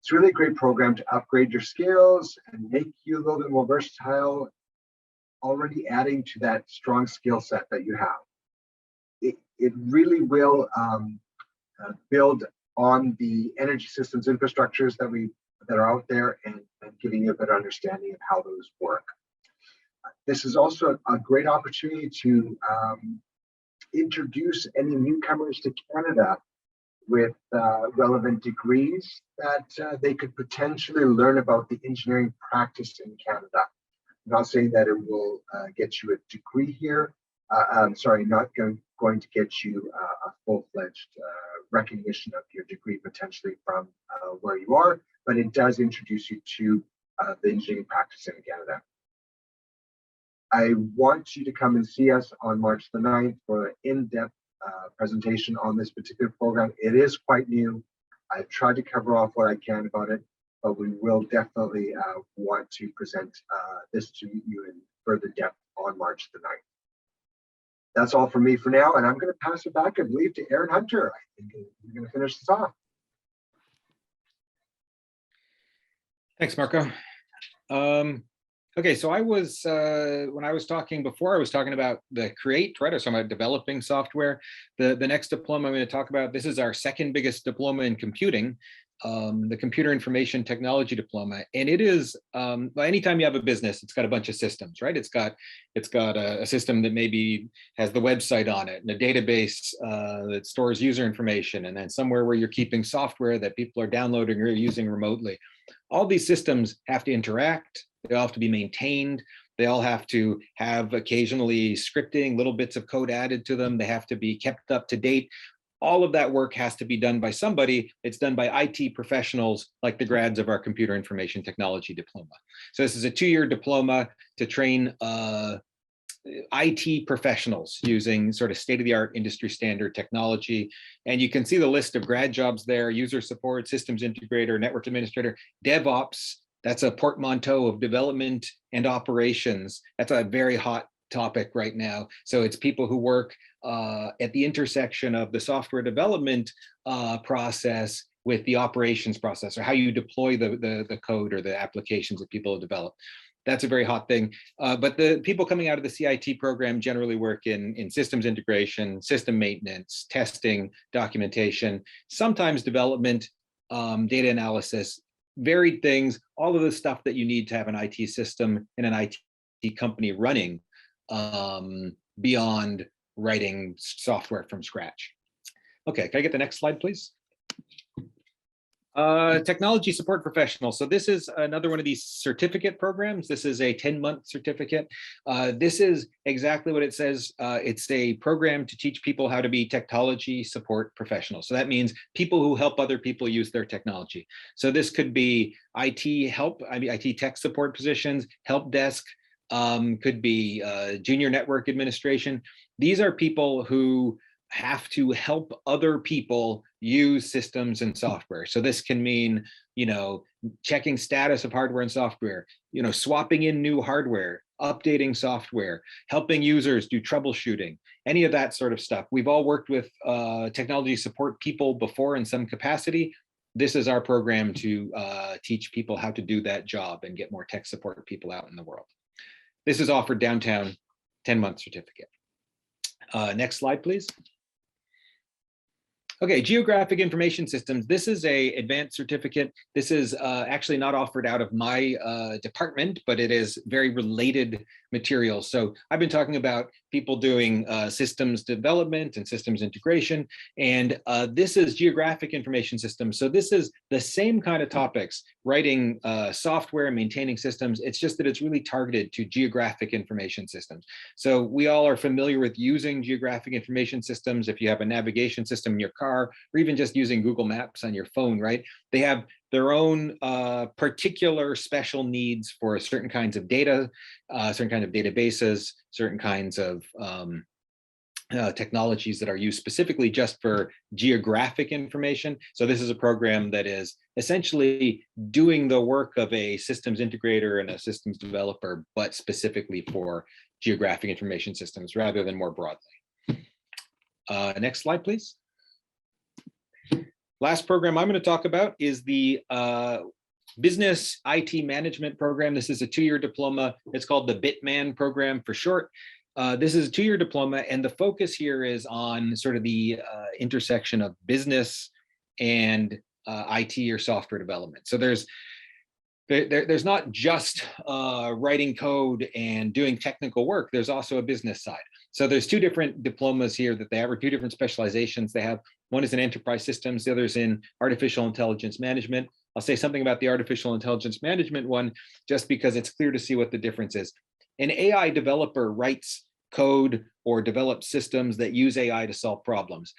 It's really a great program to upgrade your skills and make you a little bit more versatile, already adding to that strong skill set that you have. It really will build on the energy systems infrastructures that are out there and giving you a better understanding of how those work. This is also a great opportunity to introduce any newcomers to Canada with relevant degrees that they could potentially learn about the engineering practice in Canada. I'm not saying that it will get you a degree here. I'm sorry, not going to get you a full-fledged recognition of your degree potentially from where you are, but it does introduce you to the engineering practice in Canada. I want you to come and see us on March the 9th for an in-depth presentation on this particular program. It is quite new. I've tried to cover off what I can about it, but we will definitely want to present this to you in further depth on March the 9th. That's all from me for now, and I'm going to pass it back, I believe, to Aaron Hunter. I think you're going to finish this off. Thanks, Marco. Okay, so I was, when I was talking before, I was talking about the CREATE, right? I was talking about developing software. The next diploma I'm going to talk about, this is our second biggest diploma in computing, the Computer Information Technology Diploma. And it is, well, anytime you have a business, it's got a bunch of systems, right? It's got a system that maybe has the website on it and a database that stores user information, and then somewhere where you're keeping software that people are downloading or using remotely. All these systems have to interact. They all have to be maintained. They all have to have occasionally scripting, little bits of code added to them. They have to be kept up to date. All of that work has to be done by somebody. It's done by IT professionals like the grads of our Computer Information Technology Diploma. So this is a 2-year diploma to train IT professionals using sort of state-of-the-art industry standard technology. And you can see the list of grad jobs there: user support, systems integrator, network administrator, DevOps. That's a portmanteau of development and operations. That's a very hot topic right now. So it's people who work at the intersection of the software development process with the operations process, or how you deploy the code or the applications that people develop. That's a very hot thing. But the people coming out of the CIT program generally work in systems integration, system maintenance, testing, documentation, sometimes development, data analysis, varied things, all of the stuff that you need to have an IT system and an IT company running beyond writing software from scratch. Okay, can I get the next slide, please? Technology support professional. So this is another one of these certificate programs. This is a 10-month certificate. This is exactly what it says. It's a program to teach people how to be technology support professionals. So that means people who help other people use their technology. So this could be IT help, IT tech support positions, help desk, could be junior network administration. These are people who have to help other people use systems and software. So this can mean, checking status of hardware and software, swapping in new hardware, updating software, helping users do troubleshooting, any of that sort of stuff. We've all worked with technology support people before in some capacity. This is our program to teach people how to do that job and get more tech support people out in the world. This is offered downtown, 10-month certificate. Next slide, please. Okay, geographic information systems. This is a advanced certificate. This is actually not offered out of my department, but it is very related material. So I've been talking about people doing systems development and systems integration, and this is geographic information systems. So this is the same kind of topics, writing software, maintaining systems. It's just that it's really targeted to geographic information systems. So we all are familiar with using geographic information systems. If you have a navigation system in your car, or even just using Google Maps on your phone, right? They have their own particular special needs for certain kinds of data, certain kinds of databases, certain kinds of technologies that are used specifically just for geographic information. So this is a program that is essentially doing the work of a systems integrator and a systems developer, but specifically for geographic information systems rather than more broadly. Next slide, please. Last program I'm going to talk about is the Business IT Management Program. This is a 2-year diploma. It's called the BITMAN program for short. This is a 2-year diploma, and the focus here is on sort of the intersection of business and IT or software development. So there's not just writing code and doing technical work. There's also a business side. So there's 2 different diplomas here that they have, or 2 different specializations they have. One is in enterprise systems, the other is in artificial intelligence management. I'll say something about the artificial intelligence management one, just because it's clear to see what the difference is. An AI developer writes code or develops systems that use AI to solve problems.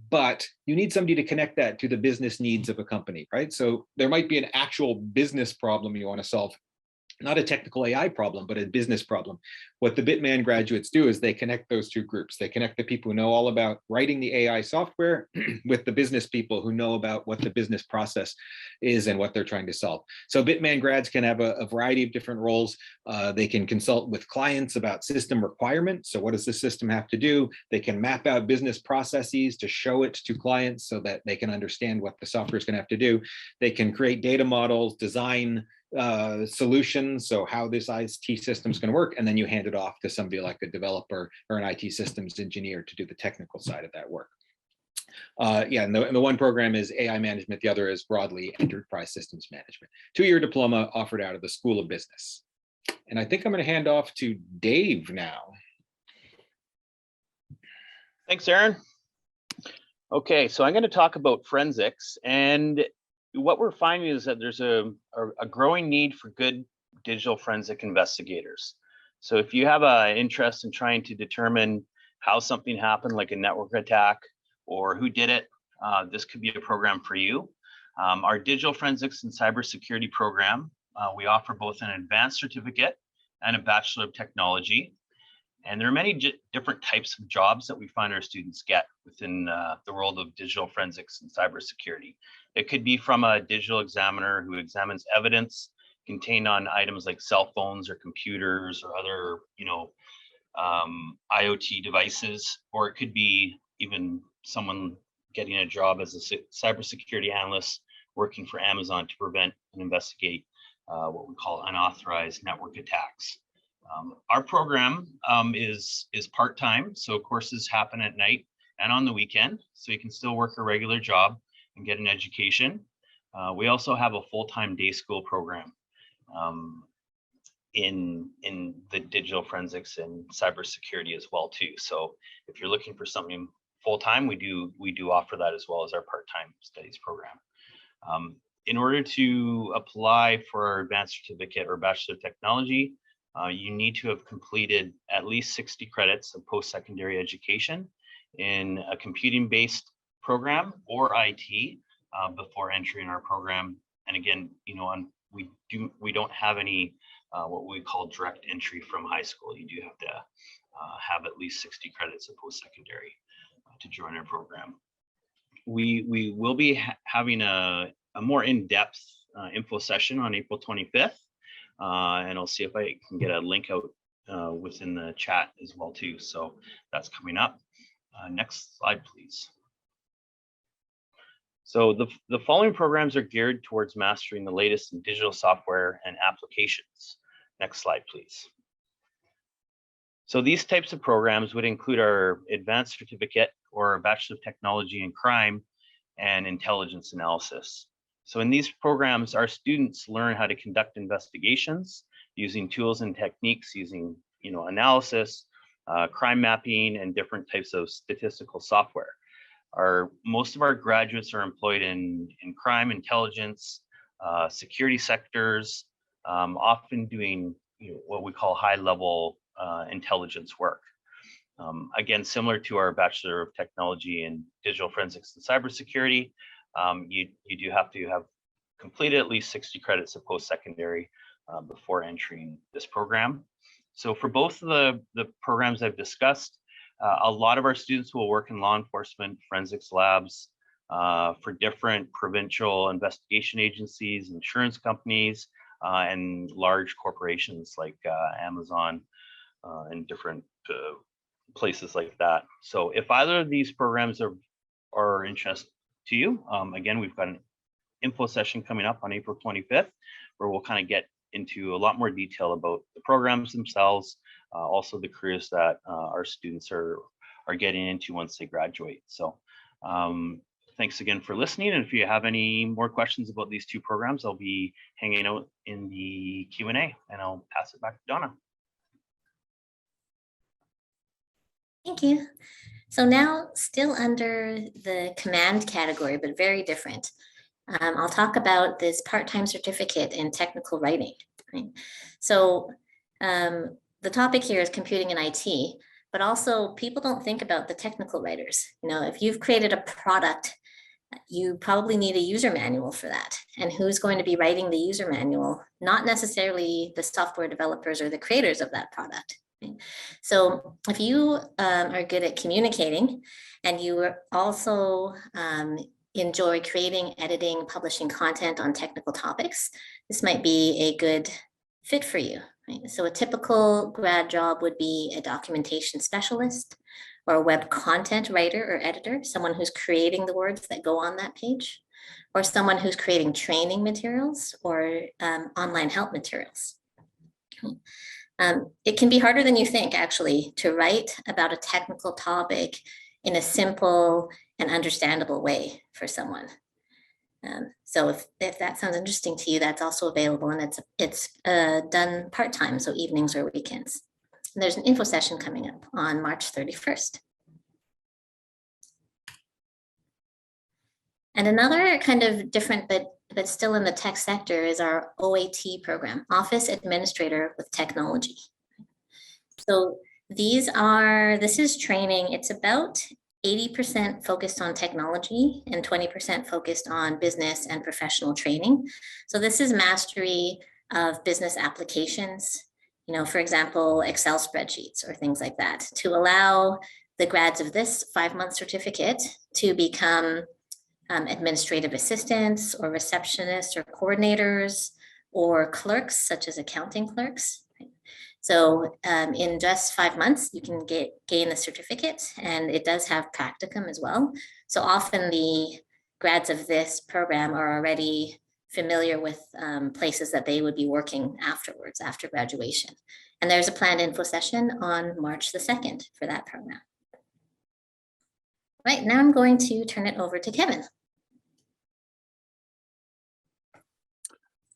But you need somebody to connect that to the business needs of a company, right? So there might be an actual business problem you want to solve, not a technical AI problem, but a business problem. What the BITMAN graduates do is they connect those 2 groups. They connect the people who know all about writing the AI software with the business people who know about what the business process is and what they're trying to solve. So BITMAN grads can have a variety of different roles. They can consult with clients about system requirements. So what does the system have to do? They can map out business processes to show it to clients so that they can understand what the software is going to have to do. They can create data models, design solutions, so how this IT system is going to work, and then you hand it off to somebody like a developer or an IT systems engineer to do the technical side of that work. And the one program is AI management, the other is broadly enterprise systems management. 2-year diploma offered out of the School of Business. And I think I'm going to hand off to Dave now. Thanks, Aaron. Okay, so I'm going to talk about forensics, and what we're finding is that there's a growing need for good digital forensic investigators. So if you have an interest in trying to determine how something happened, like a network attack, or who did it, this could be a program for you. Our digital forensics and cybersecurity program, we offer both an advanced certificate and a Bachelor of Technology. And there are many different types of jobs that we find our students get within the world of digital forensics and cybersecurity. It could be from a digital examiner who examines evidence contained on items like cell phones or computers or other, IoT devices, or it could be even someone getting a job as a cybersecurity analyst working for Amazon to prevent and investigate what we call unauthorized network attacks. Our program is part-time, so courses happen at night and on the weekend, so you can still work a regular job and get an education. We also have a full-time day school program in the digital forensics and cybersecurity as well too. So if you're looking for something full-time, we do offer that as well as our part-time studies program. In order to apply for our advanced certificate or Bachelor of Technology, you need to have completed at least 60 credits of post-secondary education in a computing-based program or IT before entering our program. And again, we don't have any what we call direct entry from high school. You do have to have at least 60 credits of post-secondary to join our program. We will be having a more in-depth info session on April 25th. And I'll see if I can get a link out within the chat as well too. So that's coming up. Next slide, please. So the following programs are geared towards mastering the latest in digital software and applications. Next slide, please. So these types of programs would include our advanced certificate or Bachelor of Technology in Crime and Intelligence Analysis. So in these programs, our students learn how to conduct investigations using tools and techniques using, analysis, crime mapping, and different types of statistical software. Most of our graduates are employed in crime, intelligence, security sectors, often doing what we call high-level intelligence work. Again, similar to our Bachelor of Technology in Digital Forensics and Cybersecurity, you do have to have completed at least 60 credits of post-secondary before entering this program. So for both of the programs I've discussed, A lot of our students will work in law enforcement, forensics labs, for different provincial investigation agencies, insurance companies, and large corporations like Amazon and different places like that. So if either of these programs are interest to you, again, we've got an info session coming up on April 25th, where we'll kind of get into a lot more detail about the programs themselves, also the careers that our students are getting into once they graduate. So thanks again for listening. And if you have any more questions about these two programs, I'll be hanging out in the Q&A, and I'll pass it back to Donna. Thank you. So now, still under the command category, but very different, I'll talk about this part-time certificate in technical writing. Right? So the topic here is computing and IT, but also people don't think about the technical writers. You know, if you've created a product, you probably need a user manual for that. And who's going to be writing the user manual? Not necessarily the software developers or the creators of that product. Right? So if you are good at communicating, and you also enjoy creating, editing, publishing content on technical topics, this might be a good fit for you. Right? So a typical grad job would be a documentation specialist, or a web content writer or editor, someone who's creating the words that go on that page, or someone who's creating training materials or online help materials. It can be harder than you think, actually, to write about a technical topic in a simple and understandable way for someone. So if that sounds interesting to you, that's also available, and it's done part-time, so evenings or weekends. And there's an info session coming up on March 31st. And another kind of different, but still in the tech sector, is our OAT program, Office Administrator with Technology. So this is training. It's about 80% focused on technology and 20% focused on business and professional training. So this is mastery of business applications, you know, for example, Excel spreadsheets or things like that, to allow the grads of this 5-month certificate to become administrative assistants or receptionists or coordinators or clerks, such as accounting clerks. So in just 5 months, you can gain the certificate, and it does have practicum as well. So often the grads of this program are already familiar with places that they would be working afterwards, after graduation. And there's a planned info session on March the 2nd for that program. Right, now I'm going to turn it over to Kevin.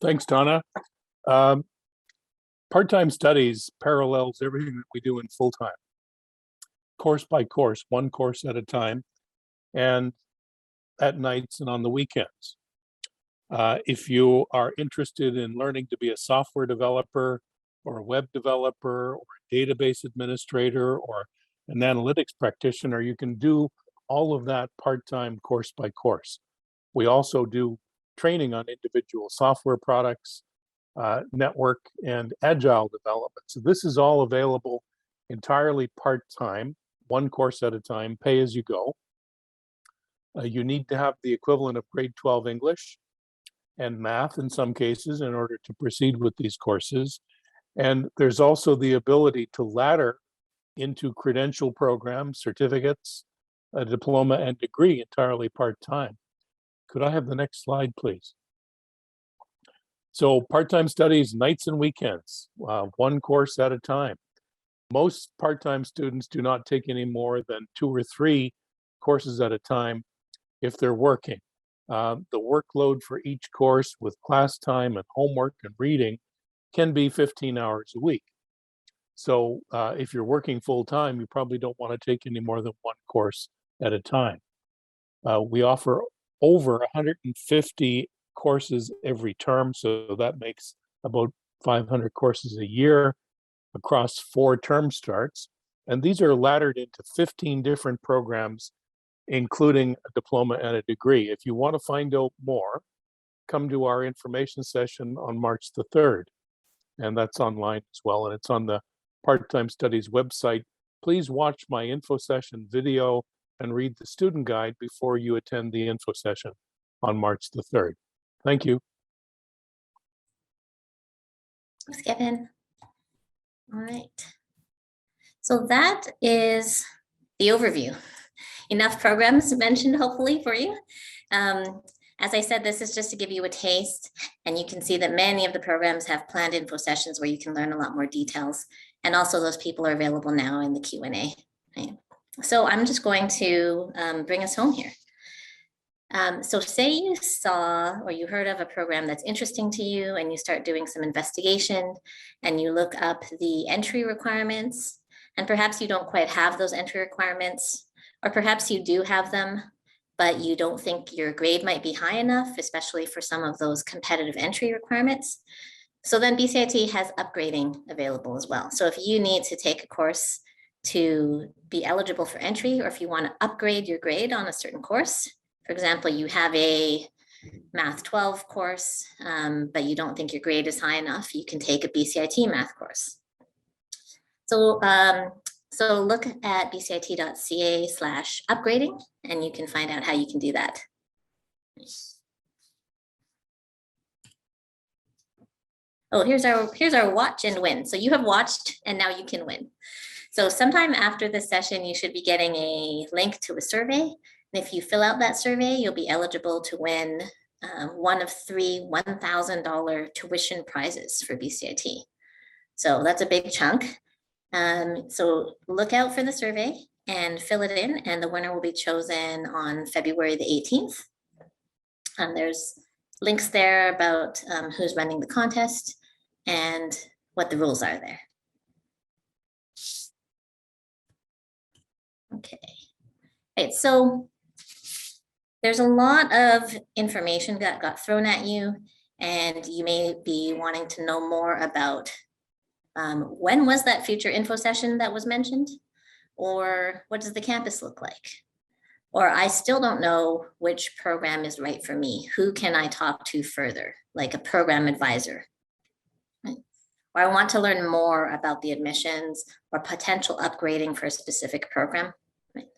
Thanks, Donna. Part-time studies parallels everything that we do in full-time, course by course, one course at a time, and at nights and on the weekends. If you are interested in learning to be a software developer or a web developer or a database administrator or an analytics practitioner, you can do all of that part-time, course by course. We also do training on individual software products, network and agile development. So this is all available entirely part-time, one course at a time, pay as you go. You need to have the equivalent of grade 12 English and math in some cases in order to proceed with these courses. And there's also the ability to ladder into credential programs, certificates, a diploma and degree entirely part-time. Could I have the next slide, please? So part-time studies, nights and weekends, one course at a time. Most part-time students do not take any more than 2 or 3 courses at a time if they're working. The workload for each course with class time and homework and reading can be 15 hours a week. So if you're working full-time, you probably don't want to take any more than 1 course at a time. We offer over 150 courses every term, so that makes about 500 courses a year across 4 term starts. And these are laddered into 15 different programs, including a diploma and a degree. If you want to find out more, come to our information session on March the 3rd. And that's online as well. And it's on the Part-Time Studies website Please watch my info session video and read the student guide before you attend the info session on March the 3rd. Thank you. Thanks, Kevin. All right. So that is the overview. Enough programs mentioned, hopefully, for you. As I said, this is just to give you a taste, and you can see that many of the programs have planned info sessions where you can learn a lot more details. And also those people are available now in the Q&A. Right? So I'm just going to bring us home here. So say you saw or you heard of a program that's interesting to you and you start doing some investigation and you look up the entry requirements, and perhaps you don't quite have those entry requirements, or perhaps you do have them, but you don't think your grade might be high enough, especially for some of those competitive entry requirements. So then BCIT has upgrading available as well. So if you need to take a course to be eligible for entry, or if you want to upgrade your grade on a certain course, for example, you have a Math 12 course, but you don't think your grade is high enough, you can take a BCIT math course. So, so look at bcit.ca/upgrading, and you can find out how you can do that. Oh, here's our watch and win. So you have watched and now you can win. So sometime after this session, you should be getting a link to a survey. And if you fill out that survey, you'll be eligible to win one of 3 $1,000 tuition prizes for BCIT. So that's a big chunk. So look out for the survey and fill it in, and the winner will be chosen on February the 18th. There's links there about who's running the contest and what the rules are there. Okay, right, so there's a lot of information that got thrown at you, and you may be wanting to know more about when was that future info session that was mentioned, or what does the campus look like? Or I still don't know which program is right for me. Who can I talk to further, like a program advisor? Right? Or I want to learn more about the admissions or potential upgrading for a specific program. Right?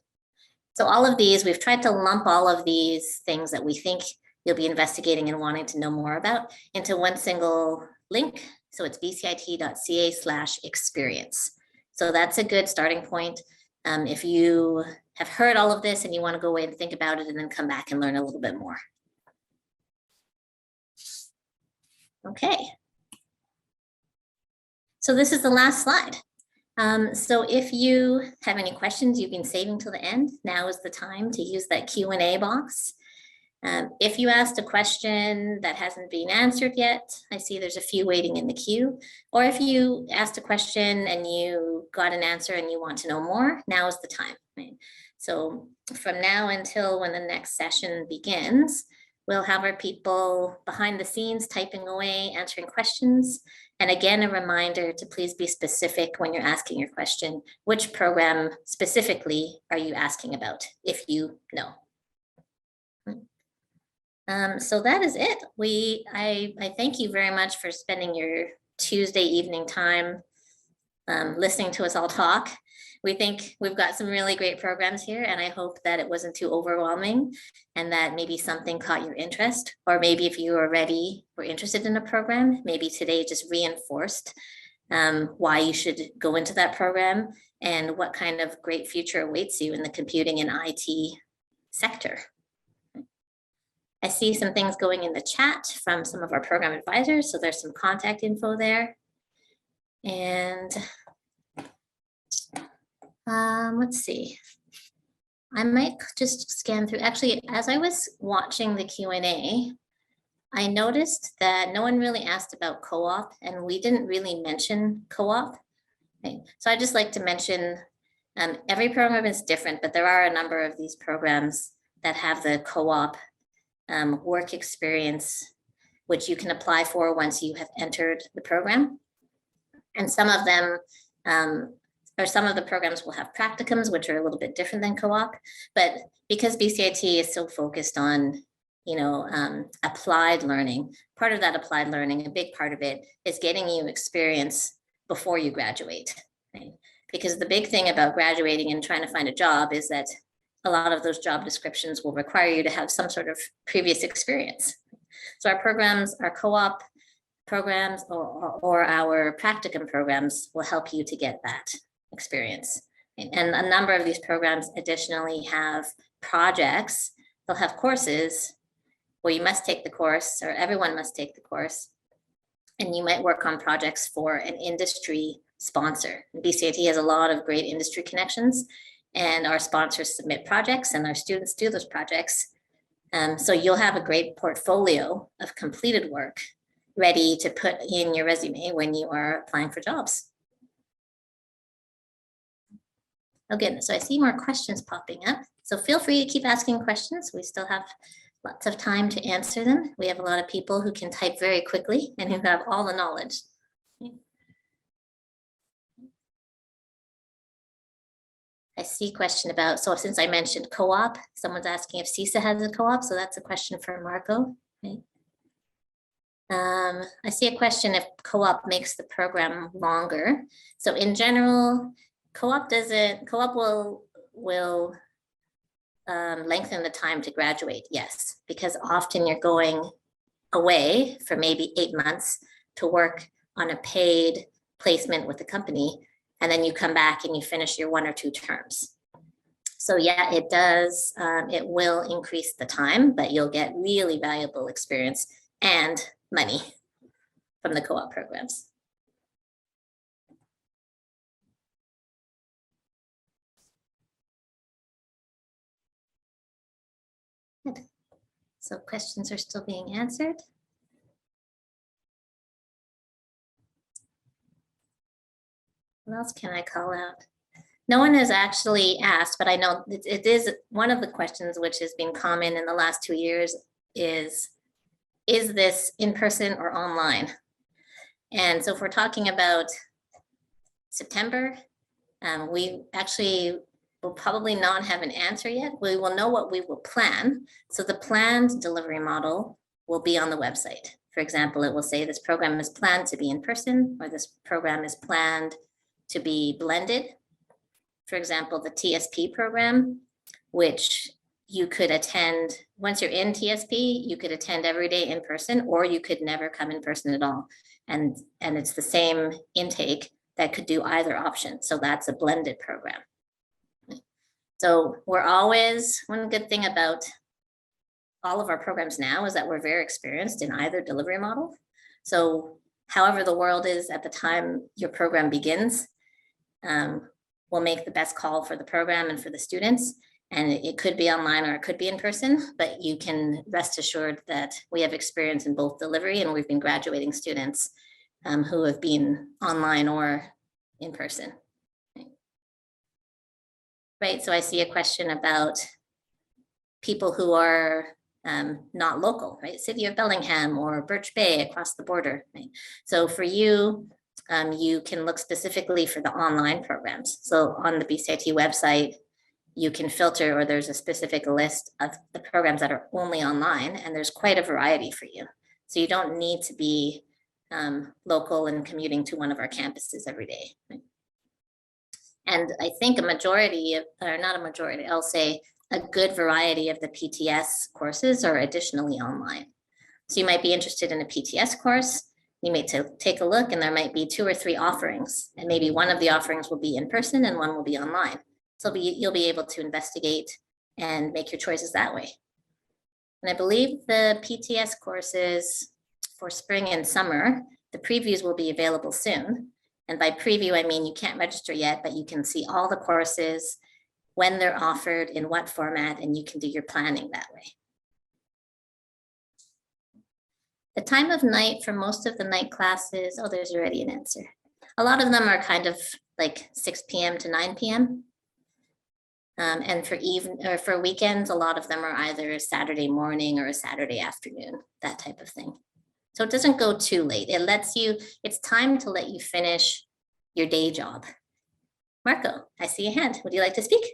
So all of these, we've tried to lump all of these things that we think you'll be investigating and wanting to know more about into one single link. So it's bcit.ca/experience. So that's a good starting point. If you have heard all of this and you want to go away and think about it and then come back and learn a little bit more. Okay. So this is the last slide. So if you have any questions you've been saving till the end, now is the time to use that Q&A box. If you asked a question that hasn't been answered yet, I see there's a few waiting in the queue. Or if you asked a question and you got an answer and you want to know more, now is the time. Right? So from now until when the next session begins, we'll have our people behind the scenes typing away, answering questions. And again, a reminder to please be specific when you're asking your question. Which program specifically are you asking about, if you know? So that is it. I thank you very much for spending your Tuesday evening time listening to us all talk. We think we've got some really great programs here, and I hope that it wasn't too overwhelming and that maybe something caught your interest, or maybe if you already were interested in a program, maybe today just reinforced why you should go into that program and what kind of great future awaits you in the computing and IT sector. I see some things going in the chat from some of our program advisors, so there's some contact info there. And let's see. I might just scan through. Actually, as I was watching the Q&A, I noticed that no one really asked about co-op, and we didn't really mention co-op. Okay. So I'd just like to mention every program is different, but there are a number of these programs that have the co-op work experience, which you can apply for once you have entered the program. And some of them, or some of the programs will have practicums, which are a little bit different than co-op. But because BCIT is so focused on, applied learning, part of that applied learning, a big part of it is getting you experience before you graduate. Right? Because the big thing about graduating and trying to find a job is that a lot of those job descriptions will require you to have some sort of previous experience. So our programs, our co-op programs or our practicum programs will help you to get that experience. And a number of these programs additionally have projects. They'll have courses where you must take the course, or everyone must take the course. And you might work on projects for an industry sponsor. BCIT has a lot of great industry connections, and our sponsors submit projects and our students do those projects. So you'll have a great portfolio of completed work ready to put in your resume when you are applying for jobs. Oh goodness, so I see more questions popping up. So feel free to keep asking questions. We still have lots of time to answer them. We have a lot of people who can type very quickly and who have all the knowledge. I see a question about, so since I mentioned co-op, someone's asking if CISA has a co-op, so that's a question for Marco. Okay. I see a question if co-op makes the program longer. So in general, co-op will lengthen the time to graduate, yes, because often you're going away for maybe 8 months to work on a paid placement with the company, and then you come back and you finish your 1 or 2 terms. So yeah, it does, it will increase the time, but you'll get really valuable experience and money from the co-op programs. Good. So questions are still being answered. What else can I call out? No one has actually asked, but I know it is one of the questions which has been common in the last 2 years is this in person or online? And so if we're talking about September, we actually will probably not have an answer yet. We will know what we will plan. So the planned delivery model will be on the website. For example, it will say this program is planned to be in person, or this program is planned to be blended. For example, the TSP program, which you could attend, once you're in TSP, you could attend every day in person, or you could never come in person at all. And it's the same intake that could do either option. So that's a blended program. So we're always, one good thing about all of our programs now is that we're very experienced in either delivery model. So however the world is at the time your program begins, we'll make the best call for the program and for the students. And it could be online or it could be in person, but you can rest assured that we have experience in both delivery, and we've been graduating students who have been online or in person. Right, so I see a question about people who are not local, right? City of Bellingham or Birch Bay across the border, right? So for you, you can look specifically for the online programs. So on the BCIT website, you can filter, or there's a specific list of the programs that are only online, and there's quite a variety for you. So you don't need to be local and commuting to one of our campuses every day. Right? And I think a majority of, or not a majority, I'll say a good variety of the PTS courses are additionally online. So you might be interested in a PTS course. You may take a look, and there might be 2 or 3 offerings, and maybe one of the offerings will be in person and one will be online. So you'll be able to investigate and make your choices that way. And I believe the PTS courses for spring and summer, the previews will be available soon. And by preview, I mean you can't register yet, but you can see all the courses, when they're offered, in what format, and you can do your planning that way. The time of night for most of the night classes, oh, there's already an answer. A lot of them are kind of like 6 p.m. to 9 p.m. And for weekends, a lot of them are either a Saturday morning or a Saturday afternoon, that type of thing. So it doesn't go too late. It lets you, it's time to let you finish your day job. Marco, I see a hand. Would you like to speak?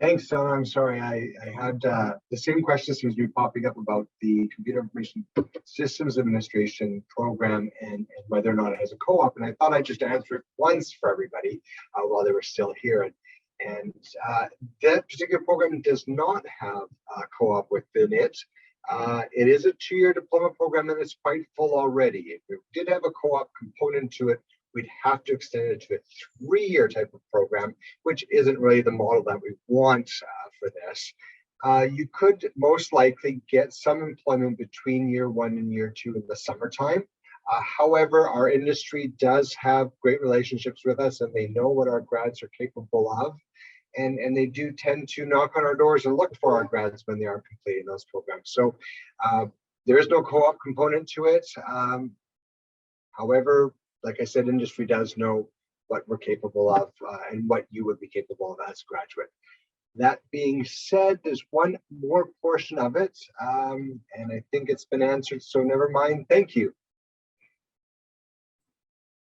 Thanks, Donna. I'm sorry. I had the same question seems to be popping up about the Computer Information Systems Administration program and whether or not it has a co-op. And I thought I'd just answer it once for everybody while they were still here. And that particular program does not have a co-op within it. It is a 2-year diploma program and it's quite full already. If it did have a co-op component to it, we'd have to extend it to a 3-year type of program, which isn't really the model that we want for this. You could most likely get some employment between year 1 and year 2 in the summertime. However, our industry does have great relationships with us and they know what our grads are capable of. And they do tend to knock on our doors and look for our grads when they are completing those programs. So there is no co-op component to it. However, like I said, industry does know what we're capable of and what you would be capable of as a graduate. That being said, there's one more portion of it, and I think it's been answered, so never mind. Thank you.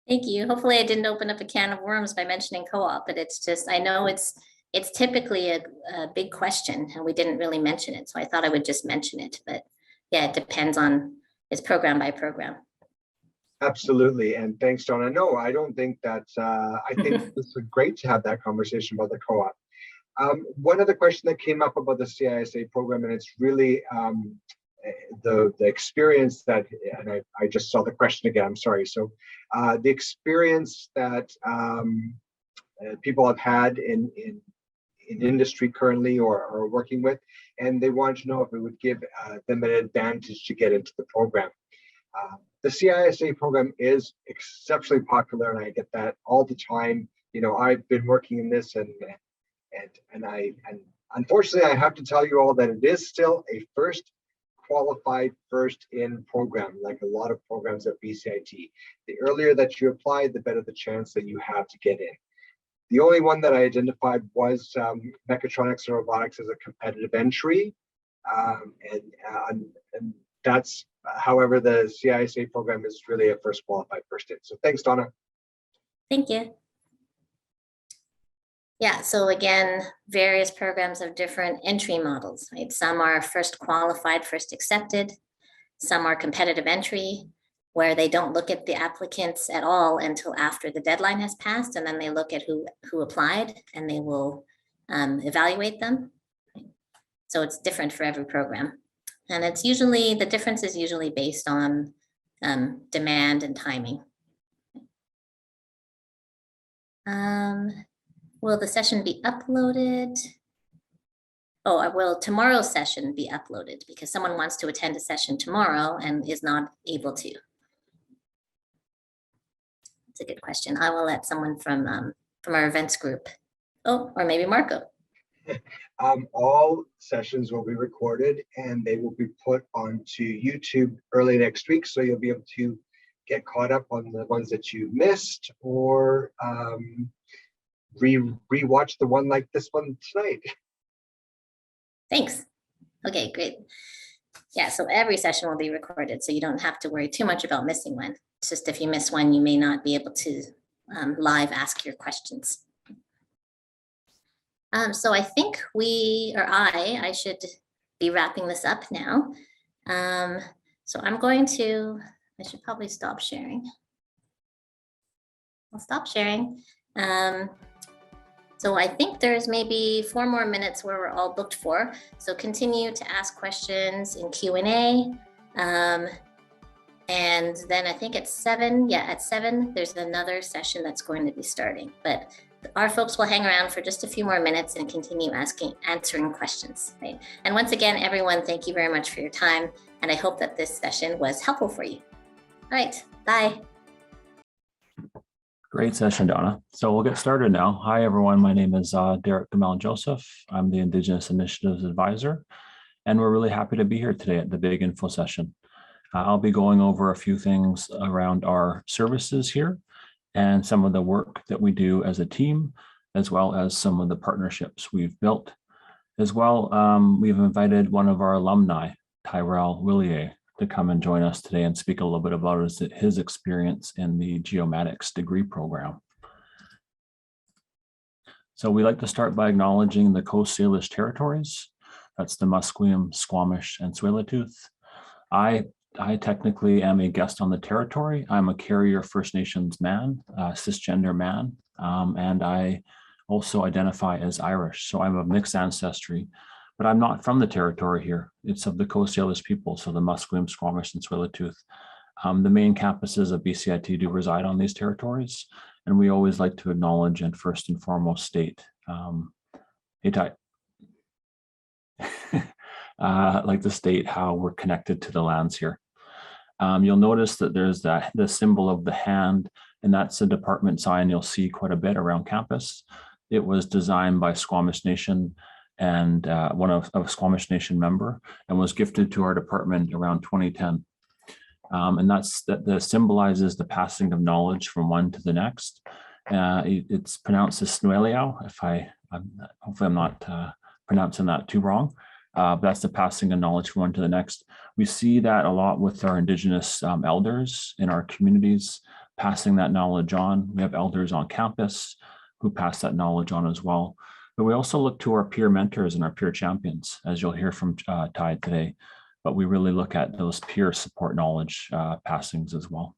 Thank you. Hopefully I didn't open up a can of worms by mentioning co-op, but it's just, I know it's typically a big question and we didn't really mention it. So I thought I would just mention it, but yeah, it depends on, it's program by program. Absolutely. And thanks, Donna. No, I don't think that, I think it's great to have that conversation about the co-op. One other question that came up about the CISA program, and it's really the experience that, and I just saw the question again, I'm sorry. So the experience that people have had in industry currently or working with, and they want to know if it would give them an advantage to get into the program. The CISA program is exceptionally popular, and I get that all the time. You know, I've been working in this, and unfortunately, I have to tell you all that it is still a first qualified, first in program, like a lot of programs at BCIT. The earlier that you apply, the better the chance that you have to get in. The only one that I identified was mechatronics and robotics as a competitive entry, and that's. However, the CISA program is really a first qualified, first in. So thanks, Donna. Thank you. Yeah, so again, various programs have different entry models, right? Some are first qualified, first accepted. Some are competitive entry, where they don't look at the applicants at all until after the deadline has passed, and then they look at who applied and they will evaluate them. So it's different for every program. And it's usually, the difference is usually based on demand and timing. Will the session be uploaded? Oh, will tomorrow's session be uploaded? Because someone wants to attend a session tomorrow and is not able to. That's a good question. I will let someone from our events group. Oh, or maybe Marco. All sessions will be recorded and they will be put onto YouTube early next week. So you'll be able to get caught up on the ones that you missed, or re-watch the one like this one tonight. Thanks. Okay, great. Yeah, so every session will be recorded, so you don't have to worry too much about missing one. It's just if you miss one, you may not be able to live ask your questions. So I think I should be wrapping this up now. So I should probably stop sharing. I'll stop sharing. So I think there's maybe 4 more minutes where we're all booked for. So continue to ask questions in Q&A. And then I think at 7, at 7, there's another session that's going to be starting. But our folks will hang around for just a few more minutes and continue answering questions. Right? And once again, everyone, thank you very much for your time. And I hope that this session was helpful for you. All right, bye. Great session, Donna. So we'll get started now. Hi, everyone. My name is Derek Gamal Joseph. I'm the Indigenous Initiatives Advisor, and we're really happy to be here today at the Big Info session. I'll be going over a few things around our services here and some of the work that we do as a team, as well as some of the partnerships we've built. As well, we've invited one of our alumni, Tyrell Willier, to come and join us today and speak a little bit about his experience in the geomatics degree program. So we like to start by acknowledging the Coast Salish territories. That's the Musqueam, Squamish, and Tsleil-Waututh. I technically am a guest on the territory. I'm a Carrier First Nations man, cisgender man, and I also identify as Irish. So I'm of mixed ancestry, but I'm not from the territory here. It's of the Coast Salish people, so the Musqueam, Squamish, and Tsleil-Waututh. The main campuses of BCIT do reside on these territories, and we always like to acknowledge and first and foremost state, like to state how we're connected to the lands here. You'll notice that there's the symbol of the hand, and that's a department sign you'll see quite a bit around campus. It was designed by Squamish Nation and one of a Squamish Nation member, and was gifted to our department around 2010. And that symbolizes the passing of knowledge from one to the next. It's pronounced as Snueliao, hopefully I'm not pronouncing that too wrong. That's the passing of knowledge from one to the next. We see that a lot with our Indigenous elders in our communities, passing that knowledge on. We have elders on campus who pass that knowledge on as well. But we also look to our peer mentors and our peer champions, as you'll hear from Ty today. But we really look at those peer support knowledge passings as well.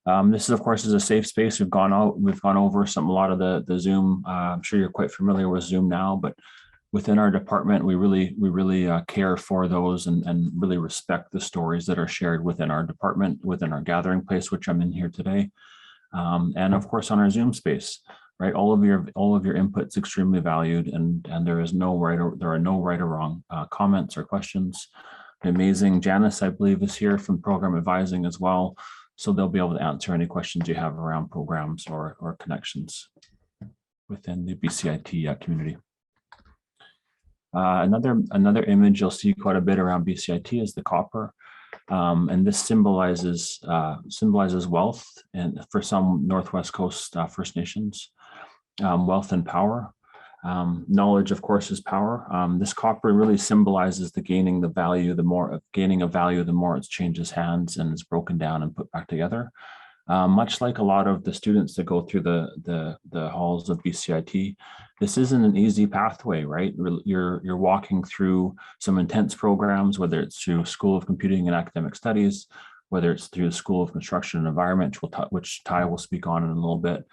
This is, of course, is a safe space. We've gone over a lot of the Zoom. I'm sure you're quite familiar with Zoom now, but within our department, we really care for those and really respect the stories that are shared within our department, within our gathering place, which I'm in here today, and of course on our Zoom space. Right, all of your input's extremely valued, and there are no right or wrong comments or questions. The amazing Janice, I believe, is here from program advising as well, so they'll be able to answer any questions you have around programs or connections within the BCIT community. Another image you'll see quite a bit around BCIT is the copper, and this symbolizes wealth, and for some Northwest Coast First Nations. Wealth and power. Knowledge, of course, is power. This copper really symbolizes the gaining of value the more it changes hands and is broken down and put back together. Much like a lot of the students that go through the halls of BCIT, this isn't an easy pathway, right? You're walking through some intense programs, whether it's through School of Computing and Academic Studies, whether it's through the School of Construction and Environment, which Ty will speak on in a little bit.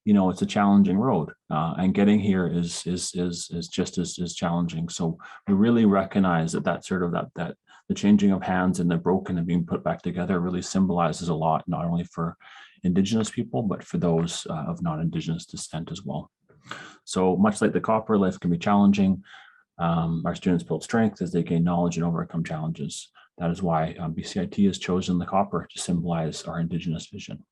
You know, it's a challenging road, and getting here is just as challenging. So we really recognize that the changing of hands and the broken and being put back together really symbolizes a lot, not only for Indigenous people, but for those of non-Indigenous descent as well. So much like the copper, life can be challenging. Our students build strength as they gain knowledge and overcome challenges. That is why BCIT has chosen the copper to symbolize our Indigenous vision.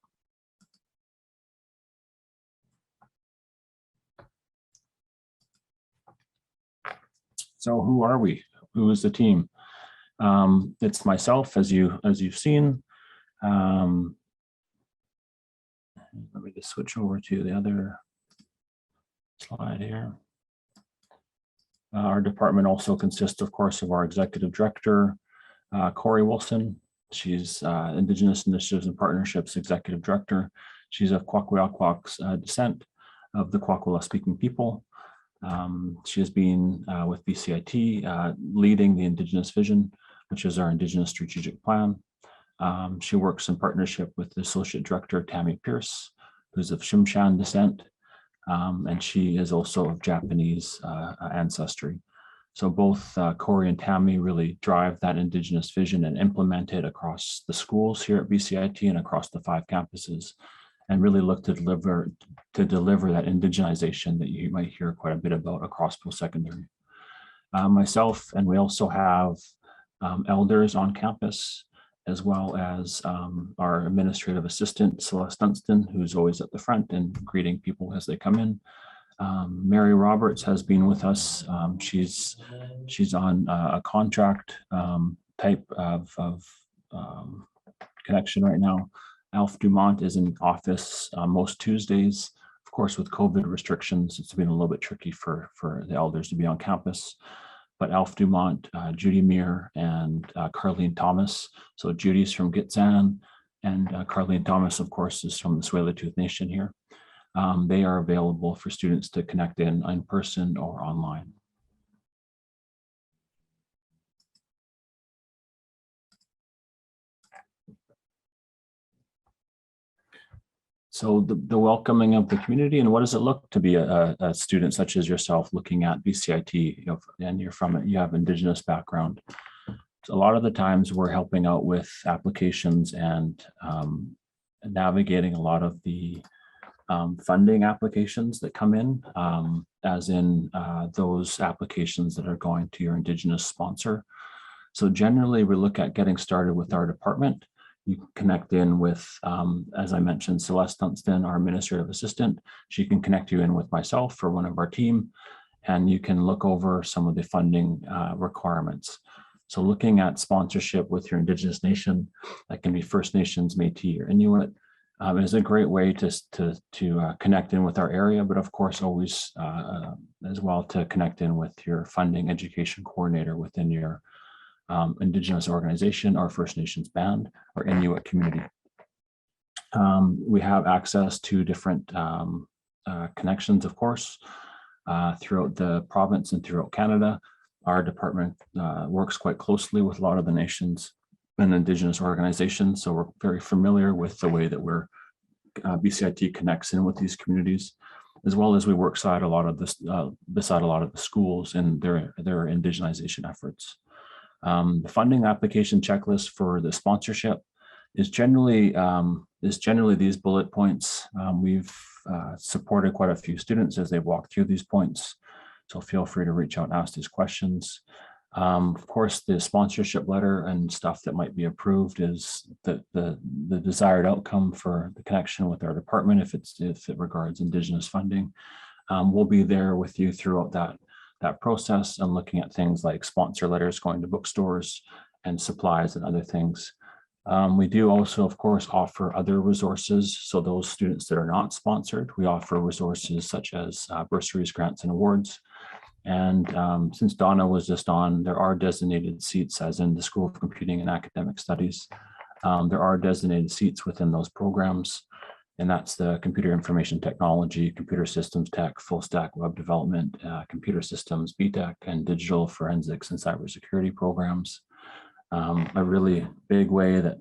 So who are we? Who is the team? It's myself, as you've seen. Let me just switch over to the other slide here. Our department also consists, of course, of our executive director, Corey Wilson. She's Indigenous Initiatives and Partnerships Executive Director. She's of Kwakwaka'wakw descent, of the Kwakwala speaking people. She has been with BCIT leading the Indigenous Vision, which is our Indigenous Strategic Plan. She works in partnership with the Associate Director, Tammy Pierce, who's of Shimshan descent, and she is also of Japanese ancestry. So both Corey and Tammy really drive that Indigenous vision and implement it across the schools here at BCIT and across the 5 campuses, and really look to deliver that indigenization that you might hear quite a bit about across post-secondary. Myself, and we also have elders on campus, as well as our administrative assistant, Celeste Dunstan, who's always at the front and greeting people as they come in. Mary Roberts has been with us. She's on a contract type of connection right now. Alf Dumont is in office most Tuesdays. Of course, with COVID restrictions, it's been a little bit tricky for the elders to be on campus. But Alf Dumont, Judy Meir, and Carlene Thomas. So Judy's from Gitxsan, and Carlene Thomas, of course, is from the Tsleil-Waututh Nation here. they are available for students to connect in person or online. So the welcoming of the community, and what does it look to be a student such as yourself looking at BCIT, and you have Indigenous background. So a lot of the times we're helping out with applications and navigating a lot of the funding applications that come in, as in those applications that are going to your Indigenous sponsor. So generally we look at getting started with our department. You can connect in with, as I mentioned, Celeste Dunstan, our administrative assistant. She can connect you in with myself or one of our team, and you can look over some of the funding requirements. So looking at sponsorship with your Indigenous nation, that can be First Nations, Métis, or Inuit, is a great way to connect in with our area, but of course always as well to connect in with your funding education coordinator within your Indigenous organization or First Nations band or Inuit community. We have access to different connections, of course, throughout the province and throughout Canada. Our department works quite closely with a lot of the nations and Indigenous organizations, so we're very familiar with the way that BCIT connects in with these communities, as well as we work beside a lot of the schools in their indigenization efforts. The funding application checklist for the sponsorship is generally these bullet points. We've supported quite a few students as they've walked through these points, so feel free to reach out and ask these questions. Of course, the sponsorship letter and stuff that might be approved is the desired outcome for the connection with our department if it regards Indigenous funding. We'll be there with you throughout that process and looking at things like sponsor letters going to bookstores and supplies and other things. We do also, of course, offer other resources. So those students that are not sponsored, we offer resources such as bursaries, grants, and awards. And since Donna was just on, there are designated seats, as in the School of Computing and Academic Studies. There are designated seats within those programs, and that's the computer information technology, computer systems tech, full stack web development, computer systems, BTech, and digital forensics and cybersecurity programs. A really big way that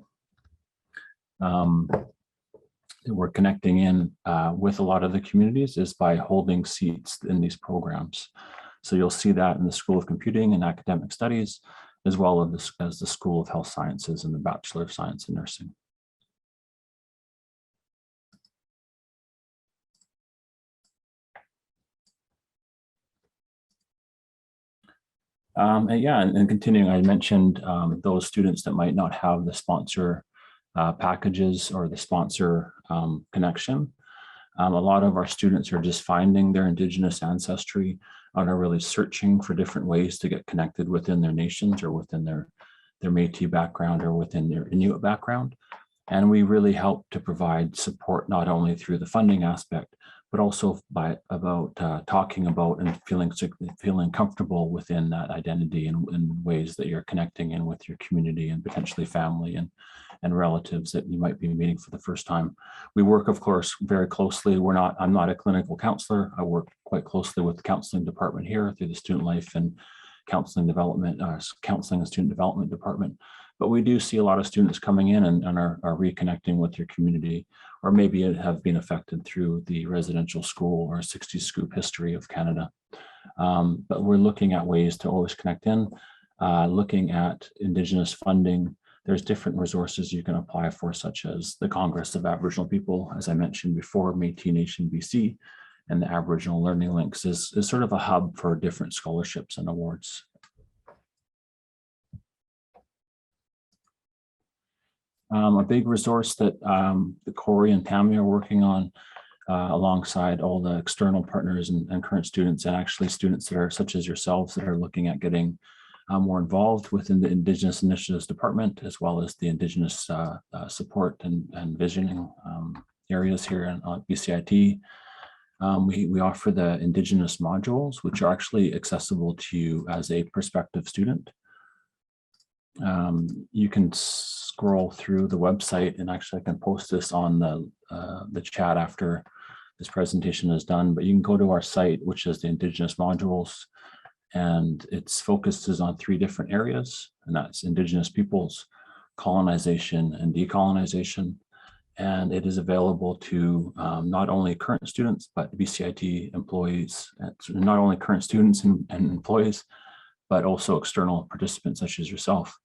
we're connecting in with a lot of the communities is by holding seats in these programs. So you'll see that in the School of Computing and Academic Studies, as well as the School of Health Sciences and the Bachelor of Science in Nursing. And continuing, I mentioned those students that might not have the sponsor packages or the sponsor connection. A lot of our students are just finding their Indigenous ancestry and are really searching for different ways to get connected within their nations or within their Métis background or within their Inuit background. And we really help to provide support not only through the funding aspect, but also about talking about and feeling comfortable within that identity and ways that you're connecting in with your community and potentially family and relatives that you might be meeting for the first time. We work, of course, very closely. I'm not a clinical counselor. I work quite closely with the counseling department here through the Student Life and Counseling Development, Counseling and Student Development Department. But we do see a lot of students coming in and are reconnecting with your community, or maybe have been affected through the residential school or 60s Scoop history of Canada. But we're looking at ways to always connect in, looking at Indigenous funding. There's different resources you can apply for, such as the Congress of Aboriginal People, as I mentioned before, Métis Nation BC, and the Aboriginal Learning Links is sort of a hub for different scholarships and awards. A big resource that Corey and Tammy are working on alongside all the external partners and current students, and actually students that are such as yourselves that are looking at getting more involved within the Indigenous Initiatives Department, as well as the Indigenous support and visioning areas here at BCIT. We offer the Indigenous modules, which are actually accessible to you as a prospective student. You can scroll through the website, and actually I can post this on the chat after this presentation is done, but you can go to our site, which is the Indigenous modules, and its focus is on 3 different areas, and that's Indigenous peoples, colonization, and decolonization. And it is available to not only current students, but BCIT employees, not only current students and employees, but also external participants such as yourself.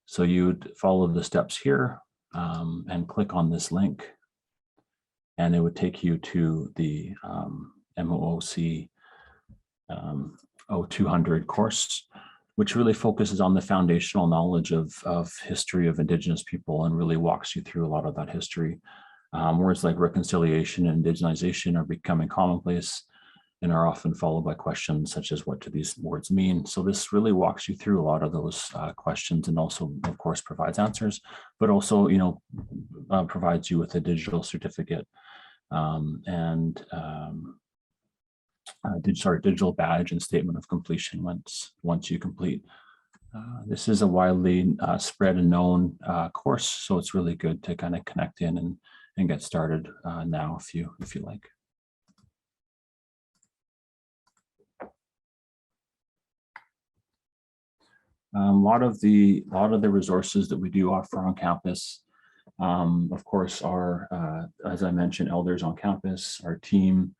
So you would follow the steps here and click on this link, and it would take you to the MOOC 0200 course, which really focuses on the foundational knowledge of history of Indigenous people and really walks you through a lot of that history. Words like reconciliation and indigenization are becoming commonplace and are often followed by questions such as, what do these words mean? So this really walks you through a lot of those questions, and also, of course, provides answers, but also, provides you with a digital certificate digital badge and statement of completion once you complete. This is a widely spread and known course, so it's really good to kind of connect in and get started now if you like. A lot of the resources that we do offer on campus, of course, are, as I mentioned, elders on campus, our team,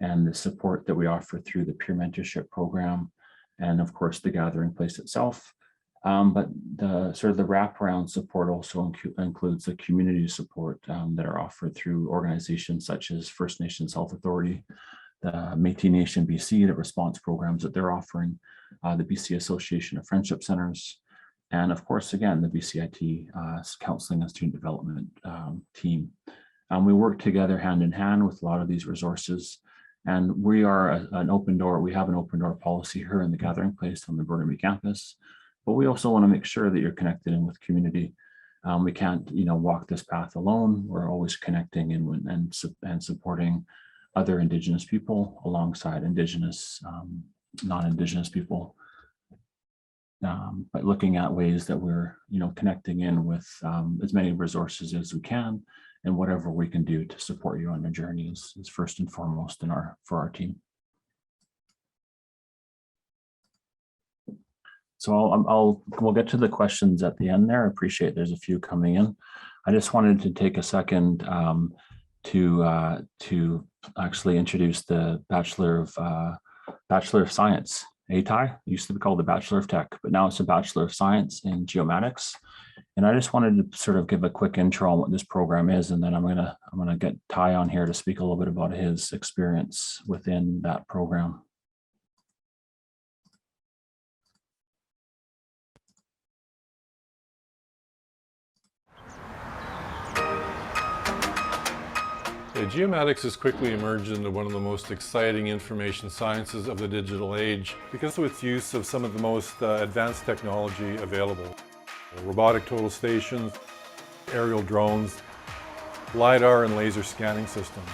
and the support that we offer through the peer mentorship program, and of course the gathering place itself. But the wraparound support also includes the community support that are offered through organizations such as First Nations Health Authority, the Métis Nation BC, the response programs that they're offering, the BC Association of Friendship Centers, and of course, again, the BCIT Counseling and Student Development team. We work together hand in hand with a lot of these resources, and we are an open door. We have an open door policy here in the gathering place on the Burnaby campus, but we also want to make sure that you're connected in with community. We can't, walk this path alone. We're always connecting and supporting other Indigenous people alongside Indigenous, non-Indigenous people, but looking at ways that we're, connecting in with as many resources as we can, and whatever we can do to support you on your journey is first and foremost for our team. So we'll get to the questions at the end there. I appreciate there's a few coming in. I just wanted to take a second to actually introduce the Bachelor of Science. ATI used to be called the Bachelor of Tech, but now it's a Bachelor of Science in Geomatics. And I just wanted to sort of give a quick intro on what this program is, and then I'm gonna get Ty on here to speak a little bit about his experience within that program. Geomatics has quickly emerged into one of the most exciting information sciences of the digital age because of its use of some of the most advanced technology available. Robotic total stations, aerial drones, LiDAR and laser scanning systems.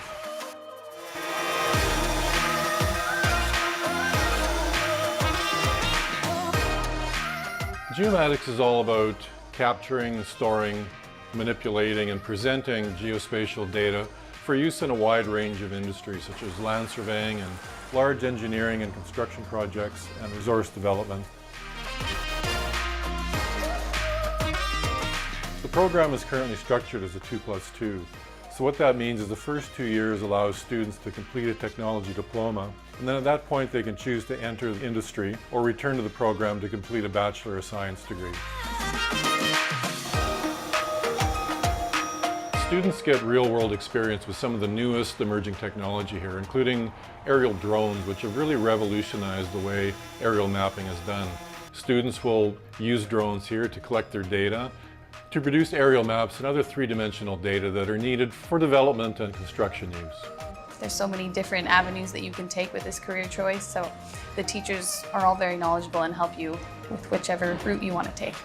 Geomatics is all about capturing, storing, manipulating and presenting geospatial data for use in a wide range of industries such as land surveying and large engineering and construction projects and resource development. The program is currently structured as a 2+2. So what that means is the first 2 years allows students to complete a technology diploma, and then at that point they can choose to enter the industry or return to the program to complete a Bachelor of Science degree. Students get real-world experience with some of the newest emerging technology here, including aerial drones, which have really revolutionized the way aerial mapping is done. Students will use drones here to collect their data, to produce aerial maps and other three-dimensional data that are needed for development and construction use. There's so many different avenues that you can take with this career choice, so the teachers are all very knowledgeable and help you with whichever route you want to take.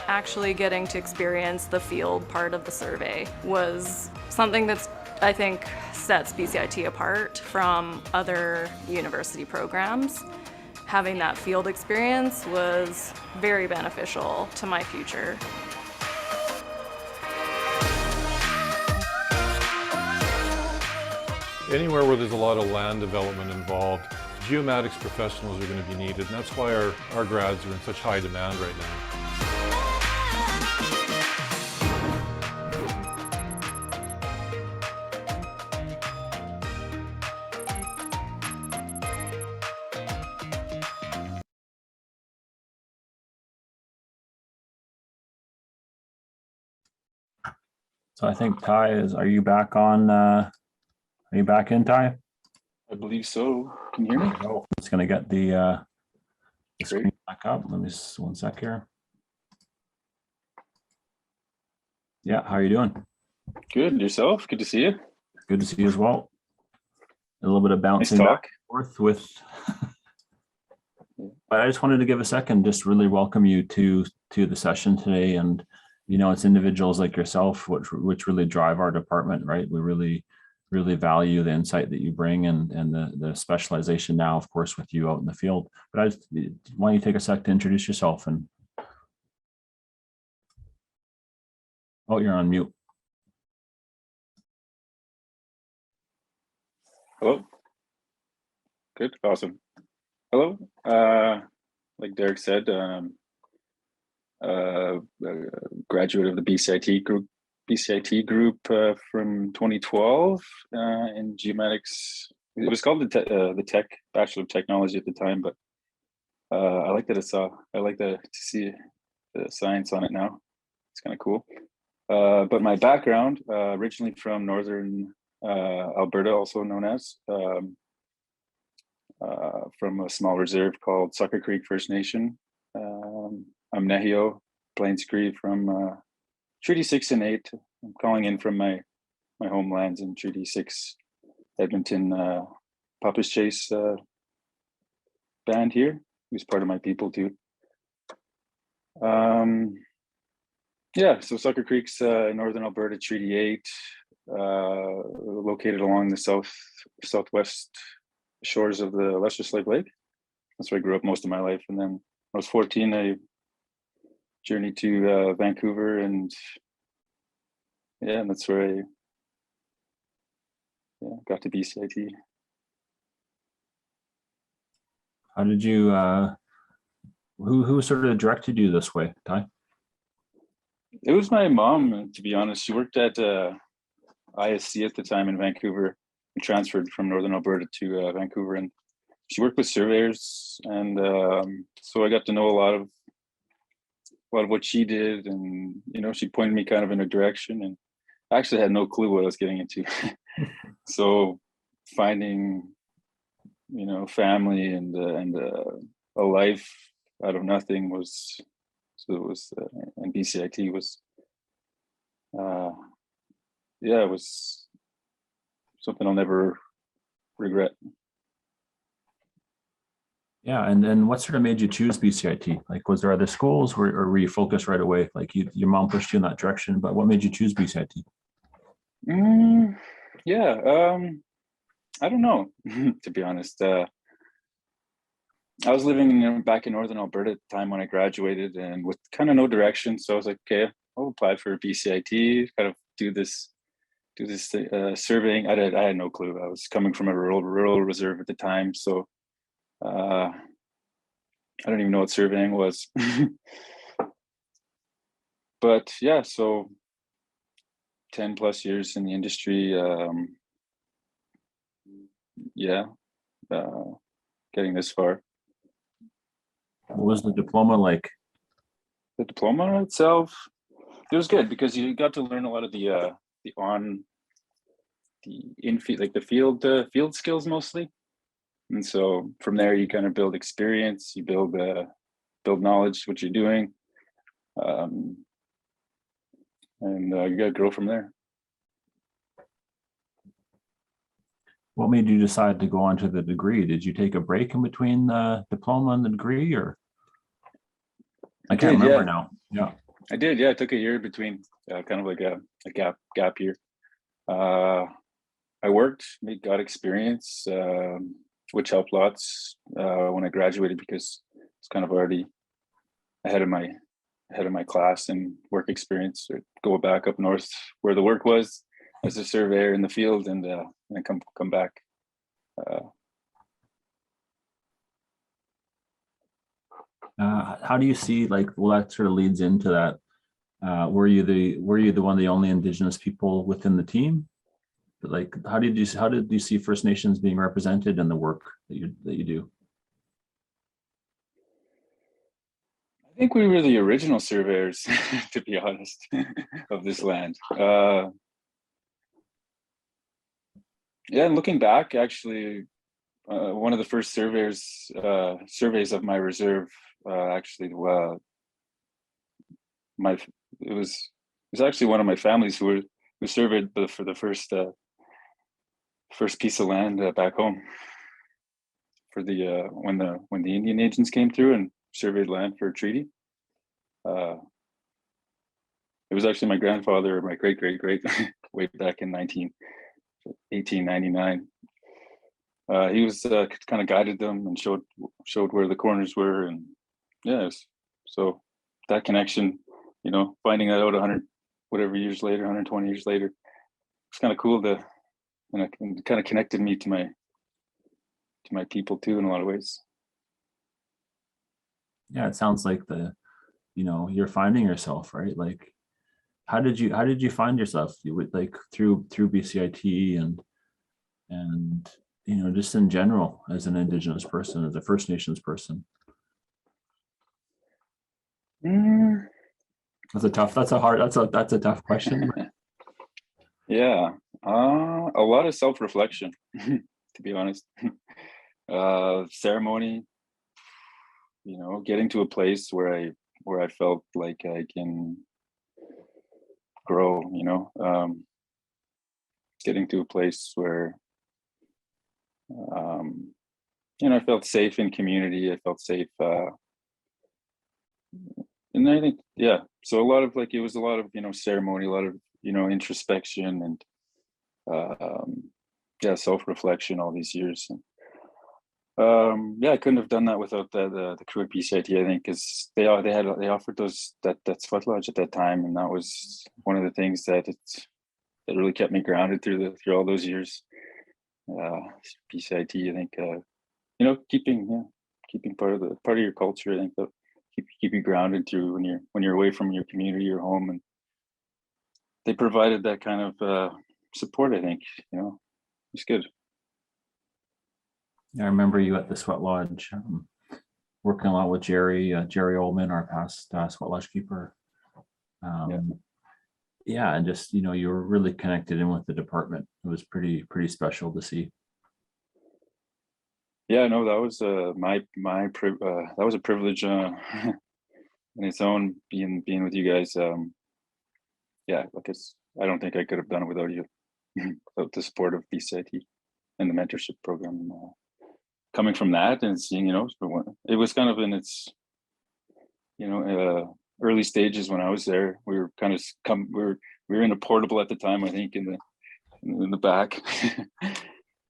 Actually getting to experience the field part of the survey was something that's, I think, sets BCIT apart from other university programs. Having that field experience was very beneficial to my future. anywhere where there's a lot of land development involved, geomatics professionals are going to be needed, and that's why our grads are in such high demand right now. So I think Ty are you back on, are you back in, Ty? I believe so. Can you hear me? Oh, it's going to get the screen back up. Let me just 1 sec here. Yeah, how are you doing? Good. Yourself? Good to see you. Good to see you as well. A little bit of bouncing Nice talk. back and forth with, but I just wanted to give a second, just really welcome you to the session today. And you know, it's individuals like yourself which really drive our department, right? We really value the insight that you bring and the specialization now, of course, with you out in the field. But I just want you to take a sec to introduce yourself. And oh, you're on mute. Hello. Good. Awesome. Hello. Like Derek said, graduate of the BCIT group from 2012 in geomatics. It was called the Tech Bachelor of Technology at the time, but I like that I like to see the science on it now. It's kind of cool. But my background, originally from northern Alberta, also known as, from a small reserve called Sucker Creek First Nation. I'm Nehio Plains Cree from Treaty 6 and 8. I'm calling in from my homelands in Treaty 6, Edmonton, Papa's Chase band here, who's part of my people too. Yeah, so Sucker Creek's in northern Alberta, Treaty 8, located along the southwest shores of the Lesser Slave Lake. That's where I grew up most of my life. And then when I was 14, I journeyed to Vancouver, and yeah, and that's where I got to BCIT. How did you, who sort of directed you this way, Ty? It was my mom, to be honest. She worked at ISC at the time in Vancouver and transferred from northern Alberta to Vancouver, and she worked with surveyors, and so I got to know a lot of what she did, and you know, she pointed me kind of in a direction, and I actually had no clue what I was getting into. So finding, you know, family and a life out of nothing was, so it was, and BCIT was, yeah, it was something I'll never regret. Yeah, and then what sort of made you choose BCIT? Like, was there other schools, or were you focused right away? Like, your mom pushed you in that direction, but what made you choose BCIT? Yeah, I don't know, to be honest. I was living back in northern Alberta at the time when I graduated, and with kind of no direction. So I was like, okay, I'll apply for BCIT, kind of do this surveying. I had no clue. I was coming from a rural reserve at the time, so I don't even know what surveying was. But yeah, so 10 plus years in the industry. Yeah, getting this far. What was the diploma like? The diploma itself, it was good because you got to learn a lot of the field skills mostly, and so from there you kind of build experience, you build knowledge what you're doing, and you got to grow from there. What made you decide to go on to the degree? Did you take a break in between the diploma and the degree, or? I can't remember now. Yeah, I did. Yeah, I took a year between, kind of like a gap year. I worked, got experience, which helped lots when I graduated, because it's kind of already ahead of my class and work experience. Or go back up north where the work was, as a surveyor in the field and come back. How do you see, like, well, that sort of leads into that. Were you the only Indigenous people within the team? Like, how did you see First Nations being represented in the work that you do? I think we were the original surveyors, to be honest, of this land. Yeah, and looking back, actually, one of the first surveys of my reserve, actually, it was actually one of my families who surveyed for the first piece of land back home for the when the Indian agents came through and surveyed land for a treaty. It was actually my grandfather, my great way back in 1899. He was kind of guided them and showed where the corners were, and yes, so that connection, you know, finding that out 100 whatever years later, 120 years later, it's kind of cool to, and it kind of connected me to my people too in a lot of ways. Yeah, it sounds like you're finding yourself, right? Like, how did you find yourself? You would, like, through BCIT and you know, just in general as an Indigenous person, as a First Nations person? That's a tough question. Yeah, a lot of self-reflection, to be honest. Ceremony, you know, getting to a place where I felt like I can grow, you know, getting to a place where you know, I felt safe in community. I felt safe, and I think, yeah. So it was a lot of, you know, ceremony, a lot of, you know, introspection and yeah, self-reflection all these years. And, yeah, I couldn't have done that without the crew at BCIT, I think, because they offered that sweat lodge at that time, and that was one of the things that really kept me grounded through all those years. BCIT, I think, you know, keeping part of your culture, I think, that keep you grounded through when you're away from your community, your home, and they provided that kind of support, I think, you know, it's good. Yeah, I remember you at the sweat lodge, working a lot with Jerry Ullman, our past sweat lodge keeper. Yeah, and just, you know, you were really connected in with the department. It was pretty special to see. Yeah, no, that was that was a privilege in its own, being with you guys. Yeah, like I don't think I could have done it without you, without the support of BCIT and the mentorship program. Coming from that and seeing, you know, it was kind of in its, you know, early stages when I was there. We were kind of we were in a portable at the time, I think, in the back,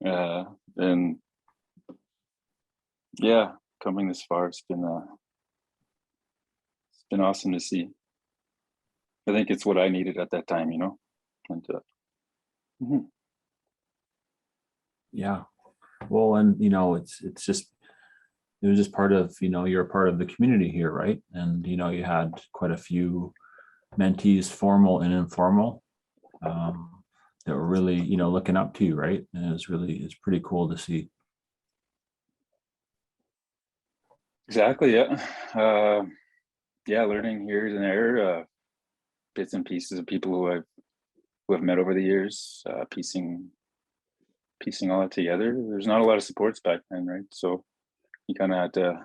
and yeah, coming this far, it's been awesome to see. I think it's what I needed at that time, you know, and yeah, well, and you know, it was just part of, you know, you're a part of the community here, right? And you know, you had quite a few mentees, formal and informal, that were really, you know, looking up to you, right? And it's pretty cool to see. Exactly, yeah. Yeah, learning here and there, bits and pieces of people who I've met over the years, piecing all that together. There's not a lot of supports back then, right? So you kind of had to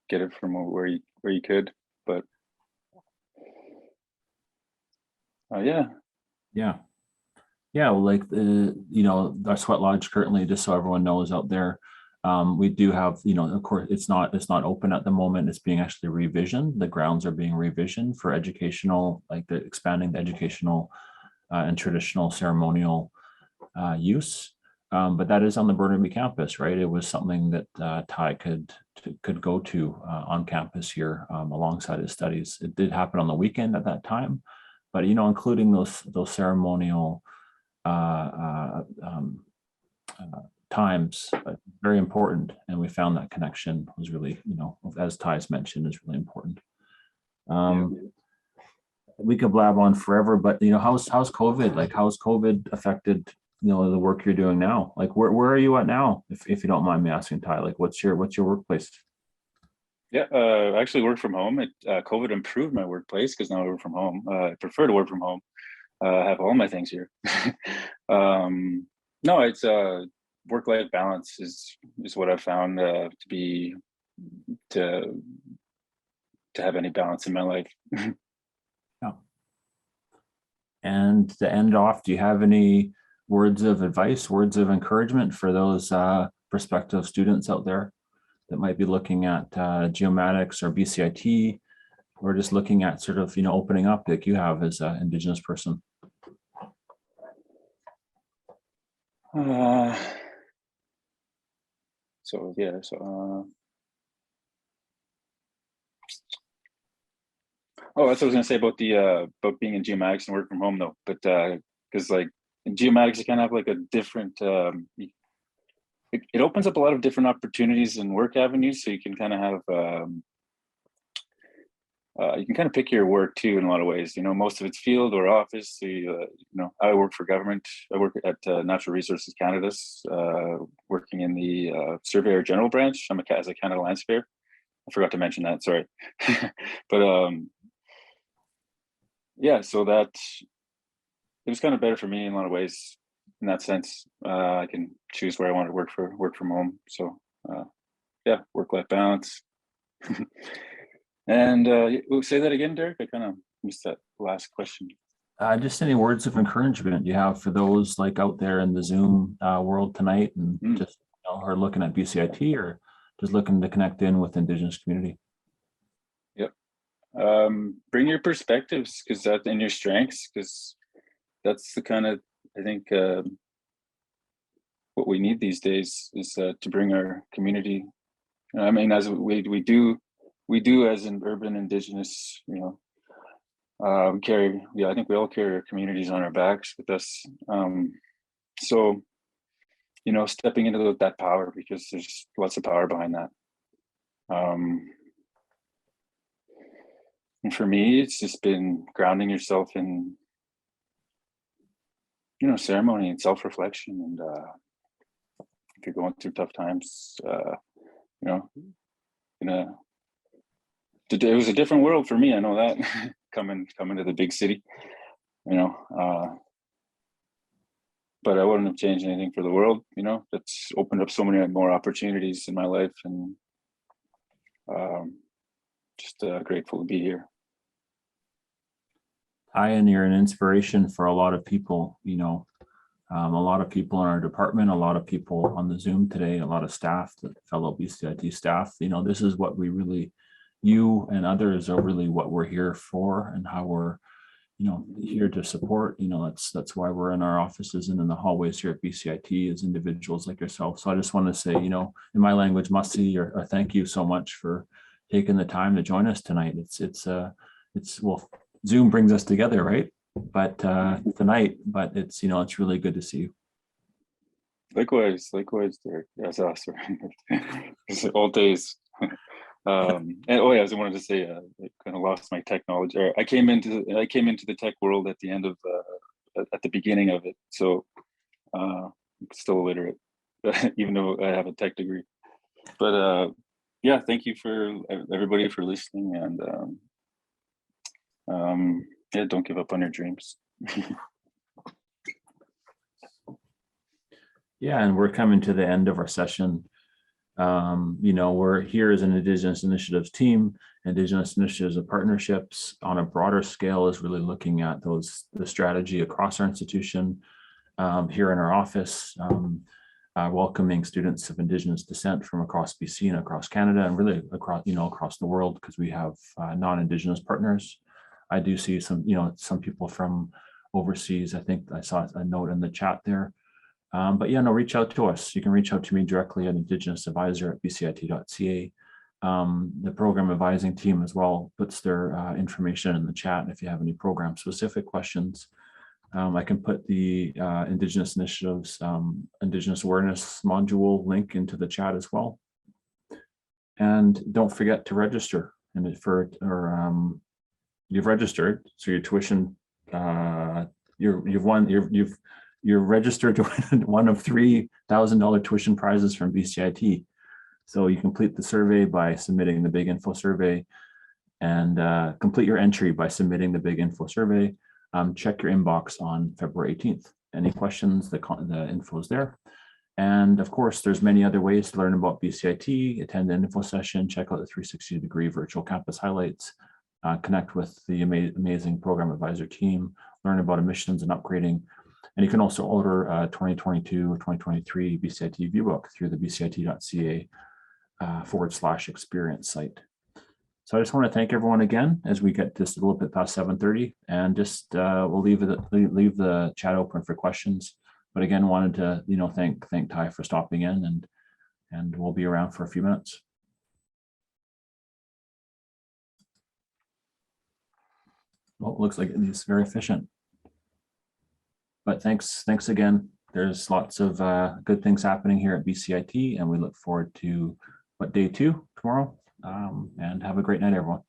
get it from where you could, but yeah. Well, like, you know, our sweat lodge currently, just so everyone knows out there, we do have, you know, of course, it's not open at the moment. It's being actually revisioned. The grounds are being revisioned for educational, like expanding the educational and traditional ceremonial use. But that is on the Burnaby campus, right? It was something that Ty could go to on campus here alongside his studies. It did happen on the weekend at that time, but you know, including those ceremonial times, but very important. And we found that connection was really, as Ty's mentioned, is really important. We could blab on forever, but how's COVID? Like, how's COVID affected the work you're doing now? Like, where are you at now, if you don't mind me asking, Ty? Like, what's your workplace? Yeah, I actually work from home. COVID improved my workplace because now I work from home. I prefer to work from home. I have all my things here. No, it's work-life balance is what I found to have any balance in my life. Yeah. And to end off, do you have any words of advice, words of encouragement for those prospective students out there that might be looking at geomatics or BCIT, or just looking at sort of opening up like you have as an Indigenous person? Oh, that's what I was gonna say about about being in geomatics and work from home though. But because like in geomatics, you kind of have like a different. It opens up a lot of different opportunities and work avenues, so you can kind of have. You can kind of pick your work too in a lot of ways. Most of it's field or office. So I work for government. I work at Natural Resources Canada, working in the Surveyor General branch. I'm as a Canada Land Surveyor. I forgot to mention that. Sorry, but yeah. So that it was kind of better for me in a lot of ways. In that sense, I can choose where I want to work from home. So yeah, work-life balance. And say that again, Derek. I kind of missed that last question. Just any words of encouragement you have for those like out there in the Zoom world tonight, and just are looking at BCIT or just looking to connect in with Indigenous community. Yep. Bring your perspectives and your strengths, because that's the kind of, I think, what we need these days is to bring our community. I mean, as we do as an urban Indigenous, we carry, I think we all carry our communities on our backs with us. So, stepping into that power, because there's lots of power behind that. And for me, it's just been grounding yourself in, ceremony and self-reflection. And if you're going through tough times, it was a different world for me. I know that coming to the big city, but I wouldn't have changed anything for the world. That's opened up so many more opportunities in my life, and just grateful to be here. And you're an inspiration for a lot of people. A lot of people in our department, a lot of people on the Zoom today, a lot of staff, the fellow BCIT staff. This is what we really, you and others are really what we're here for, and how we're, here to support. That's why we're in our offices and in the hallways here at BCIT as individuals like yourself. So I just want to say, in my language, masi, or thank you so much for taking the time to join us tonight. It's well, Zoom brings us together, right? But tonight, but it's really good to see you. Likewise, Derek. That's awesome. It's all days. And I wanted to say, I kind of lost my technology. I came into the tech world at the end of at the beginning of it, so I'm still illiterate, even though I have a tech degree. But yeah, thank you for everybody for listening, and yeah, don't give up on your dreams. Yeah, and we're coming to the end of our session. We're here as an Indigenous Initiatives team. Indigenous Initiatives of partnerships on a broader scale is really looking at the strategy across our institution, here in our office, welcoming students of Indigenous descent from across BC and across Canada, and really across the world, because we have non-Indigenous partners. I do see some people from overseas. I think I saw a note in the chat there. But yeah, no, reach out to us. You can reach out to me directly at indigenousadvisor@bcit.ca. The program advising team as well puts their information in the chat if you have any program specific questions. I can put the Indigenous Initiatives, Indigenous Awareness module link into the chat as well. And don't forget to register. And you've registered, so your tuition, you're registered to win one of $3,000 tuition prizes from BCIT. So you complete the survey by submitting the Big Info survey, and complete your entry by submitting the Big Info survey. Check your inbox on February 18th. Any questions, the info is there. And of course, there's many other ways to learn about BCIT, attend an info session, check out the 360-degree virtual campus highlights, connect with the amazing program advisor team, learn about emissions and upgrading. And you can also order a 2022 or 2023 BCIT viewbook through the bcit.ca /experience site. So I just want to thank everyone again as we get just a little bit past 7:30, and just we'll leave the chat open for questions. But again, wanted to thank Ty for stopping in, and we'll be around for a few minutes. Well, it looks like it's very efficient. But thanks again. There's lots of good things happening here at BCIT, and we look forward to day 2 tomorrow. And have a great night, everyone.